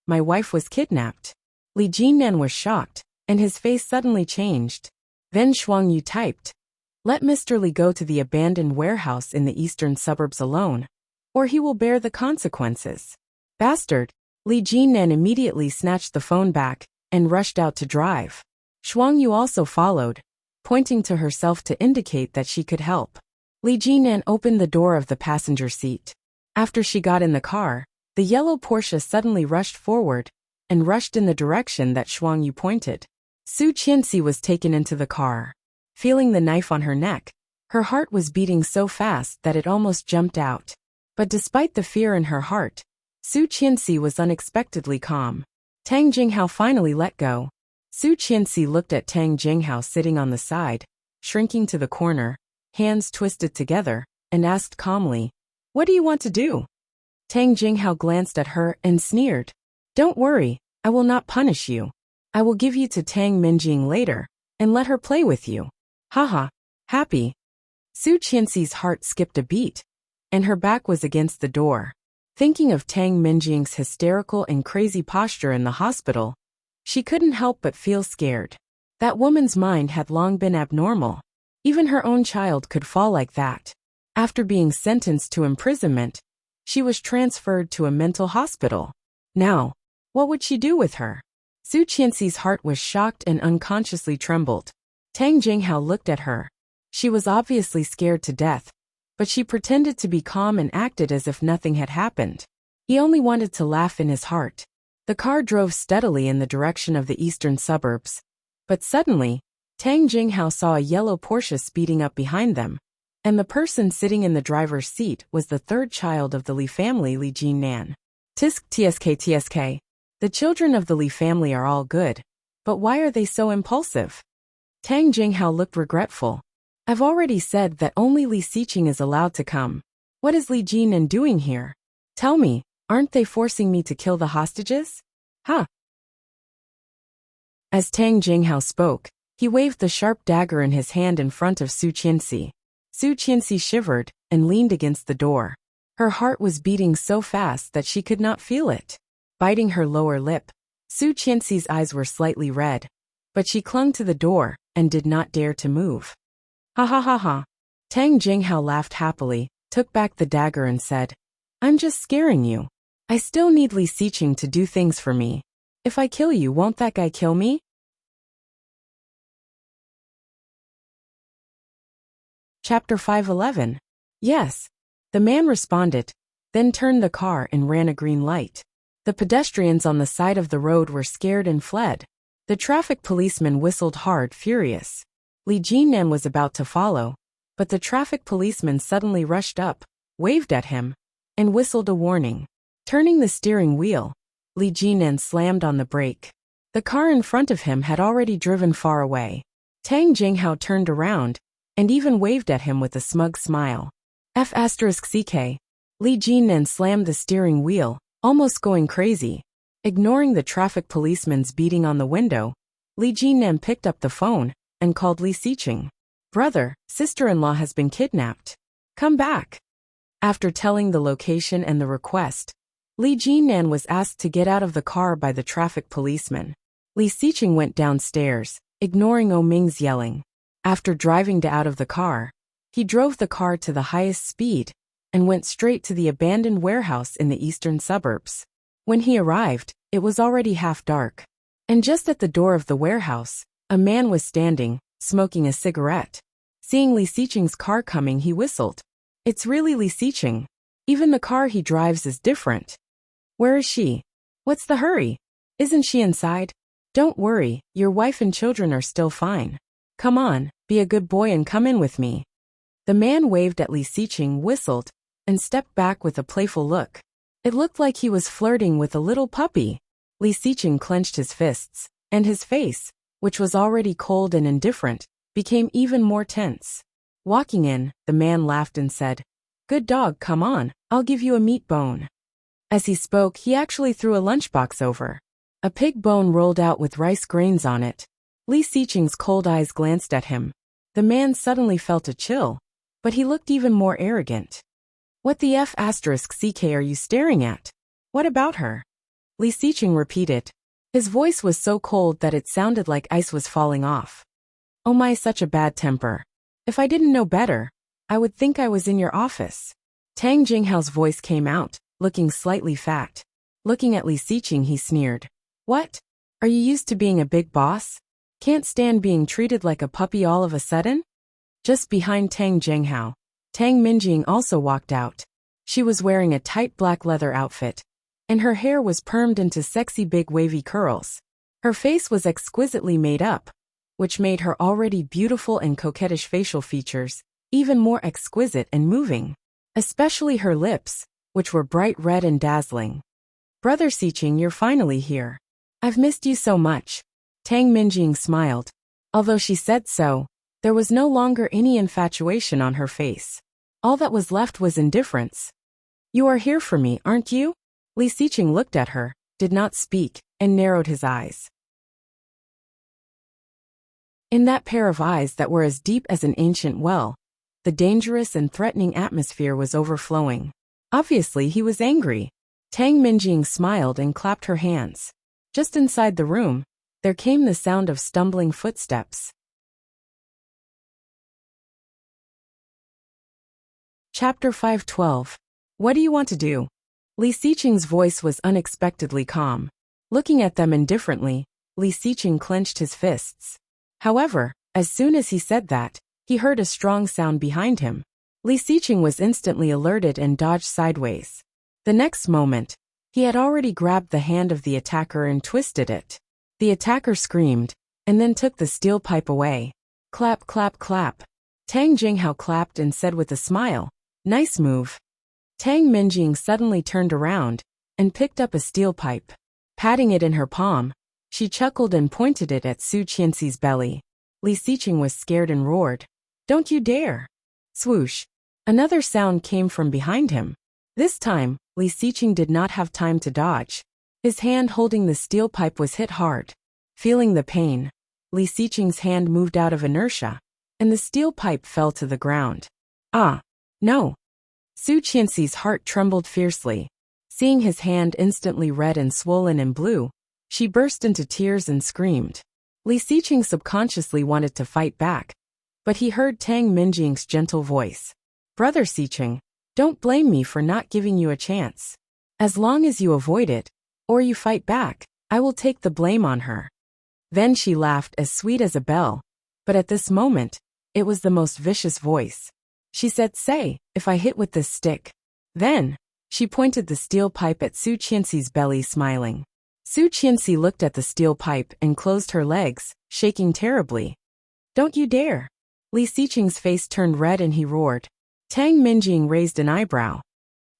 My wife was kidnapped. Li Jinnan was shocked, and his face suddenly changed. Then Shuangyu typed. Let Mr. Li go to the abandoned warehouse in the eastern suburbs alone, or he will bear the consequences. Bastard! Li Jinnan immediately snatched the phone back and rushed out to drive. Shuangyu also followed, pointing to herself to indicate that she could help. Li Jinnan opened the door of the passenger seat. After she got in the car, the yellow Porsche suddenly rushed forward and rushed in the direction that Shuangyu pointed. Su Qianxi was taken into the car. Feeling the knife on her neck, her heart was beating so fast that it almost jumped out. But despite the fear in her heart, Su Qianxi was unexpectedly calm. Tang Jinghao finally let go. Su Qianxi looked at Tang Jinghao sitting on the side, shrinking to the corner, hands twisted together, and asked calmly, What do you want to do? Tang Jinghao glanced at her and sneered. Don't worry, I will not punish you. I will give you to Tang Minjing later, and let her play with you. Haha, happy. Su Qianxi's heart skipped a beat, and her back was against the door. Thinking of Tang Minjing's hysterical and crazy posture in the hospital, she couldn't help but feel scared. That woman's mind had long been abnormal. Even her own child could fall like that. After being sentenced to imprisonment, she was transferred to a mental hospital. Now, what would she do with her? Su Qianxi's heart was shocked and unconsciously trembled. Tang Jinghao looked at her. She was obviously scared to death, but she pretended to be calm and acted as if nothing had happened. He only wanted to laugh in his heart. The car drove steadily in the direction of the eastern suburbs. But suddenly, Tang Jinghao saw a yellow Porsche speeding up behind them, and the person sitting in the driver's seat was the third child of the Li family, Li Jinnan. Tsk. The children of the Li family are all good, but why are they so impulsive? Tang Jinghao looked regretful. I've already said that only Li Xiqing is allowed to come. What is Li Jinan doing here? Tell me, aren't they forcing me to kill the hostages? Huh? As Tang Jinghao spoke, he waved the sharp dagger in his hand in front of Su Qianxi. Su Qianxi shivered and leaned against the door. Her heart was beating so fast that she could not feel it. Biting her lower lip, Su Qianxi's eyes were slightly red, but she clung to the door and did not dare to move. Ha ha ha ha. Tang Jinghao laughed happily, took back the dagger and said, I'm just scaring you. I still need Li Xiqing to do things for me. If I kill you, won't that guy kill me? Chapter 511. Yes. The man responded, then turned the car and ran a green light. The pedestrians on the side of the road were scared and fled. The traffic policeman whistled hard, furious. Li Jinan was about to follow, but the traffic policeman suddenly rushed up, waved at him, and whistled a warning. Turning the steering wheel, Li Jinan slammed on the brake. The car in front of him had already driven far away. Tang Jinghao turned around, and even waved at him with a smug smile. F***ck. Li Jinan slammed the steering wheel, almost going crazy. Ignoring the traffic policeman's beating on the window, Li Jinan picked up the phone and called Li Xiqing. Brother, sister-in-law has been kidnapped. Come back. After telling the location and the request, Li Jinan was asked to get out of the car by the traffic policeman. Li Xiqing went downstairs, ignoring Ming's yelling. After driving out of the car, he drove the car to the highest speed and went straight to the abandoned warehouse in the eastern suburbs. When he arrived, it was already half dark. And just at the door of the warehouse, a man was standing, smoking a cigarette. Seeing Li Xiqing's car coming, he whistled. It's really Li Xiqing. Even the car he drives is different. Where is she? What's the hurry? Isn't she inside? Don't worry, your wife and children are still fine. Come on, be a good boy and come in with me. The man waved at Li Xiqing, whistled, and stepped back with a playful look. It looked like he was flirting with a little puppy. Li Xiqing clenched his fists, and his face, which was already cold and indifferent, became even more tense. Walking in, the man laughed and said, Good dog, come on, I'll give you a meat bone. As he spoke, he actually threw a lunchbox over. A pig bone rolled out with rice grains on it. Li Xiqing's cold eyes glanced at him. The man suddenly felt a chill, but he looked even more arrogant. What the F***ck are you staring at? What about her? Li Xiqing repeated. His voice was so cold that it sounded like ice was falling off. Oh my, such a bad temper. If I didn't know better, I would think I was in your office. Tang Jinghao's voice came out, looking slightly fat. Looking at Li Xiqing, he sneered. What? Are you used to being a big boss? Can't stand being treated like a puppy all of a sudden? Just behind Tang Jinghao, Tang Minjing also walked out. She was wearing a tight black leather outfit, and her hair was permed into sexy big wavy curls. Her face was exquisitely made up, which made her already beautiful and coquettish facial features even more exquisite and moving. Especially her lips, which were bright red and dazzling. Brother Xiqing, you're finally here. I've missed you so much. Tang Minjing smiled. Although she said so, there was no longer any infatuation on her face. All that was left was indifference. You are here for me, aren't you? Li Xiqing looked at her, did not speak, and narrowed his eyes. In that pair of eyes that were as deep as an ancient well, the dangerous and threatening atmosphere was overflowing. Obviously, he was angry. Tang Minjing smiled and clapped her hands. Just inside the room, there came the sound of stumbling footsteps. Chapter 512. What do you want to do? Li Xiqing's voice was unexpectedly calm. Looking at them indifferently, Li Xiqing clenched his fists. However, as soon as he said that, he heard a strong sound behind him. Li Xiqing was instantly alerted and dodged sideways. The next moment, he had already grabbed the hand of the attacker and twisted it. The attacker screamed, and then took the steel pipe away. Clap, clap, clap. Tang Jinghao clapped and said with a smile, Nice move. Tang Minjing suddenly turned around and picked up a steel pipe. Patting it in her palm, she chuckled and pointed it at Su Qianxi's belly. Li Xiqing was scared and roared, "Don't you dare!" Swoosh! Another sound came from behind him. This time, Li Xiqing did not have time to dodge. His hand holding the steel pipe was hit hard. Feeling the pain, Li Xiqing's hand moved out of inertia, and the steel pipe fell to the ground. Ah! No! Su Qianxi's heart trembled fiercely. Seeing his hand instantly red and swollen and blue, she burst into tears and screamed. Li Xiqing subconsciously wanted to fight back, but he heard Tang Minjing's gentle voice. "Brother Xiqing, don't blame me for not giving you a chance. As long as you avoid it, or you fight back, I will take the blame on her." Then she laughed as sweet as a bell, but at this moment, it was the most vicious voice. She said, "Say, if I hit with this stick." Then, she pointed the steel pipe at Su Qianxi's belly, smiling. Su Qianxi looked at the steel pipe and closed her legs, shaking terribly. "Don't you dare!" Li Xiqing's face turned red and he roared. Tang Minjing raised an eyebrow.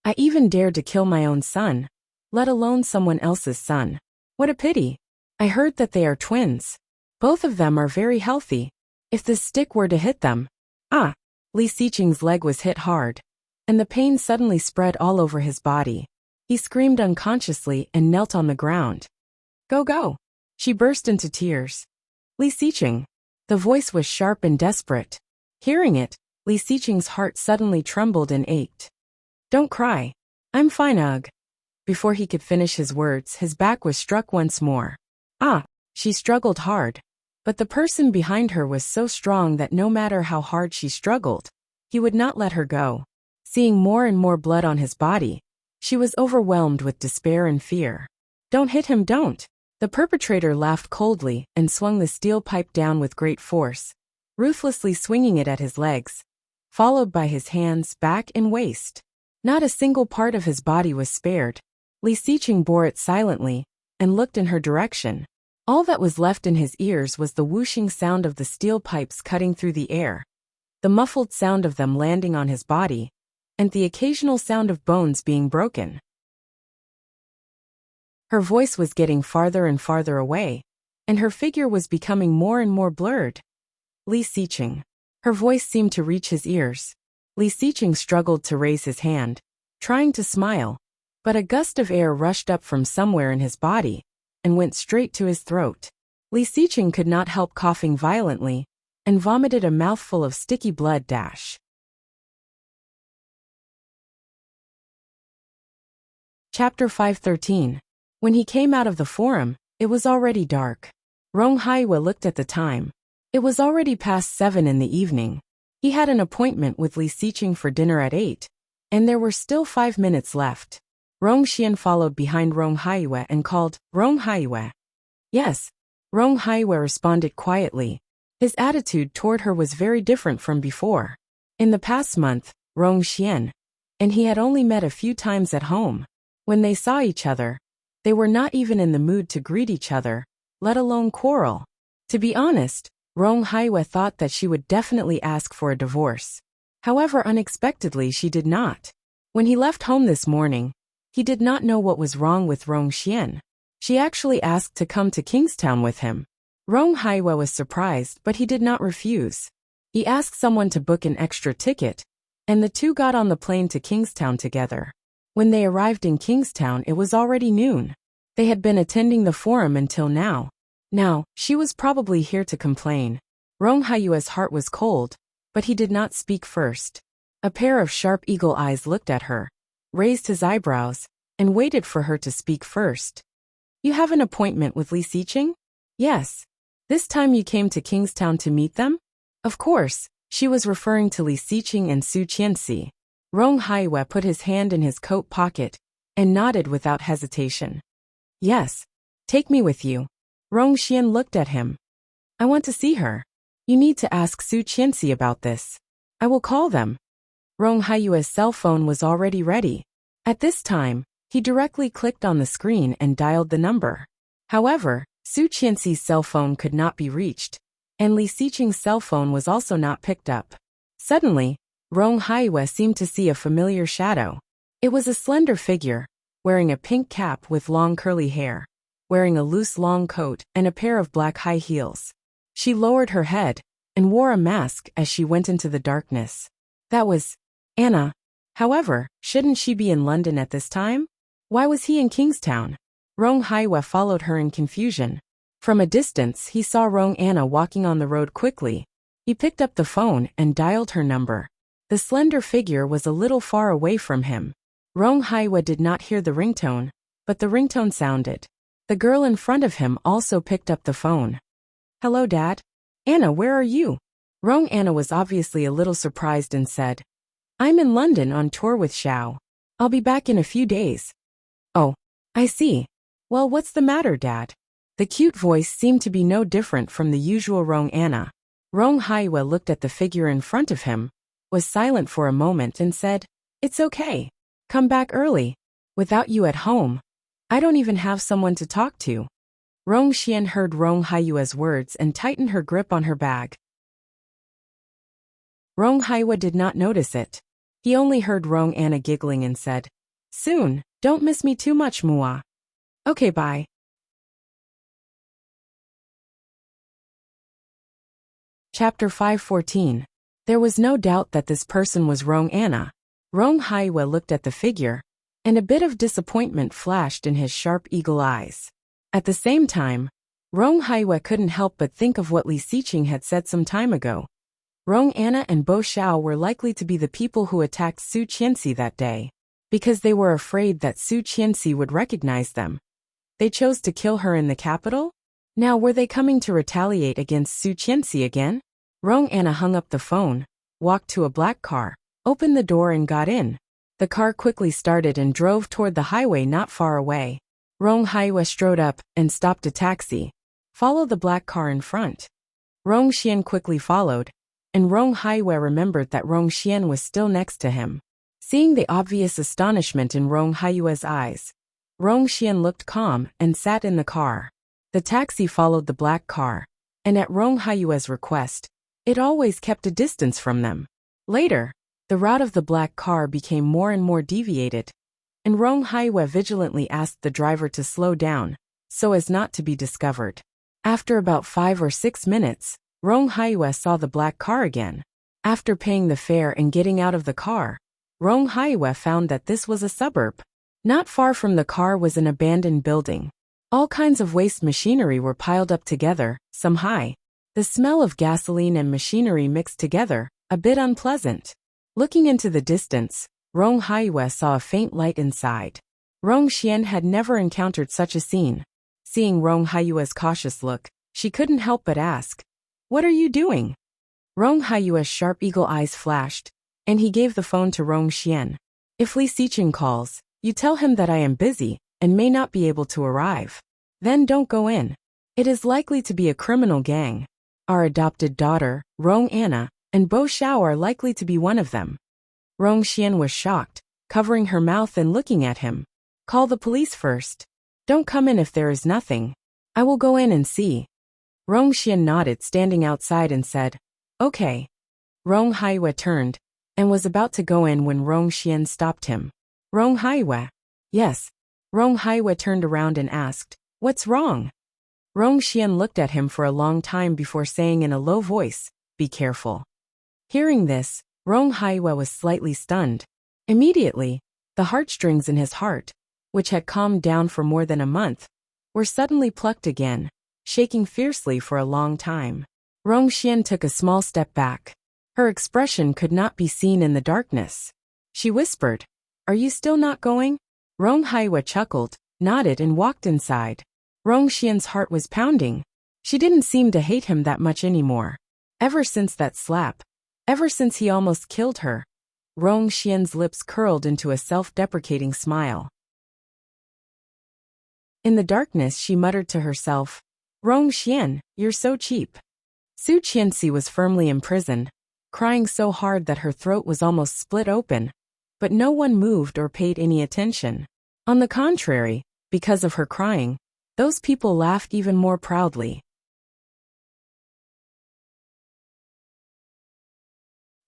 "I even dared to kill my own son, let alone someone else's son. What a pity. I heard that they are twins. Both of them are very healthy. If this stick were to hit them..." Ah! Li Xiqing's leg was hit hard, and the pain suddenly spread all over his body. He screamed unconsciously and knelt on the ground. "Go, go!" She burst into tears. "Li Xiqing." The voice was sharp and desperate. Hearing it, Li Xiqing's heart suddenly trembled and ached. "Don't cry. I'm fine, ugh." Before he could finish his words, his back was struck once more. Ah! She struggled hard, but the person behind her was so strong that no matter how hard she struggled, he would not let her go. Seeing more and more blood on his body, she was overwhelmed with despair and fear. "Don't hit him, don't!" The perpetrator laughed coldly and swung the steel pipe down with great force, ruthlessly swinging it at his legs, followed by his hands, back, and waist. Not a single part of his body was spared. Li Xiqing bore it silently and looked in her direction. All that was left in his ears was the whooshing sound of the steel pipes cutting through the air, the muffled sound of them landing on his body, and the occasional sound of bones being broken. Her voice was getting farther and farther away, and her figure was becoming more and more blurred. Li Xiqing. Her voice seemed to reach his ears. Li Xiqing struggled to raise his hand, trying to smile, but a gust of air rushed up from somewhere in his body and went straight to his throat. Li Xiqing could not help coughing violently and vomited a mouthful of sticky blood. Chapter 513. When he came out of the forum, it was already dark. Rong Haiwe looked at the time. It was already past 7 in the evening. He had an appointment with Li Xiqing for dinner at 8, and there were still 5 minutes left. Rong Xian followed behind Rong Haiwe and called, "Rong Haiwe." "Yes." Rong Haiwe responded quietly. His attitude toward her was very different from before. In the past month, Rong Xian and he had only met a few times at home. When they saw each other, they were not even in the mood to greet each other, let alone quarrel. To be honest, Rong Haiwe thought that she would definitely ask for a divorce. However, unexpectedly she did not. When he left home this morning, he did not know what was wrong with Rong Xian. She actually asked to come to Kingstown with him. Rong Haiwe was surprised, but he did not refuse. He asked someone to book an extra ticket, and the two got on the plane to Kingstown together. When they arrived in Kingstown, it was already noon. They had been attending the forum until now. Now, she was probably here to complain. Rong Haiwe's heart was cold, but he did not speak first. A pair of sharp eagle eyes looked at her, raised his eyebrows, and waited for her to speak first. "You have an appointment with Li Xiqing?" "Yes. This time you came to Kingstown to meet them?" Of course, she was referring to Li Xiqing and Su Qianxi. Rong Haiwe put his hand in his coat pocket and nodded without hesitation. "Yes. Take me with you." Rong Xian looked at him. "I want to see her. You need to ask Su Qianxi about this. I will call them." Rong Haiwe's cell phone was already ready. At this time, he directly clicked on the screen and dialed the number. However, Su Qianxi's cell phone could not be reached, and Li Xiqing's cell phone was also not picked up. Suddenly, Rong Haiwe seemed to see a familiar shadow. It was a slender figure, wearing a pink cap with long curly hair, wearing a loose long coat and a pair of black high heels. She lowered her head and wore a mask as she went into the darkness. That was Anna. However, shouldn't she be in London at this time? Why was he in Kingstown? Rong Haiwa followed her in confusion. From a distance, he saw Rong Anna walking on the road quickly. He picked up the phone and dialed her number. The slender figure was a little far away from him. Rong Haiwa did not hear the ringtone, but the ringtone sounded. The girl in front of him also picked up the phone. Hello, Dad. Anna, where are you? Rong Anna was obviously a little surprised and said, I'm in London on tour with Xiao. I'll be back in a few days. Oh, I see. Well, what's the matter, Dad? The cute voice seemed to be no different from the usual Rong Anna. Rong Haiwa looked at the figure in front of him, was silent for a moment and said, It's okay. Come back early. Without you at home, I don't even have someone to talk to. Rong Xian heard Rong Haiwa's words and tightened her grip on her bag. Rong Haiwa did not notice it. He only heard Rong Anna giggling and said, Soon, don't miss me too much, Mua. Okay, bye. Chapter 514. There was no doubt that this person was Rong Anna. Rong Haiwa looked at the figure, and a bit of disappointment flashed in his sharp eagle eyes. At the same time, Rong Haiwa couldn't help but think of what Li Xiqing had said some time ago. Rong Anna and Bo Xiao were likely to be the people who attacked Su Qianxi that day, because they were afraid that Su Qianxi would recognize them. They chose to kill her in the capital? Now were they coming to retaliate against Su Qianxi again? Rong Anna hung up the phone, walked to a black car, opened the door and got in. The car quickly started and drove toward the highway not far away. Rong Haiwa strode up and stopped a taxi. Follow the black car in front. Rong Xian quickly followed, and Rong Haiwa remembered that Rong Xian was still next to him. Seeing the obvious astonishment in Rong Haiwa's eyes, Rong Xian looked calm and sat in the car. The taxi followed the black car, and at Rong Haiwa's request, it always kept a distance from them. Later, the route of the black car became more and more deviated, and Rong Haiwa vigilantly asked the driver to slow down, so as not to be discovered. After about 5 or 6 minutes, Rong Haiwa saw the black car again. After paying the fare and getting out of the car, Rong Haiwa found that this was a suburb. Not far from the car was an abandoned building. All kinds of waste machinery were piled up together, some high. The smell of gasoline and machinery mixed together, a bit unpleasant. Looking into the distance, Rong Haiwa saw a faint light inside. Rong Xian had never encountered such a scene. Seeing Rong Haiwa's cautious look, she couldn't help but ask, What are you doing? Rong Haiwa's sharp eagle eyes flashed, and he gave the phone to Rong Xian. If Li Xiqing calls, you tell him that I am busy and may not be able to arrive. Then don't go in. It is likely to be a criminal gang. Our adopted daughter, Rong Anna, and Bo Xiao are likely to be one of them. Rong Xian was shocked, covering her mouth and looking at him. Call the police first. Don't come in if there is nothing. I will go in and see. Rong Xian nodded, standing outside, and said, Okay. Rong Haiwa turned, and was about to go in when Rong Xian stopped him. Rong Haiwa. Yes. Rong Haiwa turned around and asked, What's wrong? Rong Xian looked at him for a long time before saying in a low voice, Be careful. Hearing this, Rong Haiwa was slightly stunned. Immediately, the heartstrings in his heart, which had calmed down for more than a month, were suddenly plucked again, shaking fiercely for a long time. Rong Xian took a small step back. Her expression could not be seen in the darkness. She whispered, Are you still not going? Rong Haiwa chuckled, nodded and walked inside. Rong Xian's heart was pounding. She didn't seem to hate him that much anymore. Ever since that slap, ever since he almost killed her, Rong Xian's lips curled into a self-deprecating smile. In the darkness she muttered to herself, Rong Xian, you're so cheap. Su Qianxi was firmly imprisoned, crying so hard that her throat was almost split open, but no one moved or paid any attention. On the contrary, because of her crying, those people laughed even more proudly.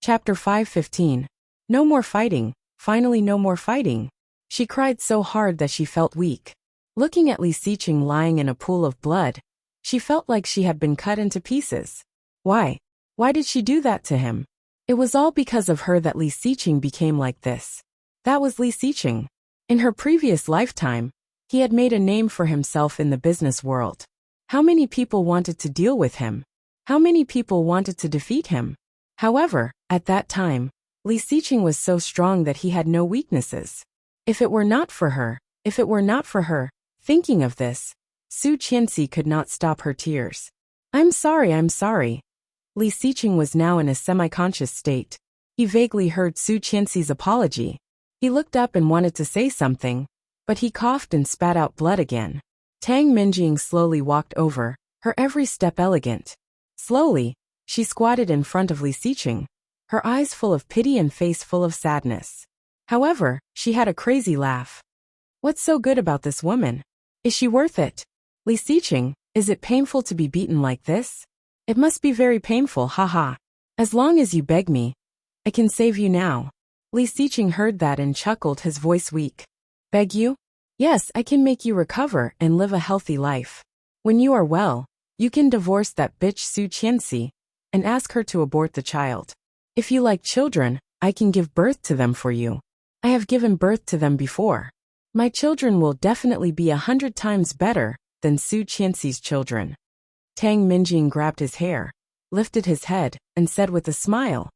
Chapter 515. No more fighting, finally no more fighting. She cried so hard that she felt weak. Looking at Li Xiqing lying in a pool of blood, She felt like she had been cut into pieces. Why? Why did she do that to him? It was all because of her that Li Xiqing became like this. That was Li Xiqing. In her previous lifetime, he had made a name for himself in the business world. How many people wanted to deal with him? How many people wanted to defeat him? However, at that time, Li Xiqing was so strong that he had no weaknesses. If it were not for her, thinking of this, Su Qianxi could not stop her tears. I'm sorry. Li Xiqing was now in a semi-conscious state. He vaguely heard Su Qianxi's apology. He looked up and wanted to say something, but he coughed and spat out blood again. Tang Minjing slowly walked over, her every step elegant. Slowly, she squatted in front of Li Xiqing, her eyes full of pity and face full of sadness. However, she had a crazy laugh. What's so good about this woman? Is she worth it? Li Xiqing, is it painful to be beaten like this? It must be very painful, haha. As long as you beg me, I can save you now. Li Xiqing heard that and chuckled, his voice weak. Beg you? Yes, I can make you recover and live a healthy life. When you are well, you can divorce that bitch Su Qianxi and ask her to abort the child. If you like children, I can give birth to them for you. I have given birth to them before. My children will definitely be 100 times better than Su Qianxi's children. Tang Minjing grabbed his hair, lifted his head, and said with a smile,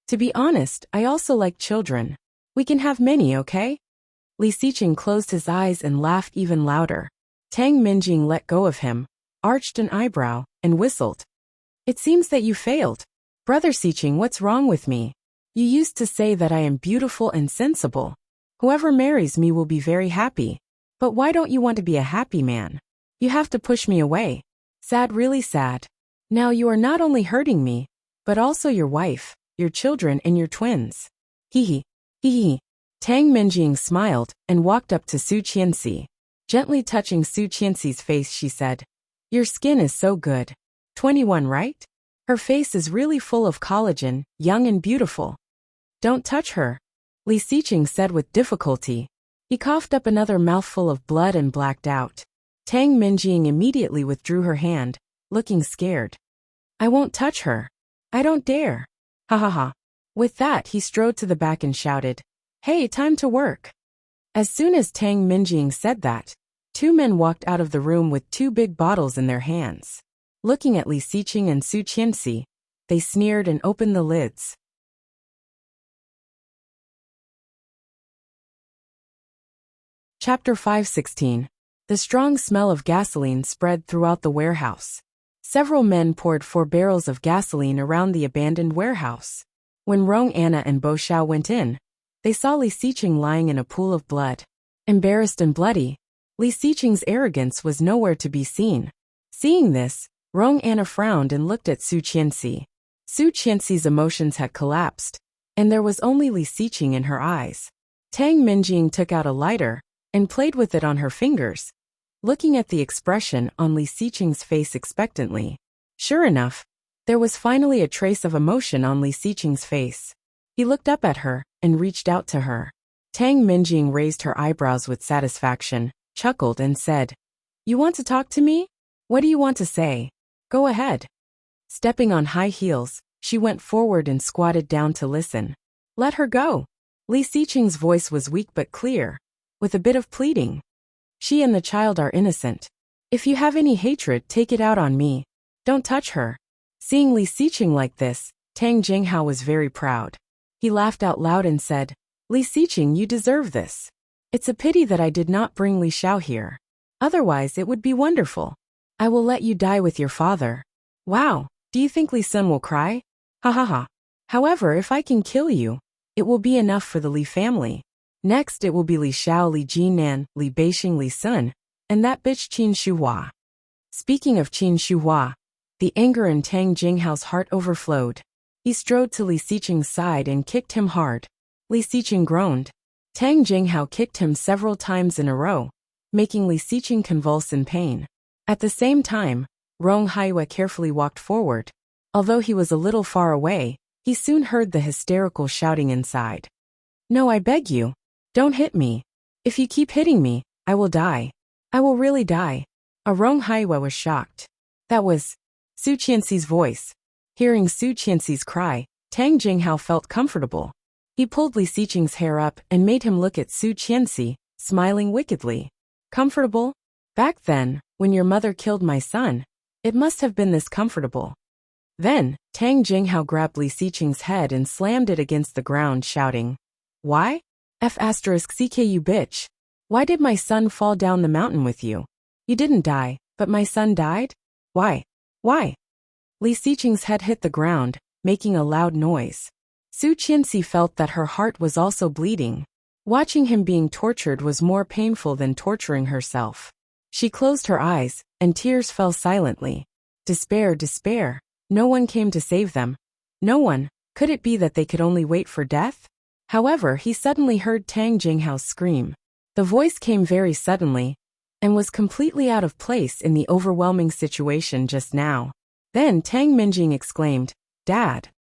to be honest, I also like children. We can have many, okay? Li Xiqing closed his eyes and laughed even louder. Tang Minjing let go of him, arched an eyebrow, and whistled. It seems that you failed. Brother Xiqing, what's wrong with me? You used to say that I am beautiful and sensible. Whoever marries me will be very happy. But why don't you want to be a happy man? You have to push me away. Sad, really sad. Now you are not only hurting me, but also your wife, your children and your twins. Hee hee. Tang Minjing smiled and walked up to Su Qianxi. Gently touching Su Qianxi's face, she said, your skin is so good. 21, right? Her face is really full of collagen, young and beautiful. Don't touch her, Li Xiqing said with difficulty. He coughed up another mouthful of blood and blacked out. Tang Minjing immediately withdrew her hand, looking scared. I won't touch her. I don't dare. Ha ha ha. With that, he strode to the back and shouted, Hey, time to work. As soon as Tang Minjing said that, two men walked out of the room with two big bottles in their hands. Looking at Li Xiqing and Su Qianxi, they sneered and opened the lids. Chapter 5:16. The strong smell of gasoline spread throughout the warehouse. Several men poured 4 barrels of gasoline around the abandoned warehouse. When Rong Anna and Bo Xiao went in, they saw Li Xiqing lying in a pool of blood. Embarrassed and bloody, Li Xiqing's arrogance was nowhere to be seen. Seeing this, Rong Anna frowned and looked at Su Qianxi. Su Qianxi's emotions had collapsed, and there was only Li Xiqing in her eyes. Tang Minjing took out a lighter and played with it on her fingers, looking at the expression on Li Xiqing's face expectantly. Sure enough, there was finally a trace of emotion on Li Xiqing's face. He looked up at her and reached out to her. Tang Minjing raised her eyebrows with satisfaction, chuckled and said, You want to talk to me? What do you want to say? Go ahead. Stepping on high heels, she went forward and squatted down to listen. Let her go. Li Xiqing's voice was weak but clear, with a bit of pleading. She and the child are innocent. If you have any hatred, take it out on me. Don't touch her. Seeing Li Xiqing like this, Tang Jinghao was very proud. He laughed out loud and said, Li Xiqing, you deserve this. It's a pity that I did not bring Li Xiao here. Otherwise it would be wonderful. I will let you die with your father. Wow, do you think Li Sun will cry? Ha ha ha. However, if I can kill you, it will be enough for the Li family. Next it will be Li Xiao, Li Jinan, Li Beixing, Li Sun, and that bitch Qin Shuhua. Speaking of Qin Shuhua, the anger in Tang Jinghao's heart overflowed. He strode to Li Xiqing's side and kicked him hard. Li Xiqing groaned. Tang Jinghao kicked him several times in a row, making Li Xiqing convulse in pain. At the same time, Rong Haiyue carefully walked forward. Although he was a little far away, he soon heard the hysterical shouting inside. No, I beg you. Don't hit me. If you keep hitting me, I will die. I will really die. Rong Haiyue was shocked. That was Su Qianxi's voice. Hearing Su Qianxi's cry, Tang Jinghao felt comfortable. He pulled Li Xiqing's hair up and made him look at Su Qianxi, smiling wickedly. Comfortable? Back then, when your mother killed my son, it must have been this comfortable. Then, Tang Jinghao grabbed Li Xiqing's head and slammed it against the ground, shouting, "Why? CK you bitch. Why did my son fall down the mountain with you? You didn't die, but my son died? Why? Why?" Li Xiqing's head hit the ground, making a loud noise. Su Qianxi felt that her heart was also bleeding. Watching him being tortured was more painful than torturing herself. She closed her eyes, and tears fell silently. Despair, despair. No one came to save them. No one. Could it be that they could only wait for death? However, he suddenly heard Tang Jinghao scream. The voice came very suddenly, and was completely out of place in the overwhelming situation just now. Then Tang Minjing exclaimed, "Dad."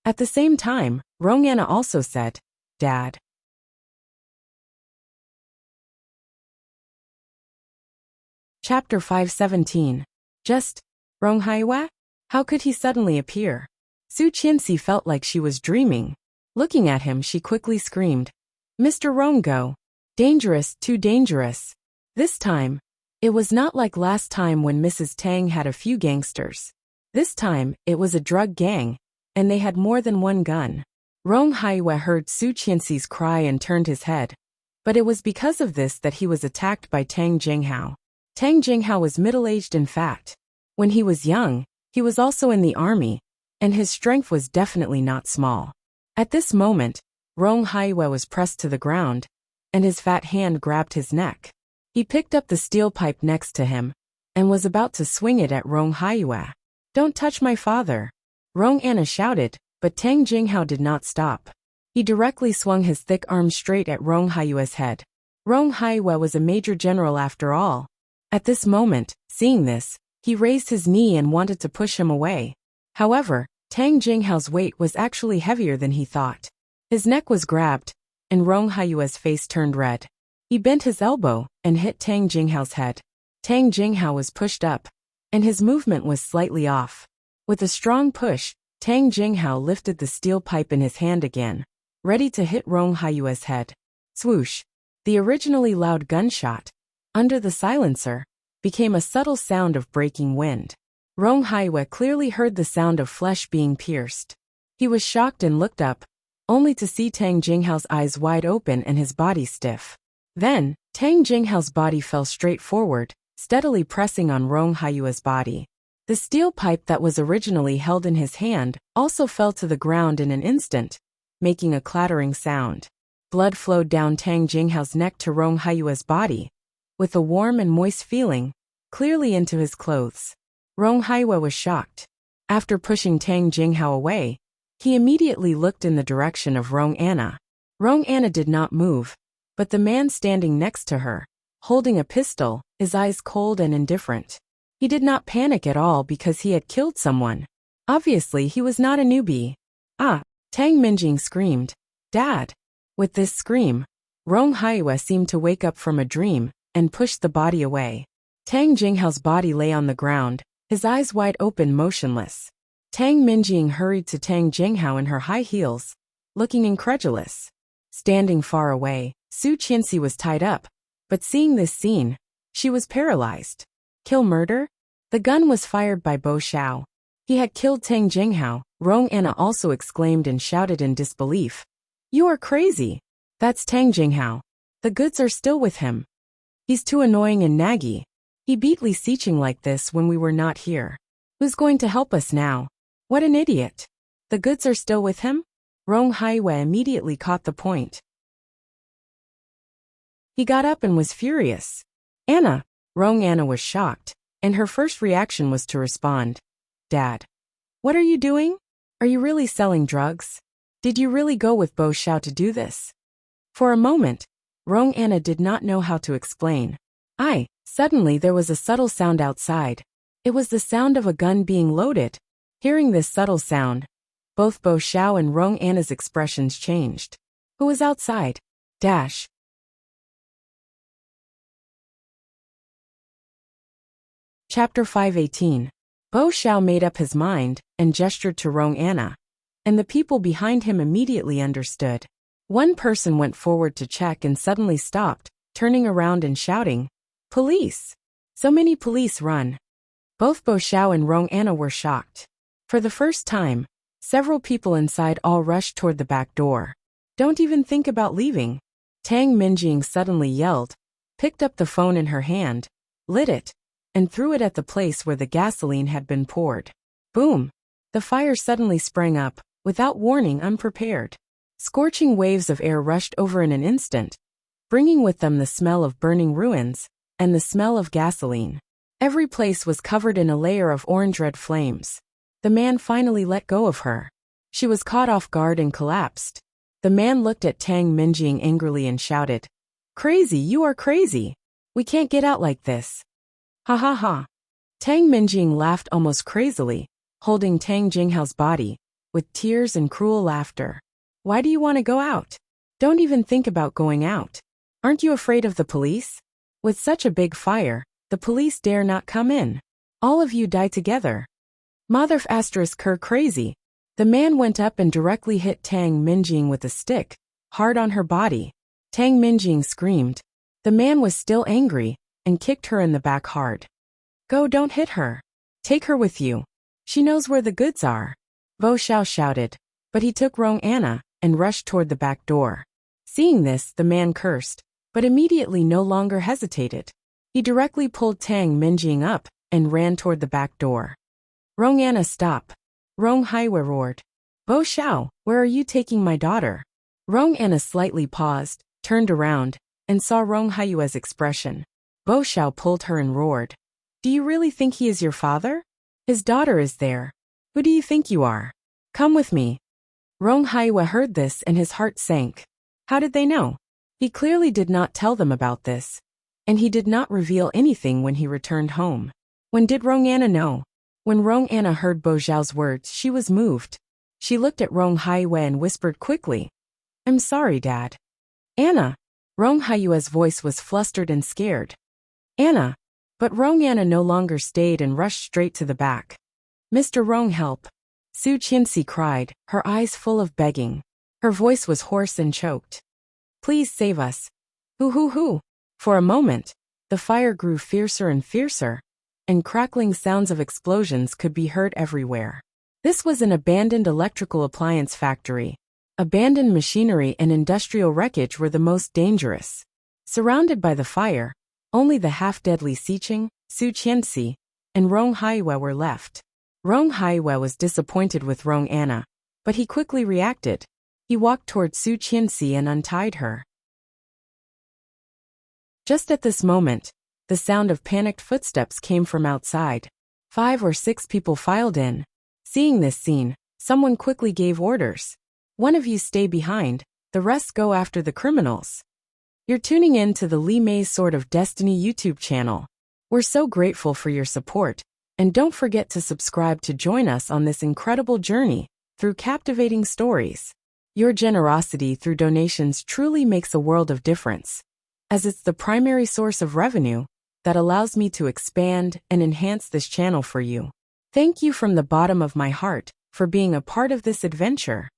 At the same time, Rong-Anna also said, "Dad." Chapter 517. Just Rong Haiwa? How could he suddenly appear? Su Qianxi felt like she was dreaming. Looking at him, she quickly screamed, "Mr. Rong, go. Dangerous, too dangerous." This time, it was not like last time when Mrs. Tang had a few gangsters. This time, it was a drug gang, and they had more than one gun. Rong Haiwa heard Su Qianxi's cry and turned his head. But it was because of this that he was attacked by Tang Jinghao. Tang Jinghao was middle-aged and fat. When he was young, he was also in the army, and his strength was definitely not small. At this moment, Rong Haiwa was pressed to the ground, and his fat hand grabbed his neck. He picked up the steel pipe next to him, and was about to swing it at Rong Haiwa. "Don't touch my father," Rong-Anna shouted, but Tang Jinghao did not stop. He directly swung his thick arm straight at Rong Haiwa's head. Rong Haiwa was a major general after all. At this moment, seeing this, he raised his knee and wanted to push him away. However, Tang Jinghao's weight was actually heavier than he thought. His neck was grabbed, and Rong Haiwa's face turned red. He bent his elbow and hit Tang Jinghao's head. Tang Jinghao was pushed up, and his movement was slightly off. With a strong push, Tang Jinghao lifted the steel pipe in his hand again, ready to hit Rong Haiwa's head. Swoosh! The originally loud gunshot, under the silencer, became a subtle sound of breaking wind. Rong Haiwa clearly heard the sound of flesh being pierced. He was shocked and looked up, only to see Tang Jinghao's eyes wide open and his body stiff. Then, Tang Jinghao's body fell straight forward, steadily pressing on Rong Haiwa's body. The steel pipe that was originally held in his hand also fell to the ground in an instant, making a clattering sound. Blood flowed down Tang Jinghao's neck to Rong Haiwa's body, with a warm and moist feeling, clearly into his clothes. Rong Haiwa was shocked. After pushing Tang Jinghao away, he immediately looked in the direction of Rong-Anna. Rong-Anna did not move, but the man standing next to her, holding a pistol, his eyes cold and indifferent. He did not panic at all because he had killed someone. Obviously, he was not a newbie. "Ah!" Tang Minjing screamed. "Dad!" With this scream, Rong Haiwa seemed to wake up from a dream and pushed the body away. Tang Jinghao's body lay on the ground, his eyes wide open, motionless. Tang Minjing hurried to Tang Jinghao in her high heels, looking incredulous. Standing far away, Su Qianxi was tied up, but seeing this scene, she was paralyzed. Kill murder? The gun was fired by Bo Xiao. He had killed Tang Jinghao, Rong-Anna also exclaimed and shouted in disbelief. "You are crazy. That's Tang Jinghao. The goods are still with him. He's too annoying and naggy. He beat Li Xiqing like this when we were not here. Who's going to help us now? What an idiot. The goods are still with him?" Rong Haiwa immediately caught the point. He got up and was furious. "Anna!" Rong-Anna was shocked, and her first reaction was to respond. "Dad. What are you doing? Are you really selling drugs? Did you really go with Bo Xiao to do this?" For a moment, Rong-Anna did not know how to explain. Suddenly there was a subtle sound outside. It was the sound of a gun being loaded. Hearing this subtle sound, both Bo Xiao and Rong-Anna's expressions changed. Who was outside? Chapter 518. Bo Xiao made up his mind and gestured to Rong Anna, and the people behind him immediately understood. One person went forward to check and suddenly stopped, turning around and shouting, "Police!" So many police run. Both Bo Xiao and Rong Anna were shocked. For the first time, several people inside all rushed toward the back door. "Don't even think about leaving," Tang Minjing suddenly yelled, picked up the phone in her hand, lit it, and threw it at the place where the gasoline had been poured. Boom! The fire suddenly sprang up, without warning, unprepared. Scorching waves of air rushed over in an instant, bringing with them the smell of burning ruins and the smell of gasoline. Every place was covered in a layer of orange-red flames. The man finally let go of her. She was caught off guard and collapsed. The man looked at Tang Minjing angrily and shouted, "Crazy, you are crazy. We can't get out like this." Ha ha ha. Tang Minjing laughed almost crazily, holding Tang Jinghao's body, with tears and cruel laughter. "Why do you want to go out? Don't even think about going out. Aren't you afraid of the police? With such a big fire, the police dare not come in. All of you die together." Mother asterisk her crazy. The man went up and directly hit Tang Minjing with a stick, hard on her body. Tang Minjing screamed. The man was still angry, and kicked her in the back hard. "Go, don't hit her. Take her with you. She knows where the goods are." Bo Xiao shouted, but he took Rong Anna and rushed toward the back door. Seeing this, the man cursed, but immediately no longer hesitated. He directly pulled Tang Minjing up and ran toward the back door. "Rong Anna, stop!" Rong Haiwa roared. "Bo Xiao, where are you taking my daughter?" Rong Anna slightly paused, turned around, and saw Rong Haiwa's expression. Bo Xiao pulled her and roared, "Do you really think he is your father? His daughter is there. Who do you think you are? Come with me." Rong Haiwa heard this and his heart sank. How did they know? He clearly did not tell them about this, and he did not reveal anything when he returned home. When did Rong Anna know? When Rong Anna heard Bo Xiao's words, she was moved. She looked at Rong Haiwa and whispered quickly, "I'm sorry, Dad." "Anna." Rong Haiwa's voice was flustered and scared. "Anna." But Rong Anna no longer stayed and rushed straight to the back. "Mr. Rong, help." Su Qianxi cried, her eyes full of begging. Her voice was hoarse and choked. "Please save us. Hoo hoo hoo." For a moment, the fire grew fiercer and fiercer, and crackling sounds of explosions could be heard everywhere. This was an abandoned electrical appliance factory. Abandoned machinery and industrial wreckage were the most dangerous. Surrounded by the fire, only the half-deadly Xiqing, Su Qianxi, and Rong Haiwa were left. Rong Haiwa was disappointed with Rong Anna, but he quickly reacted. He walked toward Su Qianxi and untied her. Just at this moment, the sound of panicked footsteps came from outside. 5 or 6 people filed in. Seeing this scene, someone quickly gave orders. "One of you stay behind, the rest go after the criminals." You're tuning in to the Li Mei's Sword of Destiny YouTube channel. We're so grateful for your support, and don't forget to subscribe to join us on this incredible journey through captivating stories. Your generosity through donations truly makes a world of difference, as it's the primary source of revenue that allows me to expand and enhance this channel for you. Thank you from the bottom of my heart for being a part of this adventure.